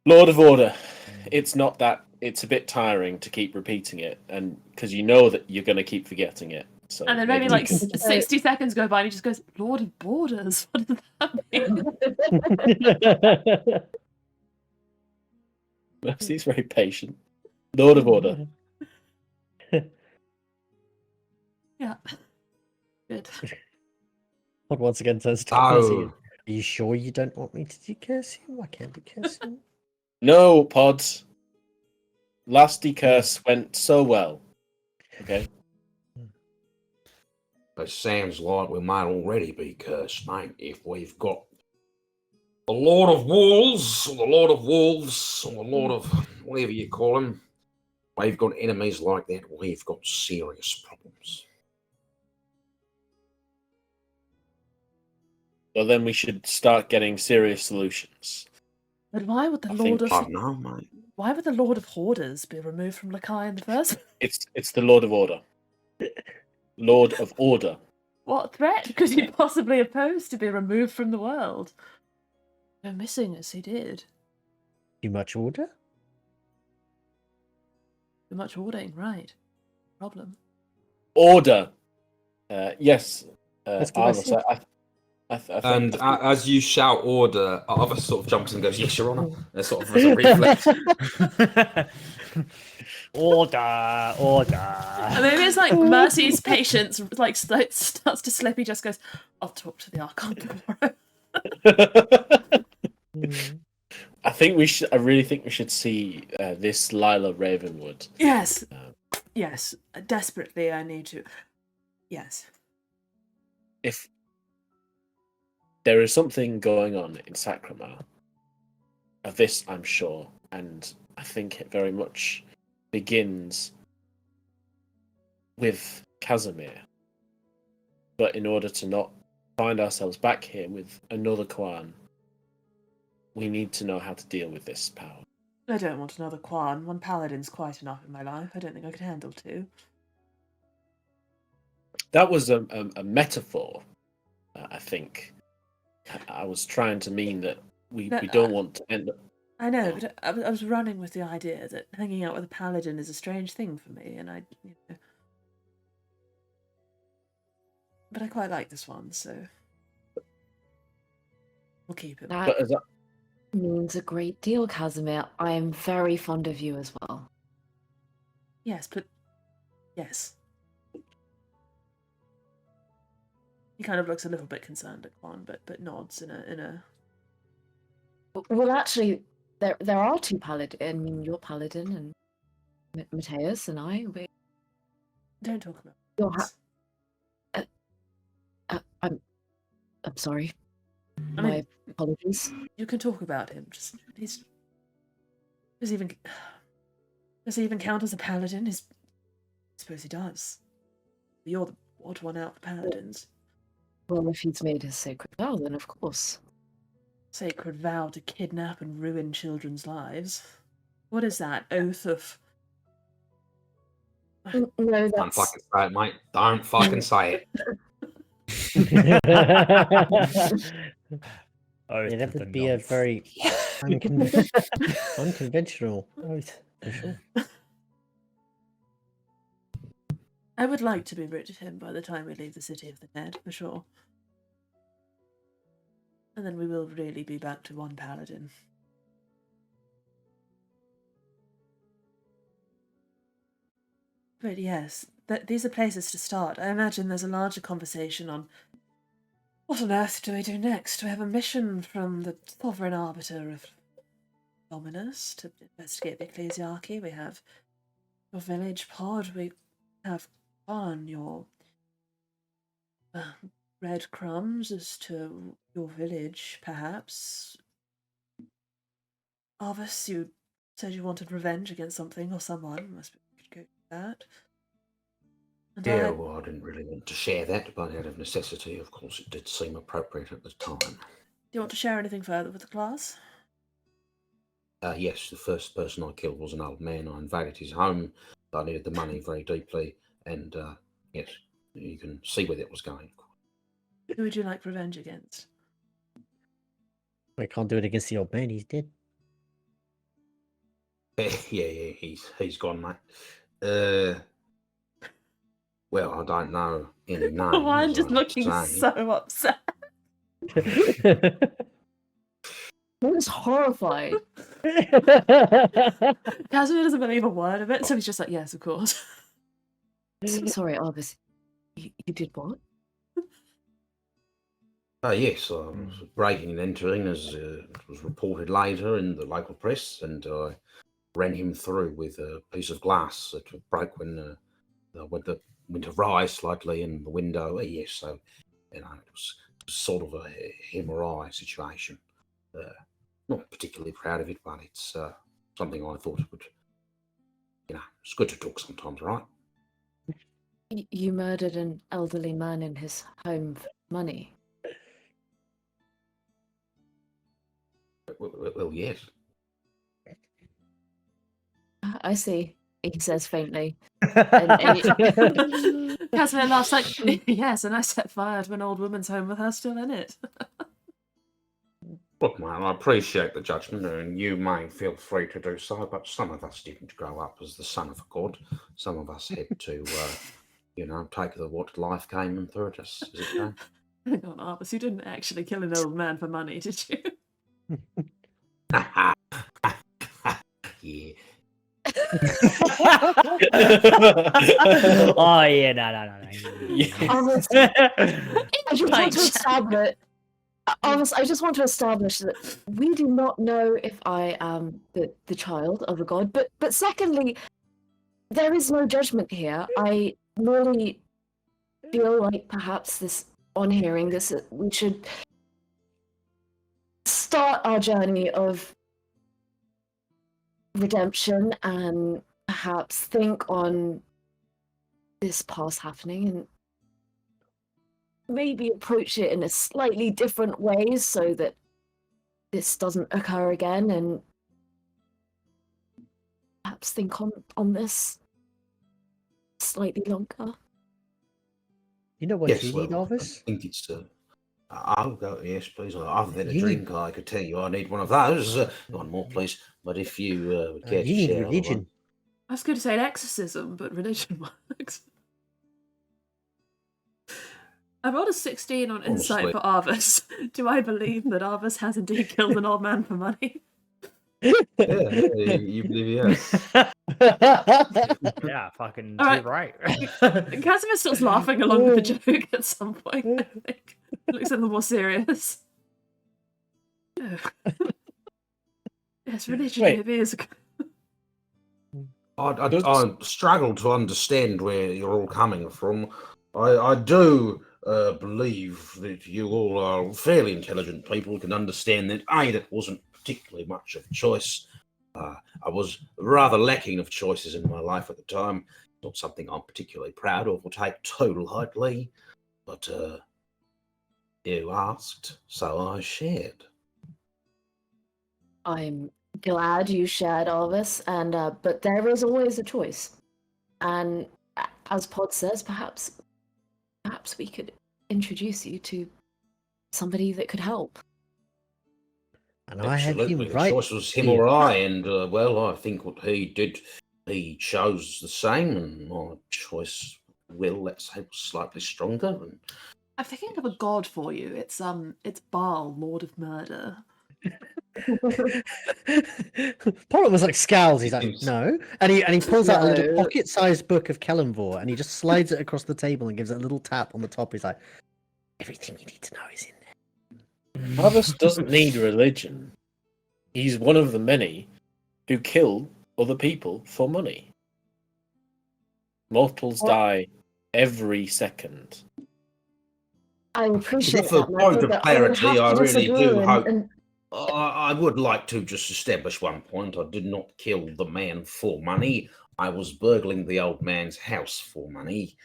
Lord of Order. It's not that. It's a bit tiring to keep repeating it, and because you know that you're going to keep forgetting it. So And then maybe we like can- 60 seconds go by and he just goes, Lord of Borders. What does that mean? Mercy's very patient. Lord of Order. Yeah. Good. Pod once again turns to Mercy. Oh, Are you sure you don't want me to do cursing? I can't do cursing. No, Pods. Last decurse went so well. Okay. it sounds like we might already be cursed, mate, if we've got the Lord of Wolves, or the Lord of Wolves, or the Lord of whatever you call him. We've got enemies like that, we've got serious problems. Well, then we should start getting serious solutions. But why would the I Lord think- of I know, mate. why would the Lord of Hoarders be removed from Lakai in the first place? It's the Lord of Order. Lord of Order. What threat could he possibly oppose to be removed from the world? Go missing as he did. Too much order? Too much hoarding, right. Problem. Order. Yes. That's what I Arlos, said. I think- And I think- as you shout order, Arthur sort of jumps and goes, "Yes, Your Honour." As sort of as a reflex. Order. And maybe it's like Mercy's patience like starts to slip. He just goes, I'll talk to the Archon tomorrow. I really think we should see this Lila Ravenwood. Yes. Yes. Desperately I need to. Yes. If there is something going on in Sacramar, of this I'm sure, and I think it very much begins with Casimir. But in order to not find ourselves back here with another Quan, we need to know how to deal with this power. I don't want another Quan. One paladin's quite enough in my life. I don't think I could handle 2. That was a metaphor, I think. I was trying to mean that we don't want to end up. I know, but I was running with the idea that hanging out with a paladin is a strange thing for me, and but I quite like this one, so we'll keep it. That But as means a great deal, Casimir. I am very fond of you as well. Yes, but yes. He kind of looks a little bit concerned at Quan, but nods in a. Well, actually, there are 2 paladins. I mean, you're paladin, and Mateus and I. Don't talk about. You're this. I'm sorry. I My mean, apologies. you can talk about him. Just does he even count as a paladin? I suppose he does. You're the odd one out for paladins. Well, if he's made his sacred vow, then of course. Sacred vow to kidnap and ruin children's lives. What is that? Oath of. No, Don't that's fucking say it, mate. Don't fucking say it. Oath That of the would be a Nonce. very unconventional oath, for sure. I would like to be rid of him by the time we leave the city of the dead, for sure. And then we will really be back to one paladin. But yes, these are places to start. I imagine there's a larger conversation on what on earth do we do next? We have a mission from the sovereign arbiter of Dominus to investigate the ecclesiarchy. We have your village pod. We have on your breadcrumbs as to your village, perhaps. Arvis, you said you wanted revenge against something or someone. I suppose we could go with that. And Yeah, well, I didn't really want to share that, but out of necessity, of course, it did seem appropriate at the time. do you want to share anything further with the class? Yes, the first person I killed was an old man. I invaded his home. I needed the money very deeply, and yes, you can see where that was going. Who would you like revenge against? We can't do it against the old man. He's dead. Yeah, he's gone, mate. Well, I don't know any names. Oh, I'm just I'd looking say. so upset. I was horrified. Casimir doesn't believe a word of it, so he's just like, yes, of course. Sorry, Arvis. You did what? Yes, I was breaking and entering, as it was reported later in the local press, and I ran him through with a piece of glass that broke when the went awry slightly in the window. Yes, so it was sort of a him or I situation. Not particularly proud of it, but it's something I thought would, it's good to talk sometimes, right? You murdered an elderly man in his home for money. Well, yes. I see, he says faintly. Casimir laughs like, yes, and I set fire to an old woman's home with her still in it. Look, man, I appreciate the judgment, and you may feel free to do so, but some of us didn't grow up as the son of a god. Some of us had to, take what life came and threw at us as it came. Hang on, Arvis, you didn't actually kill an old man for money, did you? Yeah. Oh yeah, no. Arvis, I just want to establish. Arvis, I just want to establish that we do not know if I am the child of a god, but secondly, there is no judgment here. I merely feel like perhaps on hearing this, we should start our journey of redemption and perhaps think on this past happening and maybe approach it in a slightly different way so that this doesn't occur again, and perhaps think on this slightly longer. You know what you need, I Arvis? think it's. I'll go. Yes, please. Other than a You drink, I could tell you I need one of those. One more, please. But if you would care to you need share religion. I was going to say an exorcism, but religion works. I rolled a 16 on insight for Arvis. Do I believe that Arvis has indeed killed an old man for money? Yeah, you believe yes. Yeah, fucking All right. right. Casimir starts laughing along with the joke at some point, I think. Looks a little more serious. Oh. Yes, religion Wait. maybe is. I struggle to understand where you're all coming from. I do believe that you all are fairly intelligent people who can understand that, that wasn't particularly much of a choice. I was rather lacking of choices in my life at the time. Not something I'm particularly proud of or take too lightly, but you asked, so I shared. I'm glad you shared Arvis, and but there is always a choice. And as Pod says, perhaps we could introduce you to somebody that could help. And I had Absolutely. him The right. choice was him or I, and I think what he did, he chose the same, and my choice let's say, was slightly stronger. And I'm thinking of a god for you. It's Baal, Lord of Murder. Pollock was like scowls. He's like, Seems- no, and he pulls out a little No. pocket-sized book of Kellenvor, and he just slides it across the table and gives it a little tap on the top. He's like, everything you need to know is in there. Harvest doesn't need religion. He's one of the many who kill other people for money. Mortals What? die every second. I appreciate For that, point Matthew, of but I would clarity, have I to really disagree do hope. and I would like to just establish one point. I did not kill the man for money. I was burgling the old man's house for money.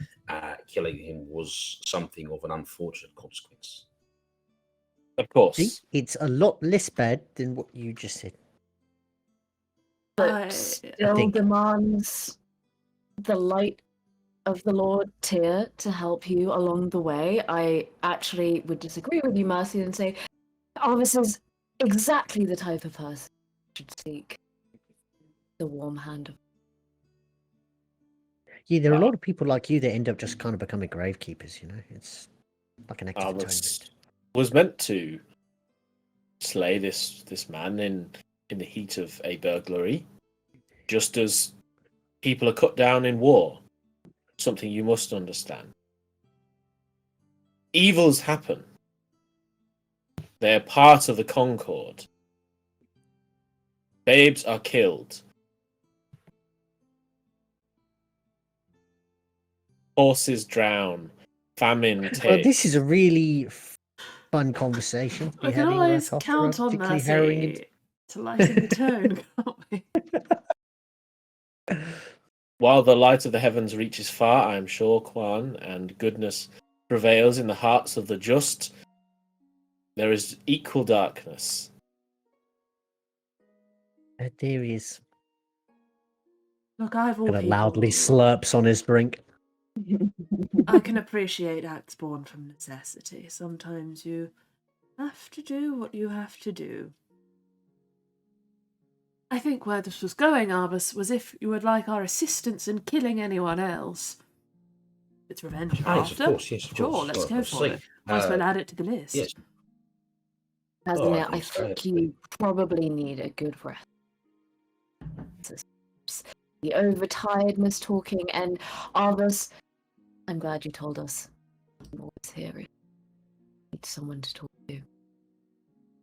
Killing him was something of an unfortunate consequence. Of course. See, it's a lot less bad than what you just said. but still think. demands the light of the Lord Tyr to help you along the way. I actually would disagree with you, Mercy, and say Arvis is exactly the type of person who should seek the warm hand of. Yeah, there are a lot of people like you that end up just kind of becoming gravekeepers. You know, it's like an act of atonement. Arvis was meant to slay this man in the heat of a burglary, just as people are cut down in war. Something you must understand. Evils happen. They are part of the Concord. Babes are killed. Horses drown. Famine takes. Well, this is a really fun conversation. We can always count on Mercy to lighten the tone, can't we? While the light of the heavens reaches far, I am sure, Kwan, and goodness prevails in the hearts of the just, there is equal darkness. There he is. Look, I've all And people. loudly slurps on his drink. I can appreciate acts born from necessity. Sometimes you have to do what you have to do. I think where this was going, Arbus, was if you would like our assistance in killing anyone else. It's revenge Yes, after. of course, yes, of Sure, course. let's I go see. for it. Might as well add it to the list. Yes. Casimir, I yes, I think see. you probably need a good rest. The overtiredness talking, and Arvis, I'm glad you told us. I'm always here. I need someone to talk to.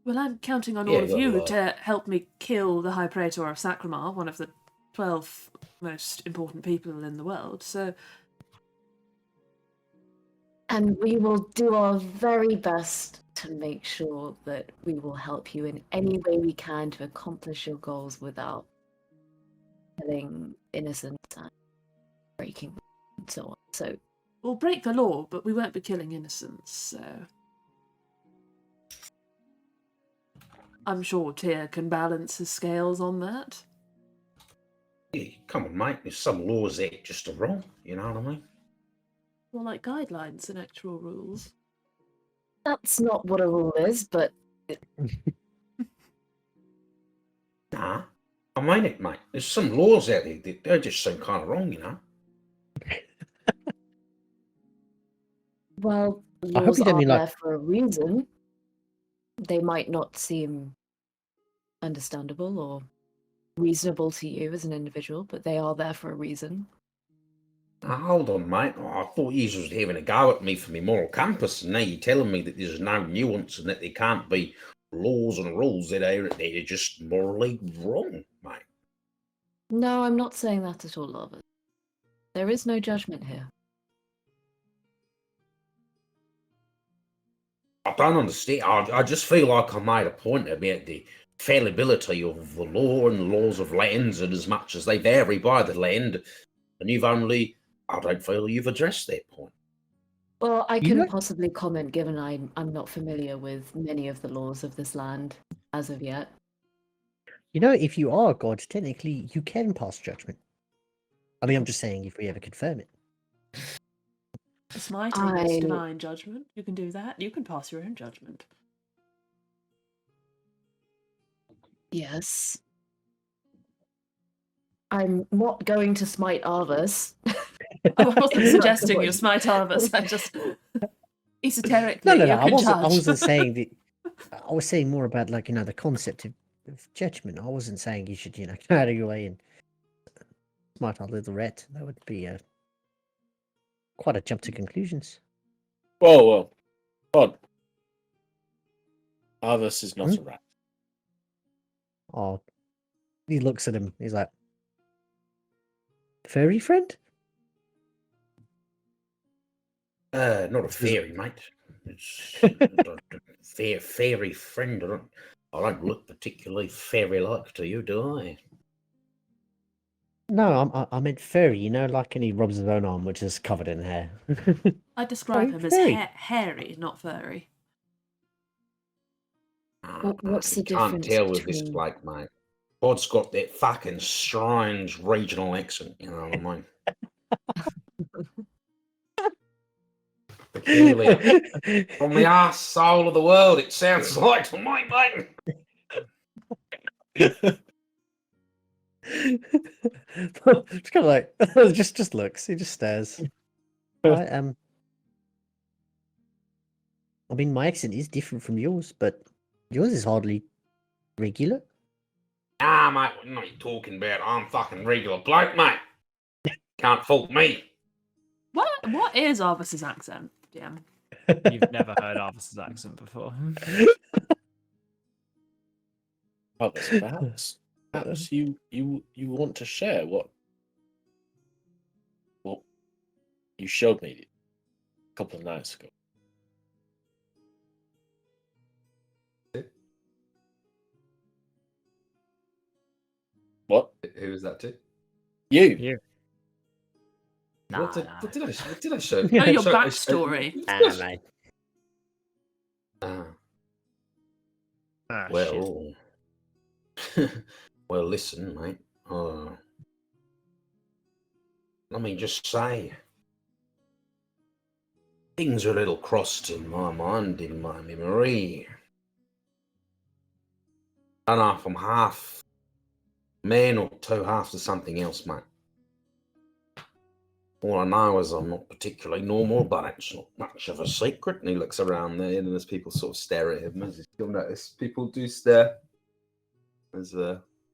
Well, I'm counting on Yeah, all of you well, to help me kill the High Praetor of Sacramar, one of the 12 most important people in the world, so... And we will do our very best to make sure that we will help you in any way we can to accomplish your goals without killing innocents and breaking and so on. So We'll break the law, but we won't be killing innocents, so... I'm sure Tyr can balance his scales on that. Yeah, come on, mate. There's some laws that just are wrong. You know what I mean? More like guidelines and actual rules. that's not what a rule is, but Nah, I mean it, mate. There's some laws out there that they just seem kind of wrong, you know. well, I hope laws you don't are mean, there like- for a reason. They might not seem understandable or reasonable to you as an individual, but they are there for a reason. Now, hold on, mate. Oh, I thought you was having a go at me for my moral compass, and now you're telling me that there's no nuance and that there can't be laws and rules that are just morally wrong, mate. No, I'm not saying that at all, Albert. There is no judgment here. I don't understand. I just feel like I made a point about the fallibility of the law and the laws of lands, and as much as they vary by the land, and I don't feel you've addressed that point. Well, I You couldn't know- possibly comment given I'm not familiar with many of the laws of this land as of yet. You know, if you are a god, technically you can pass judgment. I mean, I'm just saying if we ever confirm it. Smiting is I- divine judgment. You can do that. You can pass your own judgment. Yes. I'm not going to smite Arvus. I wasn't suggesting you smite Arvus. I just esoterically No, you I can wasn't. judge. I wasn't saying that. I was saying more about like the concept of judgment. I wasn't saying you should go out of your way and smite our little rat. That would be quite a jump to conclusions. Whoa. Odd. Arvis is not a rat. Oh, he looks at him. He's like, furry friend? Not a fairy, mate. It's fairy friend. I don't look particularly fairy-like to you, do I? No, I meant furry. Like, and he rubs his own arm, which is covered in hair. I describe Oh, him as furry. hairy, not furry. What's the You can't difference tell with this between- bloke, mate. Pod's got that fucking strange regional accent, you know what I mean? Peculiar. From the arsehole of the world, it sounds like to me, mate. It's kind of like just looks. He just stares. I mean, my accent is different from yours, but yours is hardly regular. Ah, mate, what are you talking about? I'm fucking regular bloke, mate. Can't fault me. What is Arvis's accent, DM? You've never heard Arvis's accent before. Arvis, perhaps you want to share what you showed me a couple of nights ago. What? Who was that to? You. What did I show? Know your Show- backstory. Mate. Ah, Ah, shit. well, well, listen, mate. Let me just say, things are a little crossed in my mind, in my memory. I don't know if I'm half man or two halves of something else, mate. All I know is I'm not particularly normal, but it's not much of a secret. And he looks around there, and as people sort of stare at him, as you'll notice, people do stare. As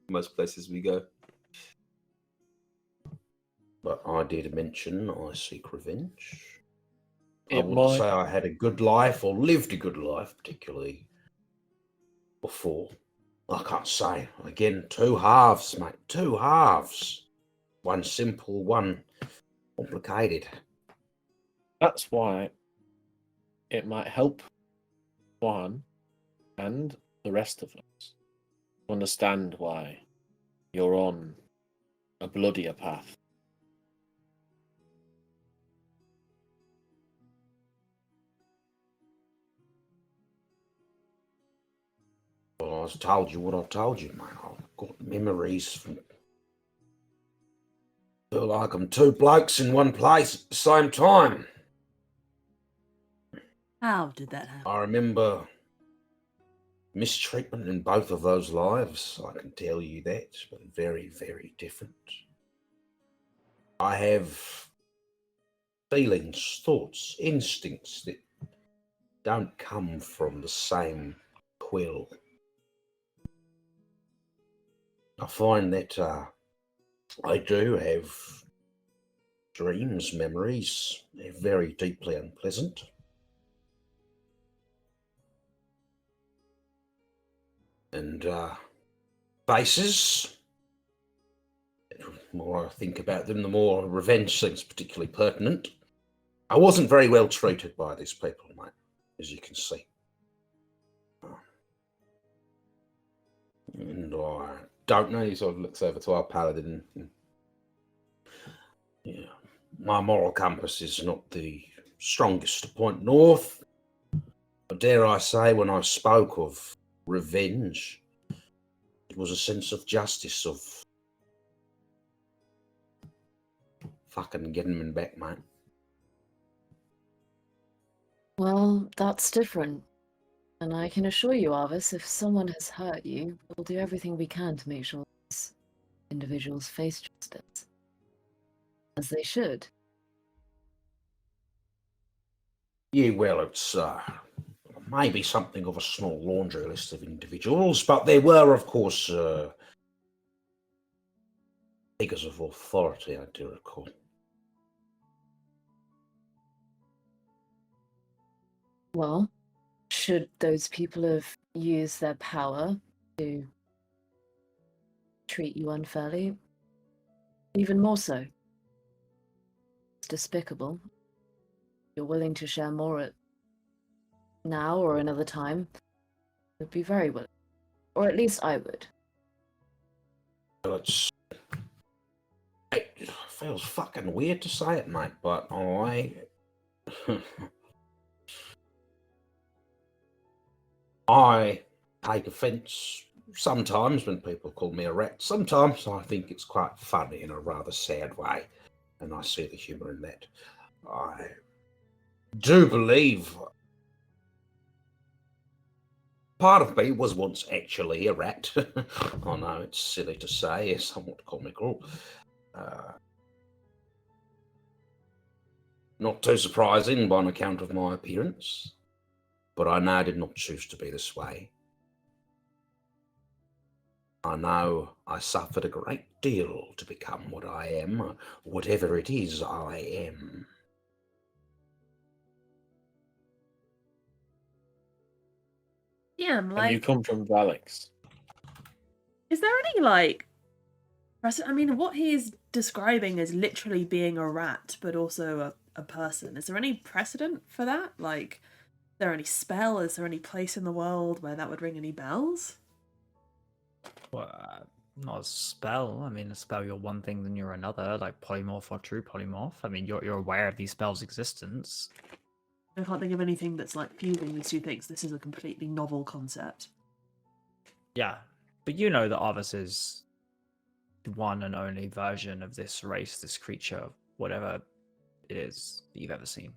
most places we go. But I did mention I seek revenge. I It wouldn't might- say I had a good life or lived a good life, particularly before. I can't say. Again, two halves, mate. Two halves. One simple, one complicated. That's why it might help Juan and the rest of us to understand why you're on a bloodier path. Well, I've told you what I've told you, mate. I've got memories from. Feel like I'm two blokes in one place at the same time. How did that happen? I remember mistreatment in both of those lives. I can tell you that, but very, very different. I have feelings, thoughts, instincts that don't come from the same quill. I find that I do have dreams, memories. They're very deeply unpleasant. And faces. The more I think about them, the more revenge seems particularly pertinent. I wasn't very well treated by these people, mate, as you can see. And I don't know, he sort of looks over to our paladin. Yeah, my moral compass is not the strongest to point north. But dare I say, when I spoke of revenge, it was a sense of justice, of fucking getting them back, mate. Well, that's different. And I can assure you, Arvis, if someone has hurt you, we'll do everything we can to make sure these individuals face justice. As they should. Yeah, well, it's maybe something of a small laundry list of individuals, but there were, of course, figures of authority, I do recall. Well, should those people have used their power to treat you unfairly? Even more so. It's despicable. You're willing to share more at now or another time, would be very willing. Or at least I would. It feels fucking weird to say it, mate, but I take offence sometimes when people call me a rat. Sometimes I think it's quite funny in a rather sad way, and I see the humour in that. I do believe part of me was once actually a rat. I know it's silly to say, it's somewhat comical. Not too surprising on account of my appearance, but I know I did not choose to be this way. I know I suffered a great deal to become what I am, whatever it is I am. Yeah, And you like, come from Valix. is there any, like, I mean, what he's describing is literally being a rat, but also a person. Is there any precedent for that? Like, is there any spell? Is there any place in the world where that would ring any bells? Well, not a spell. I mean, a spell, you're one thing, then you're another, like polymorph or true polymorph. I mean, you're aware of these spells' existence. I can't think of anything that's like fusing these two things. This is a completely novel concept. Yeah, but you know that Arvis is the one and only version of this race, this creature, whatever it is that you've ever seen.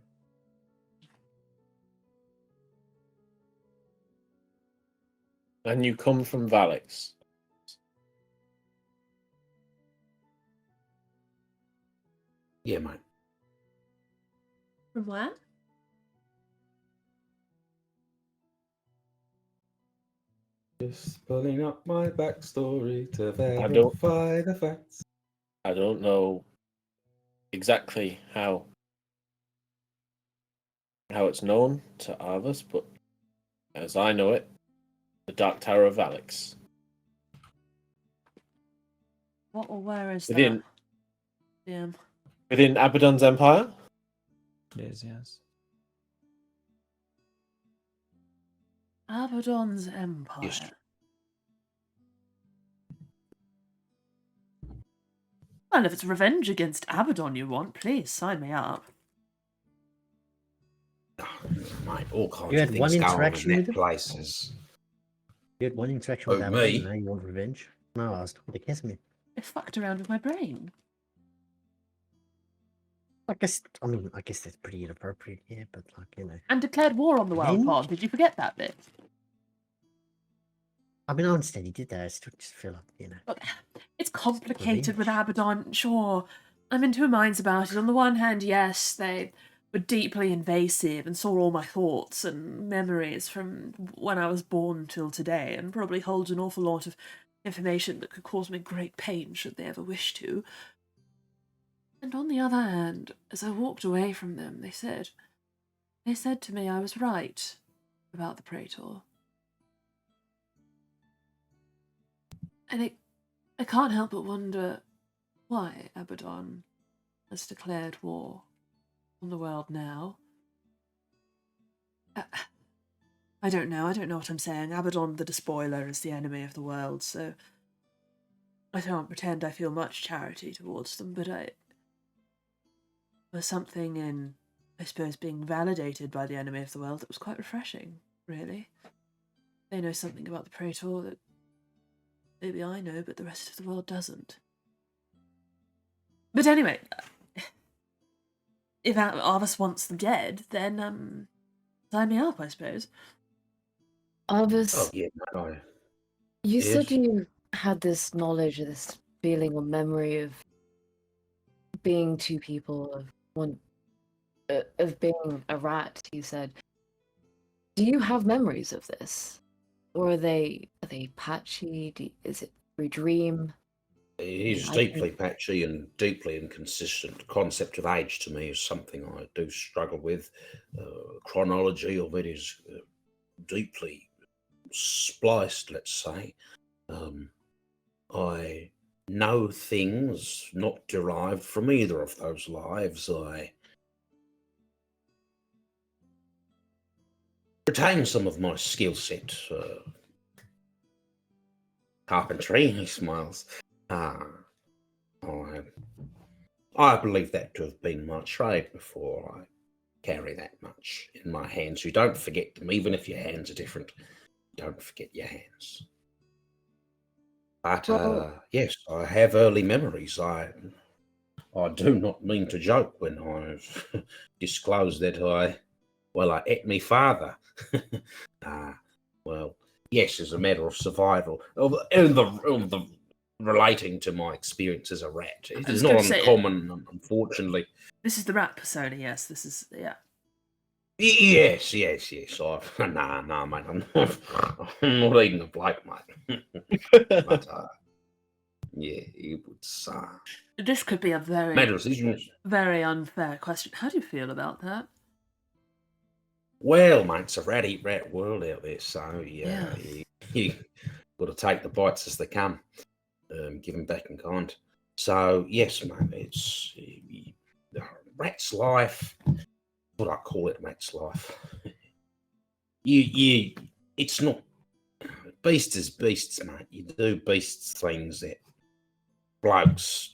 And you come from Valix. Yeah, mate. From where? Just pulling up my backstory to don't- verify the facts. I don't know exactly how it's known to Arvis, but as I know it, the Dark Tower of Valix. What or where is Within that? Damn. within Abaddon's empire? It is, yes. Abaddon's Empire. Yes. Well, if it's revenge against Abaddon you want, please sign me up. Mate, all kinds You of had one things going on in interaction with that him? places. You had one interaction Oh, with Abaddon, me? and now you want revenge? No, I was told to kiss me. I fucked around with my brain. I guess that's pretty inappropriate, yeah, but like, you know. And declared war on the world Revenge? pod. Did you forget that bit? I mean, I understand he did that, I still just feel like, you know. Look, it's complicated with Revenge. Abaddon, sure. I'm in two minds about it. On the one hand, yes, they were deeply invasive and saw all my thoughts and memories from when I was born till today, and probably holds an awful lot of information that could cause me great pain should they ever wish to. And on the other hand, as I walked away from them, they said to me I was right about the Praetor. And I can't help but wonder why Abaddon has declared war on the world now. I don't know what I'm saying. Abaddon the Despoiler is the enemy of the world, so I can't pretend I feel much charity towards them, but there's something in, I suppose, being validated by the enemy of the world that was quite refreshing, really. They know something about the Praetor that maybe I know, but the rest of the world doesn't. But anyway, if Arvis wants them dead, then, sign me up, I suppose. Arvis, Oh, yeah, no. you said yes. you had this knowledge, this feeling or memory of being two people, of being a rat, you said. Do you have memories of this? Or are they patchy? Is it through dream? It is I deeply patchy and deeply inconsistent. The concept of age to me is something I do struggle with. Chronology of it is deeply spliced, let's say. I know things not derived from either of those lives. I retain some of my skill set. Carpentry, he smiles. I believe that to have been my trade before I carry that much in my hands. You don't forget them, even if your hands are different. Don't forget your hands. But Well- yes, I have early memories. I do not mean to joke when I've disclosed that I ate me father. Well, yes, as a matter of survival, in the relating to my experience as a rat. It I was is not gonna say, uncommon, unfortunately. this is the rat persona, yes. This is, yeah. Yes. Nah, mate. I'm not eating a bloke, mate. But yeah, it was This could be a very, matters. Isn't very unfair question. How do you feel about that? Well, mate, it's a ratty rat world out there, so Yeah. you got to take the bites as they come, give them back in kind. So yes, mate, it's rat's life. What I call it, rat's life. It's not beast is beasts, mate. You do beasts things that blokes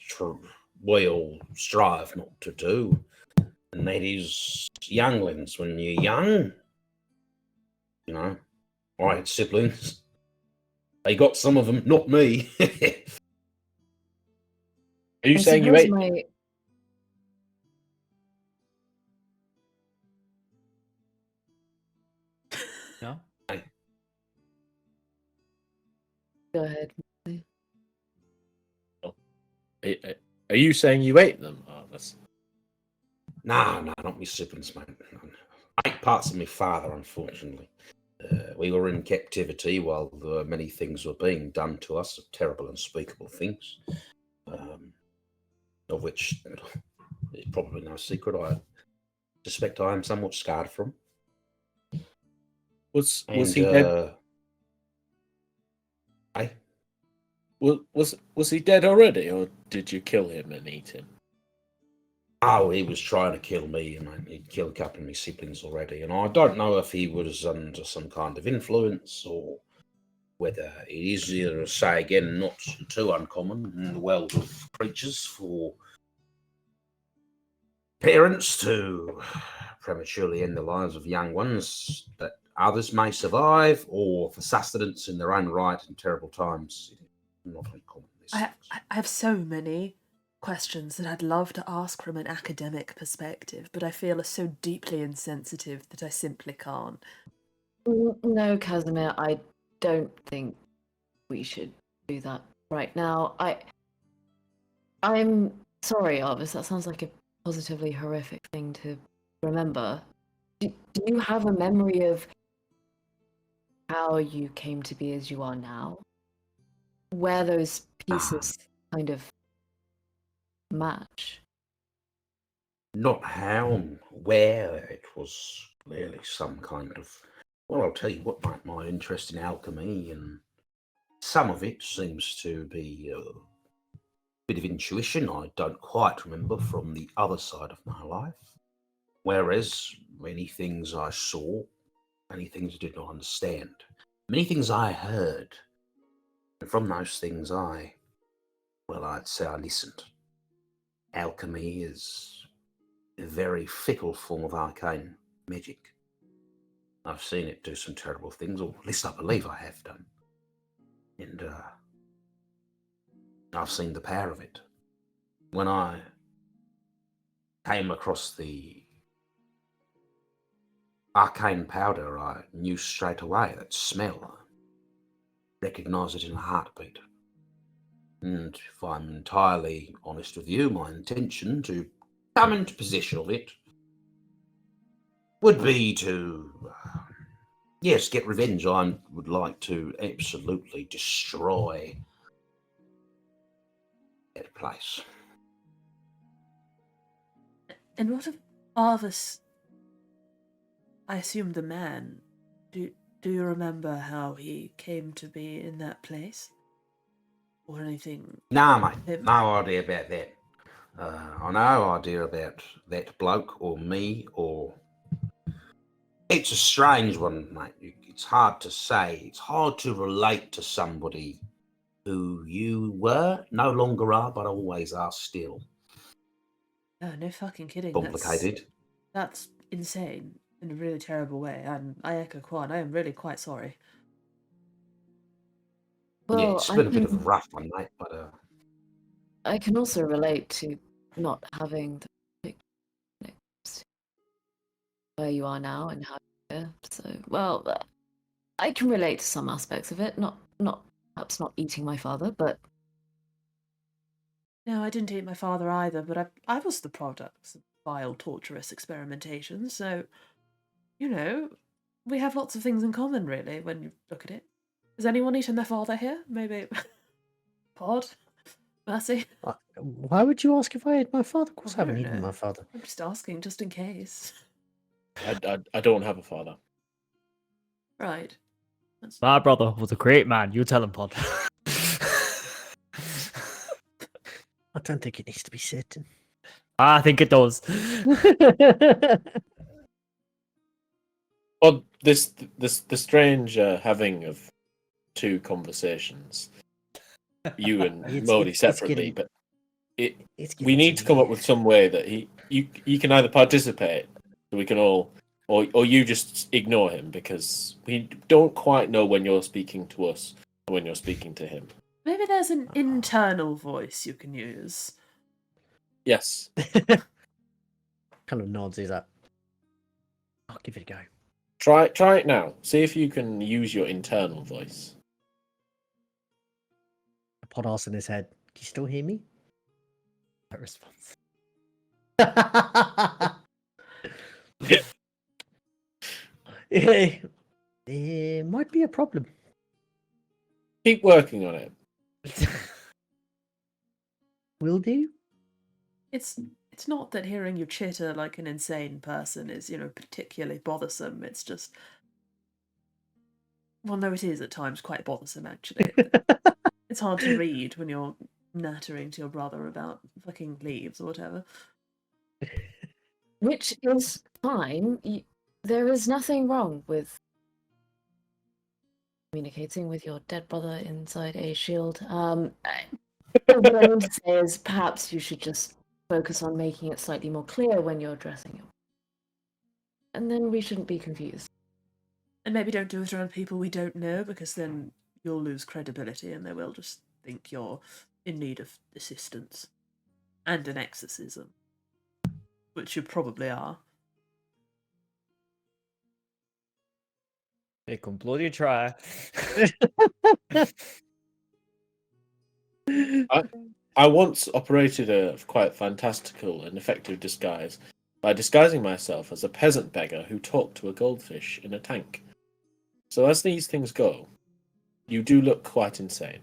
will strive not to do, and that is younglings. When you're young, you know, I had siblings. They got some of them, not me. Are you I saying you suppose ate? my No? Go ahead. Are you saying you ate them? Oh, that's... No, not me siblings, mate. Eight parts of my father, unfortunately. We were in captivity while many things were being done to us, terrible, unspeakable things, of which there's probably no secret. I suspect I am somewhat scarred from. Was And, he dead? Was he dead already, or did you kill him and eat him? Oh, he was trying to kill me, and he'd killed a couple of my siblings already. And I don't know if he was under some kind of influence or whether it is, to say again, not too uncommon in the world of creatures for parents to prematurely end the lives of young ones that others may survive, or for sustenance in their own right in terrible times. Not uncommon. I have so many questions that I'd love to ask from an academic perspective, but I feel are so deeply insensitive that I simply can't. No, Casimir, I don't think we should do that right now. I'm sorry, Arvis, that sounds like a positively horrific thing to remember. Do you have a memory of how you came to be as you are now? Where those pieces kind of match? Not how, where. It was clearly some kind of. Well, I'll tell you what, my interest in alchemy, and some of it seems to be a bit of intuition I don't quite remember from the other side of my life. Whereas many things I saw, many things I did not understand, many things I heard, and from those things I'd say I listened. Alchemy is a very fickle form of arcane magic. I've seen it do some terrible things, or at least I believe I have done. And I've seen the power of it. When I came across the arcane powder, I knew straight away that smell. I recognised it in a heartbeat. And if I'm entirely honest with you, my intention to come into possession of it would be to yes, get revenge. I would like to absolutely destroy that place. And what of Arvis? I assume the man. Do you remember how he came to be in that place? Or anything? Nah, mate, Him? no idea about that. I no idea about that bloke or me or... It's a strange one, mate. It's hard to say. It's hard to relate to somebody who you were, no longer are, but always are still. Oh, no fucking kidding. Complicated. That's insane in a really terrible way. And I echo Quan. I am really quite sorry. Well, Yeah, it's been a bit of a rough one, mate, but... I can also relate to not having the picture where you are now and how you're. So, well, I can relate to some aspects of it. Not perhaps not eating my father, but No, I didn't eat my father either, but I was the product of vile, torturous experimentation, so, you know, we have lots of things in common, really, when you look at it. Has anyone eaten their father here? Maybe... Pod? Mercy? Why would you ask if I ate my father? Of course, I I haven't don't eaten know. my father. I'm just asking, just in case. I don't have a father. Right. That's... My brother was a great man. You tell him, Pod. I don't think it needs to be said. I think it does. Well, the strange having of two conversations, you and Modi separately, but we need to come up with some way that you can either participate, so we can all, or you just ignore him because we don't quite know when you're speaking to us or when you're speaking to him. Maybe there's an internal voice you can use. Yes. Kind of nods. He's like, I'll give it a go. Try it now. See if you can use your internal voice. A pod ass in his head. Can you still hear me? No response. Yeah, it might be a problem. Keep working on it. Will do. It's not that hearing you chitter like an insane person is, particularly bothersome. It's just... Well, no, it is at times quite bothersome, actually. It's hard to read when you're nattering to your brother about fucking leaves or whatever. which is fine. There is nothing wrong with communicating with your dead brother inside a shield. What I mean to say is perhaps you should just focus on making it slightly more clear when you're addressing him. And then we shouldn't be confused. And maybe don't do it around people we don't know, because then you'll lose credibility and they will just think you're in need of assistance. And an exorcism. Which you probably are. They can bloody try. I once operated a quite fantastical and effective disguise by disguising myself as a peasant beggar who talked to a goldfish in a tank. So as these things go, you do look quite insane.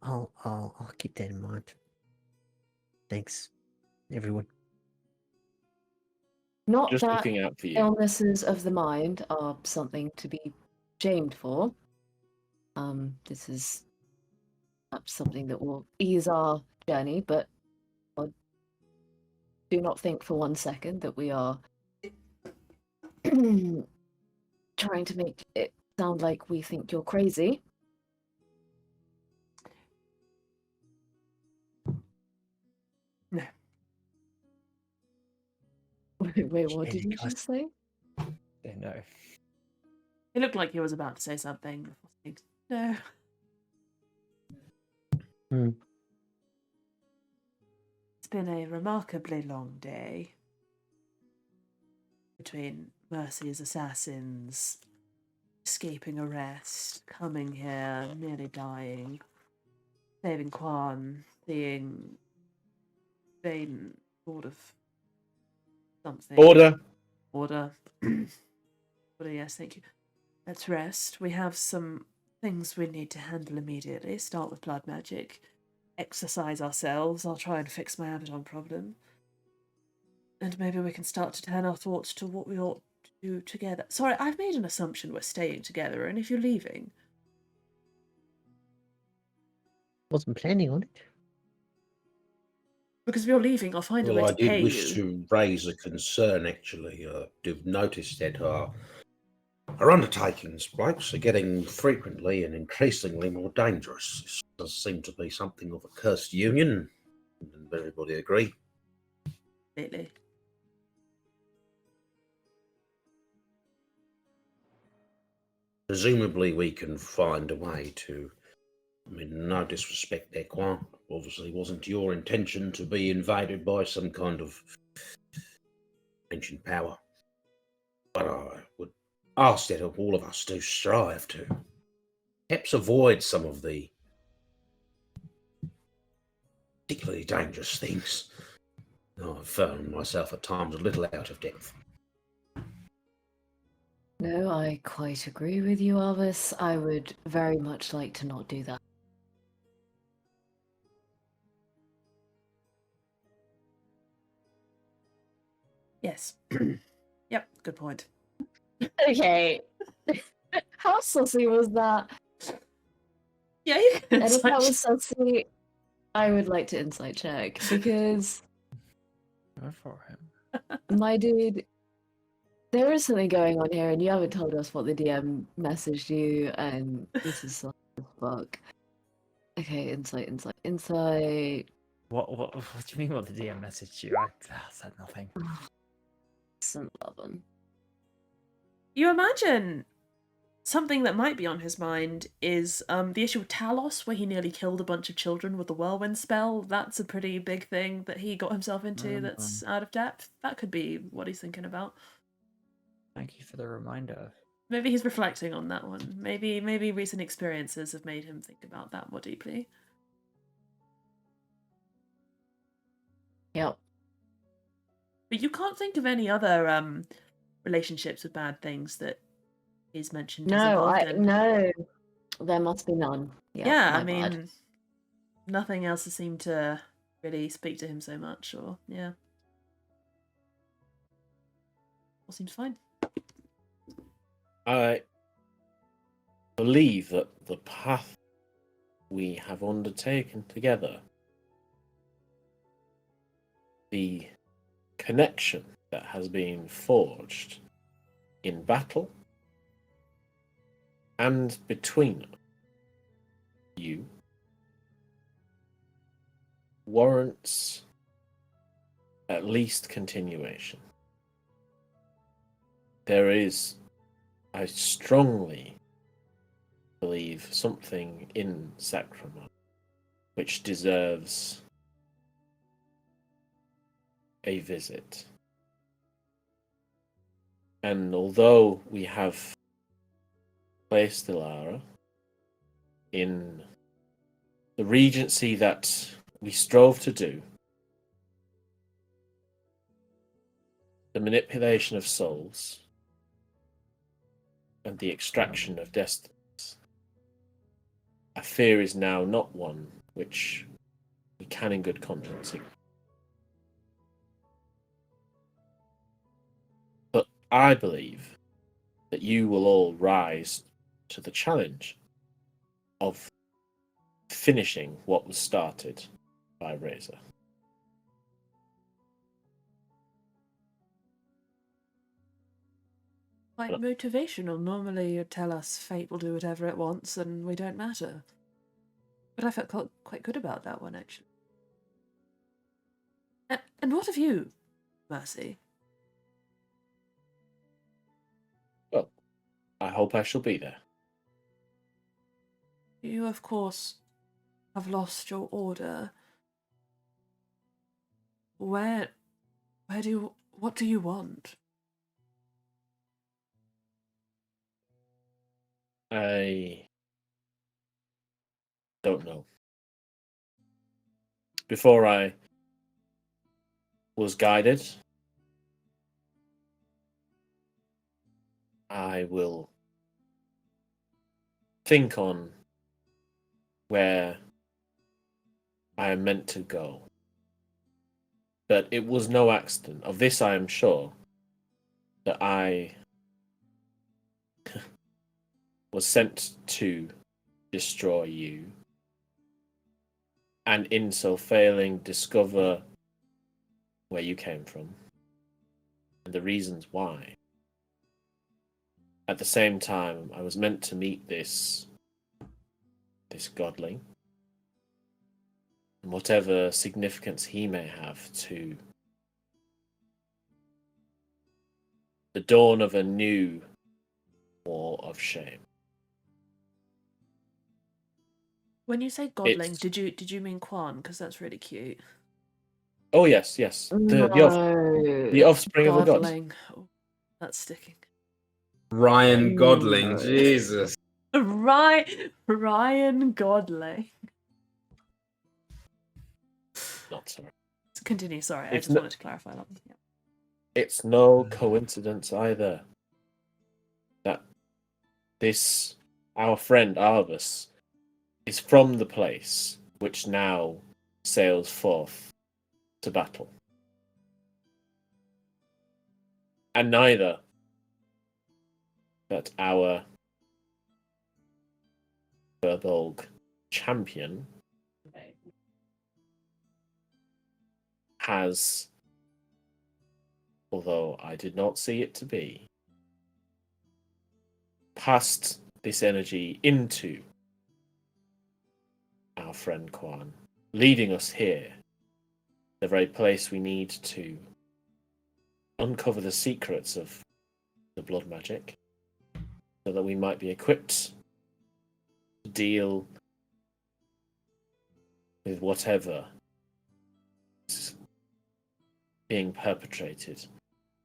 I'll keep that in mind. Thanks, everyone. Not Just that looking out for you. illnesses of the mind are something to be shamed for. This is perhaps something that will ease our journey, but do not think for 1 second that we are trying to make it sound like we think you're crazy. No. Wait, what did you just say? No. It looked like he was about to say something. No. It's been a remarkably long day. Between Mercy's assassins, escaping arrest, coming here, nearly dying, saving Quan, seeing Vane sort of something. Order. Order. Well, yes, thank you. Let's rest. We have some things we need to handle immediately. Start with blood magic. Exercise ourselves. I'll try and fix my Abaddon problem. And maybe we can start to turn our thoughts to what we ought to do together. Sorry, I've made an assumption we're staying together, and if you're leaving... Wasn't planning on it. Because if you're leaving, I'll find a way Well, I to pay did wish you. to raise a concern, actually. I've noticed that our undertakings, blokes, are getting frequently and increasingly more dangerous. This does seem to be something of a cursed union, and everybody agree. Lately. Presumably we can find a way to... I mean, no disrespect there, Quan. Obviously wasn't your intention to be invaded by some kind of ancient power. But I would ask that all of us do strive to perhaps avoid some of the particularly dangerous things. I've found myself at times a little out of depth. No, I quite agree with you, Arvis. I would very much like to not do that. Yes. Yep, good point. Okay. How saucy was that? Yeah, you can And if that was insight. saucy, I would like to insight check because Go for him. my dude, there is something going on here, and you haven't told us what the DM messaged you, and this is so fuck. Okay, insight. What do you mean? What the DM messaged you? I said nothing. Some lovin'. You imagine something that might be on his mind is the issue with Talos, where he nearly killed a bunch of children with the whirlwind spell. That's a pretty big thing that he got himself into that's out of depth. That could be what he's thinking about. Thank you for the reminder. Maybe he's reflecting on that one. Maybe recent experiences have made him think about that more deeply. Yep. But you can't think of any other relationships with bad things that he's mentioned he's No, involved in. no. There must be none. Yep, Yeah, my I mean, bad. nothing else has seemed to really speak to him so much, or yeah. All seems fine. I believe that the path we have undertaken together, the connection that has been forged in battle and between you, warrants at least continuation. There is, I strongly believe, something in Sacrament which deserves a visit. And although we have placed Ilara in the regency that we strove to do, the manipulation of souls and the extraction of destinies, I fear is now not one which we can in good conscience ignore. But I believe that you will all rise to the challenge of finishing what was started by Razor. Quite motivational. Normally you tell us fate will do whatever it wants and we don't matter. But I felt quite good about that one, actually. And what of you, Mercy? Well, I hope I shall be there. You, of course, have lost your order. What do you want? I don't know. Before I was guided, I will think on where I am meant to go. But it was no accident. Of this I am sure, that I was sent to destroy you, and in so failing, discover where you came from and the reasons why. At the same time, I was meant to meet this godling, and whatever significance he may have to the dawn of a new war of shame. When you say godling, It's- did you mean Quan? Because that's really cute. Oh yes, yes. The offspring of a god. Godling. Oh, that's sticking. Ryan Godling, No. Jesus. Ryan Godling. Not sorry. Continue. Sorry, I It's just no- wanted to clarify that. Yeah. It's no coincidence either that this, our friend Arvis, is from the place which now sails forth to battle. And neither that our Verbolg champion has, although I did not see it to be, passed this energy into our friend Quan, leading us here, the very place we need to uncover the secrets of the blood magic, so that we might be equipped to deal with whatever is being perpetrated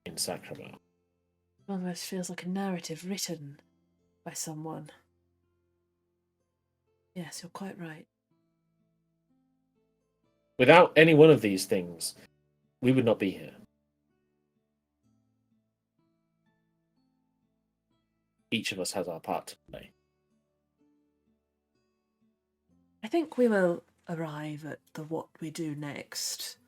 in Sacramento. It almost feels like a narrative written by someone. Yes, you're quite right. Without any one of these things, we would not be here. Each of us has our part to play. I think we will arrive at the what we do next.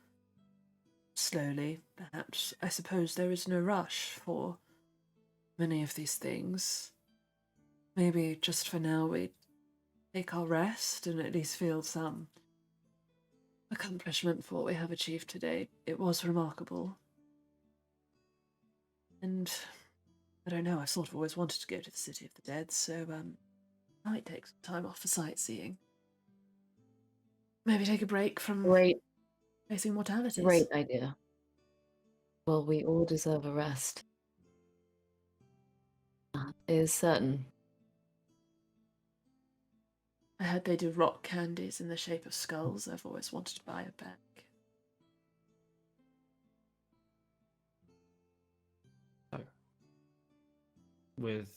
Slowly, perhaps. I suppose there is no rush for many of these things. Maybe just for now we take our rest and at least feel some accomplishment for what we have achieved today. It was remarkable. And I don't know, I've sort of always wanted to go to the City of the Dead, so I might take some time off for sightseeing. Maybe take a break from Great, facing mortalities. great idea. Well, we all deserve a rest. That is certain. I heard they do rock candies in the shape of skulls. I've always wanted to buy a bag. With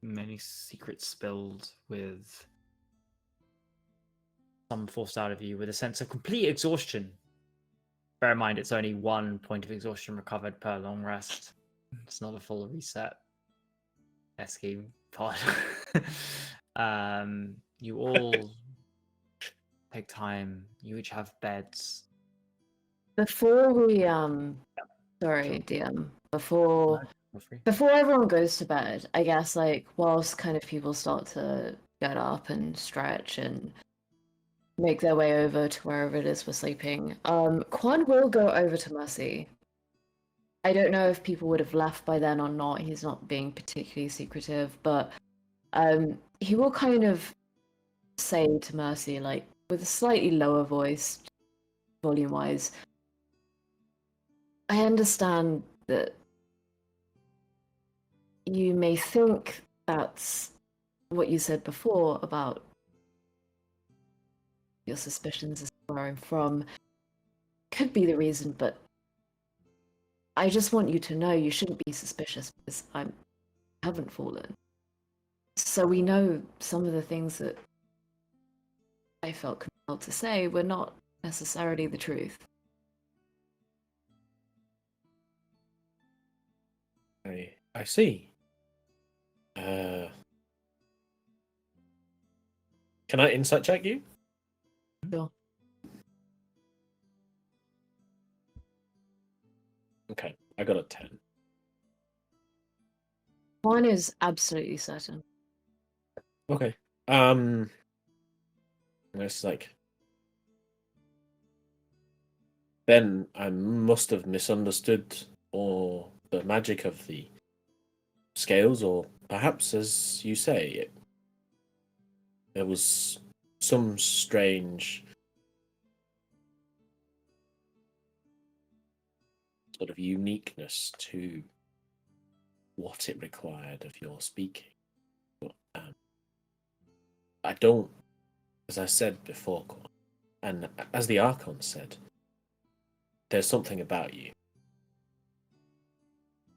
many secrets spilled, with some forced out of you, with a sense of complete exhaustion. Bear in mind, it's only 1 point of exhaustion recovered per long rest. It's not a full reset. Scheme pod. You all take time. You each have beds. Before we sorry, Sure. DM. Before Feel free. before everyone goes to bed, I guess like whilst kind of people start to get up and stretch and make their way over to wherever it is we're sleeping, Quan will go over to Mercy. I don't know if people would have left by then or not. He's not being particularly secretive, but he will kind of say to Mercy, like with a slightly lower voice, volume-wise, I understand that you may think that's what you said before about your suspicions as to where I'm from. Could be the reason, but I just want you to know you shouldn't be suspicious because I haven't fallen. So we know some of the things that I felt compelled to say were not necessarily the truth. I see. Can I insight check you? Sure. Okay, I got a 10. One is absolutely certain. Okay. It's like then I must have misunderstood or the magic of the scales, or perhaps, as you say, there was some strange sort of uniqueness to what it required of your speaking. But, I don't, as I said before, and as the Archon said, there's something about you.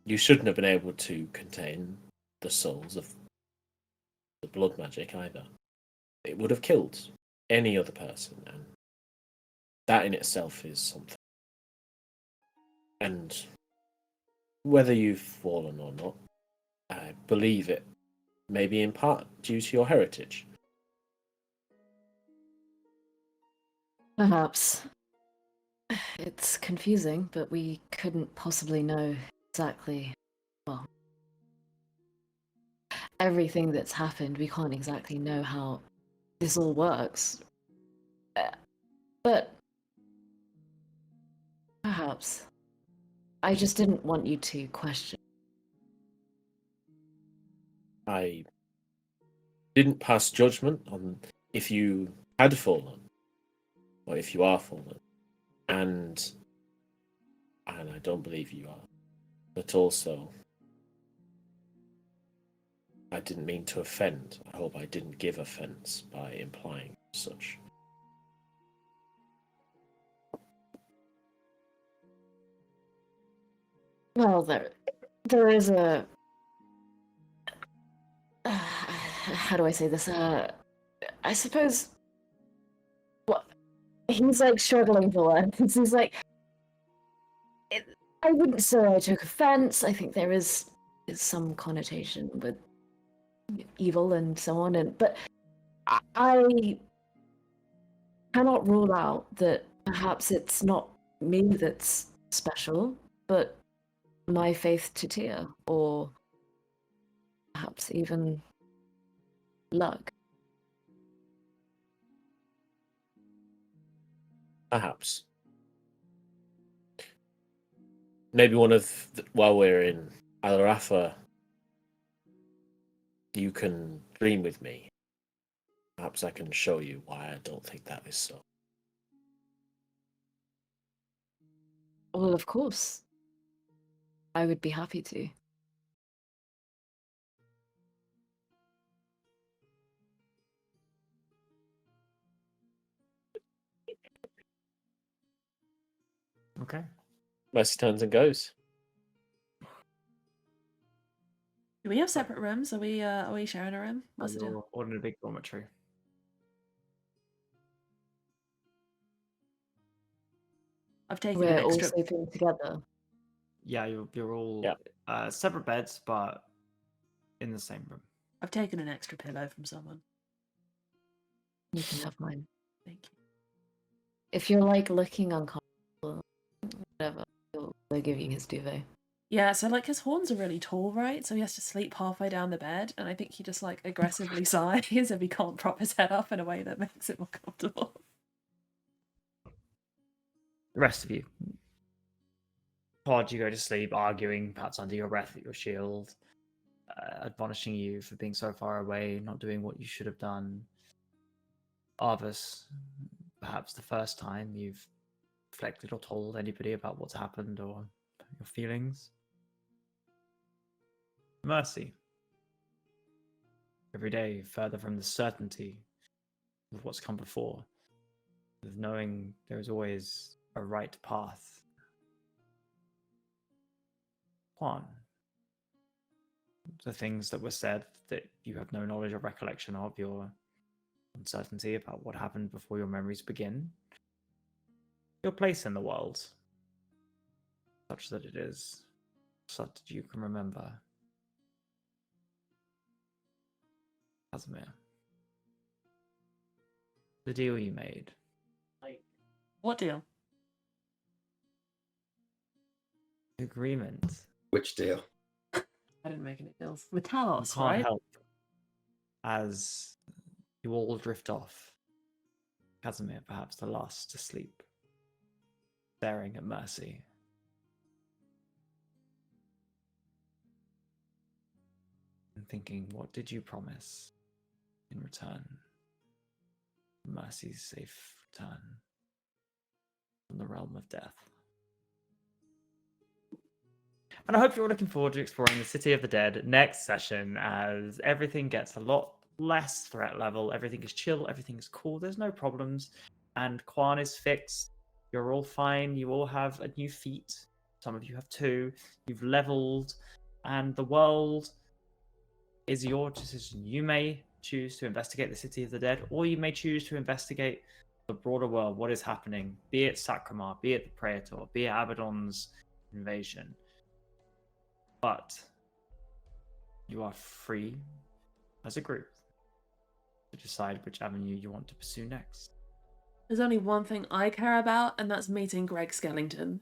You shouldn't have been able to contain the souls of the blood magic either. It would have killed any other person, and that in itself is something. And whether you've fallen or not, I believe it may be in part due to your heritage. Perhaps. It's confusing, but we couldn't possibly know exactly, well, everything that's happened. We can't exactly know how this all works. But perhaps. I just didn't want you to question. I didn't pass judgment on if you had fallen or if you are fallen, and I don't believe you are. But also, I didn't mean to offend. I hope I didn't give offense by implying such. Well, there is a. How do I say this? I suppose. What he's like struggling for words. He's like, I wouldn't say I took offense. I think there is some connotation with evil and so on, but I cannot rule out that perhaps it's not me that's special, but my faith to Tia, or perhaps even luck. Perhaps. Maybe while we're in Alarafa, you can dream with me. Perhaps I can show you why I don't think that is so. Well, of course. I would be happy to. Okay. Mercy turns and goes. Do we have separate rooms? Are we sharing a room? What's the deal? You're all in a big dormitory. I've taken We're an all extra. sleeping together. Yeah, you're all Yeah. separate beds, but in the same room. I've taken an extra pillow from someone. You can have mine. Thank you. If you're like looking uncomfortable, whatever, they'll give you his duvet. Yeah, so like his horns are really tall, right? So he has to sleep halfway down the bed, and I think he just like aggressively sighs if he can't prop his head up in a way that makes it more comfortable. The rest of you, Pod, you go to sleep, arguing, perhaps under your breath at your shield, admonishing you for being so far away, not doing what you should have done. Arvis, perhaps the first time you've reflected or told anybody about what's happened or your feelings. Mercy. Every day further from the certainty of what's come before, of knowing there's always a right path. Juan. The things that were said that you have no knowledge or recollection of, your uncertainty about what happened before your memories begin. Your place in the world, such that it is, such that you can remember. Casimir. The deal you made. What deal? Agreement. Which deal? I didn't make any deals. With You Talos, can't right? help as you all drift off. Casimir, perhaps the last to sleep, staring at Mercy. And thinking, what did you promise in return? Mercy's safe return from the realm of death. And I hope you're all looking forward to exploring the City of the Dead next session, as everything gets a lot less threat level. Everything is chill. Everything is cool. There's no problems. And Quan is fixed. You're all fine. You all have a new feat. Some of you have 2. You've leveled. And the world is your decision. You may choose to investigate the City of the Dead, or you may choose to investigate the broader world, what is happening, be it Sacramar, be it the Praetor, be it Abaddon's invasion. But you are free as a group to decide which avenue you want to pursue next. There's only one thing I care about, and that's meeting Greg Skellington.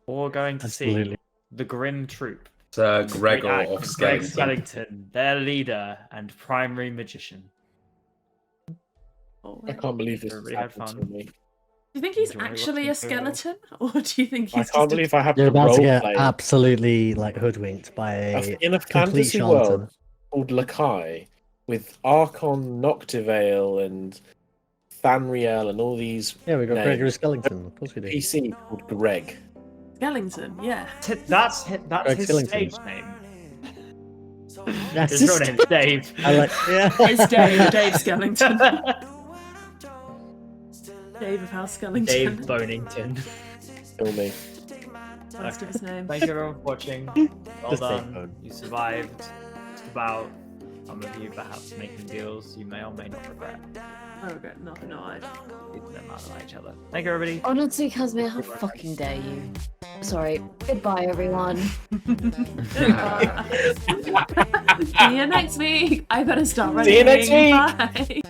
Or going to see Absolutely. the Grim Troop. Sir Gregor Great of actor Greg Skellington. Skellington, their leader and primary magician. Oh, I can't believe this Everybody has had happened fun. to me. Do you think he's Enjoy actually a watching football. skeleton, or do you think I he's can't just believe I have You're to about to role get play absolutely like hoodwinked by a in a complete fantasy charlatan. world called Lakai with Archon Noctiveil and Fanriel and all these Yeah, we got names. Gregory Skellington. Of course we do. PC called Greg. Skellington? Yeah. That's Greg his Skellington. stage name. That's His real just- name's Dave. I like, yeah. It's Dave Skellington. Dave of House Skellington. Dave Bonington. Kill me. Most of his name. Thank you everyone for watching. Well Just Dave done. Bone. You survived. Just about. Some of you perhaps making deals you may or may not regret. I regret nothing. No, I. Leaving them out of each other. Thank you everybody. Honestly, Casimir, how fucking dare you? Sorry. Goodbye, everyone. See you next week. I better start running. See you next week. Bye.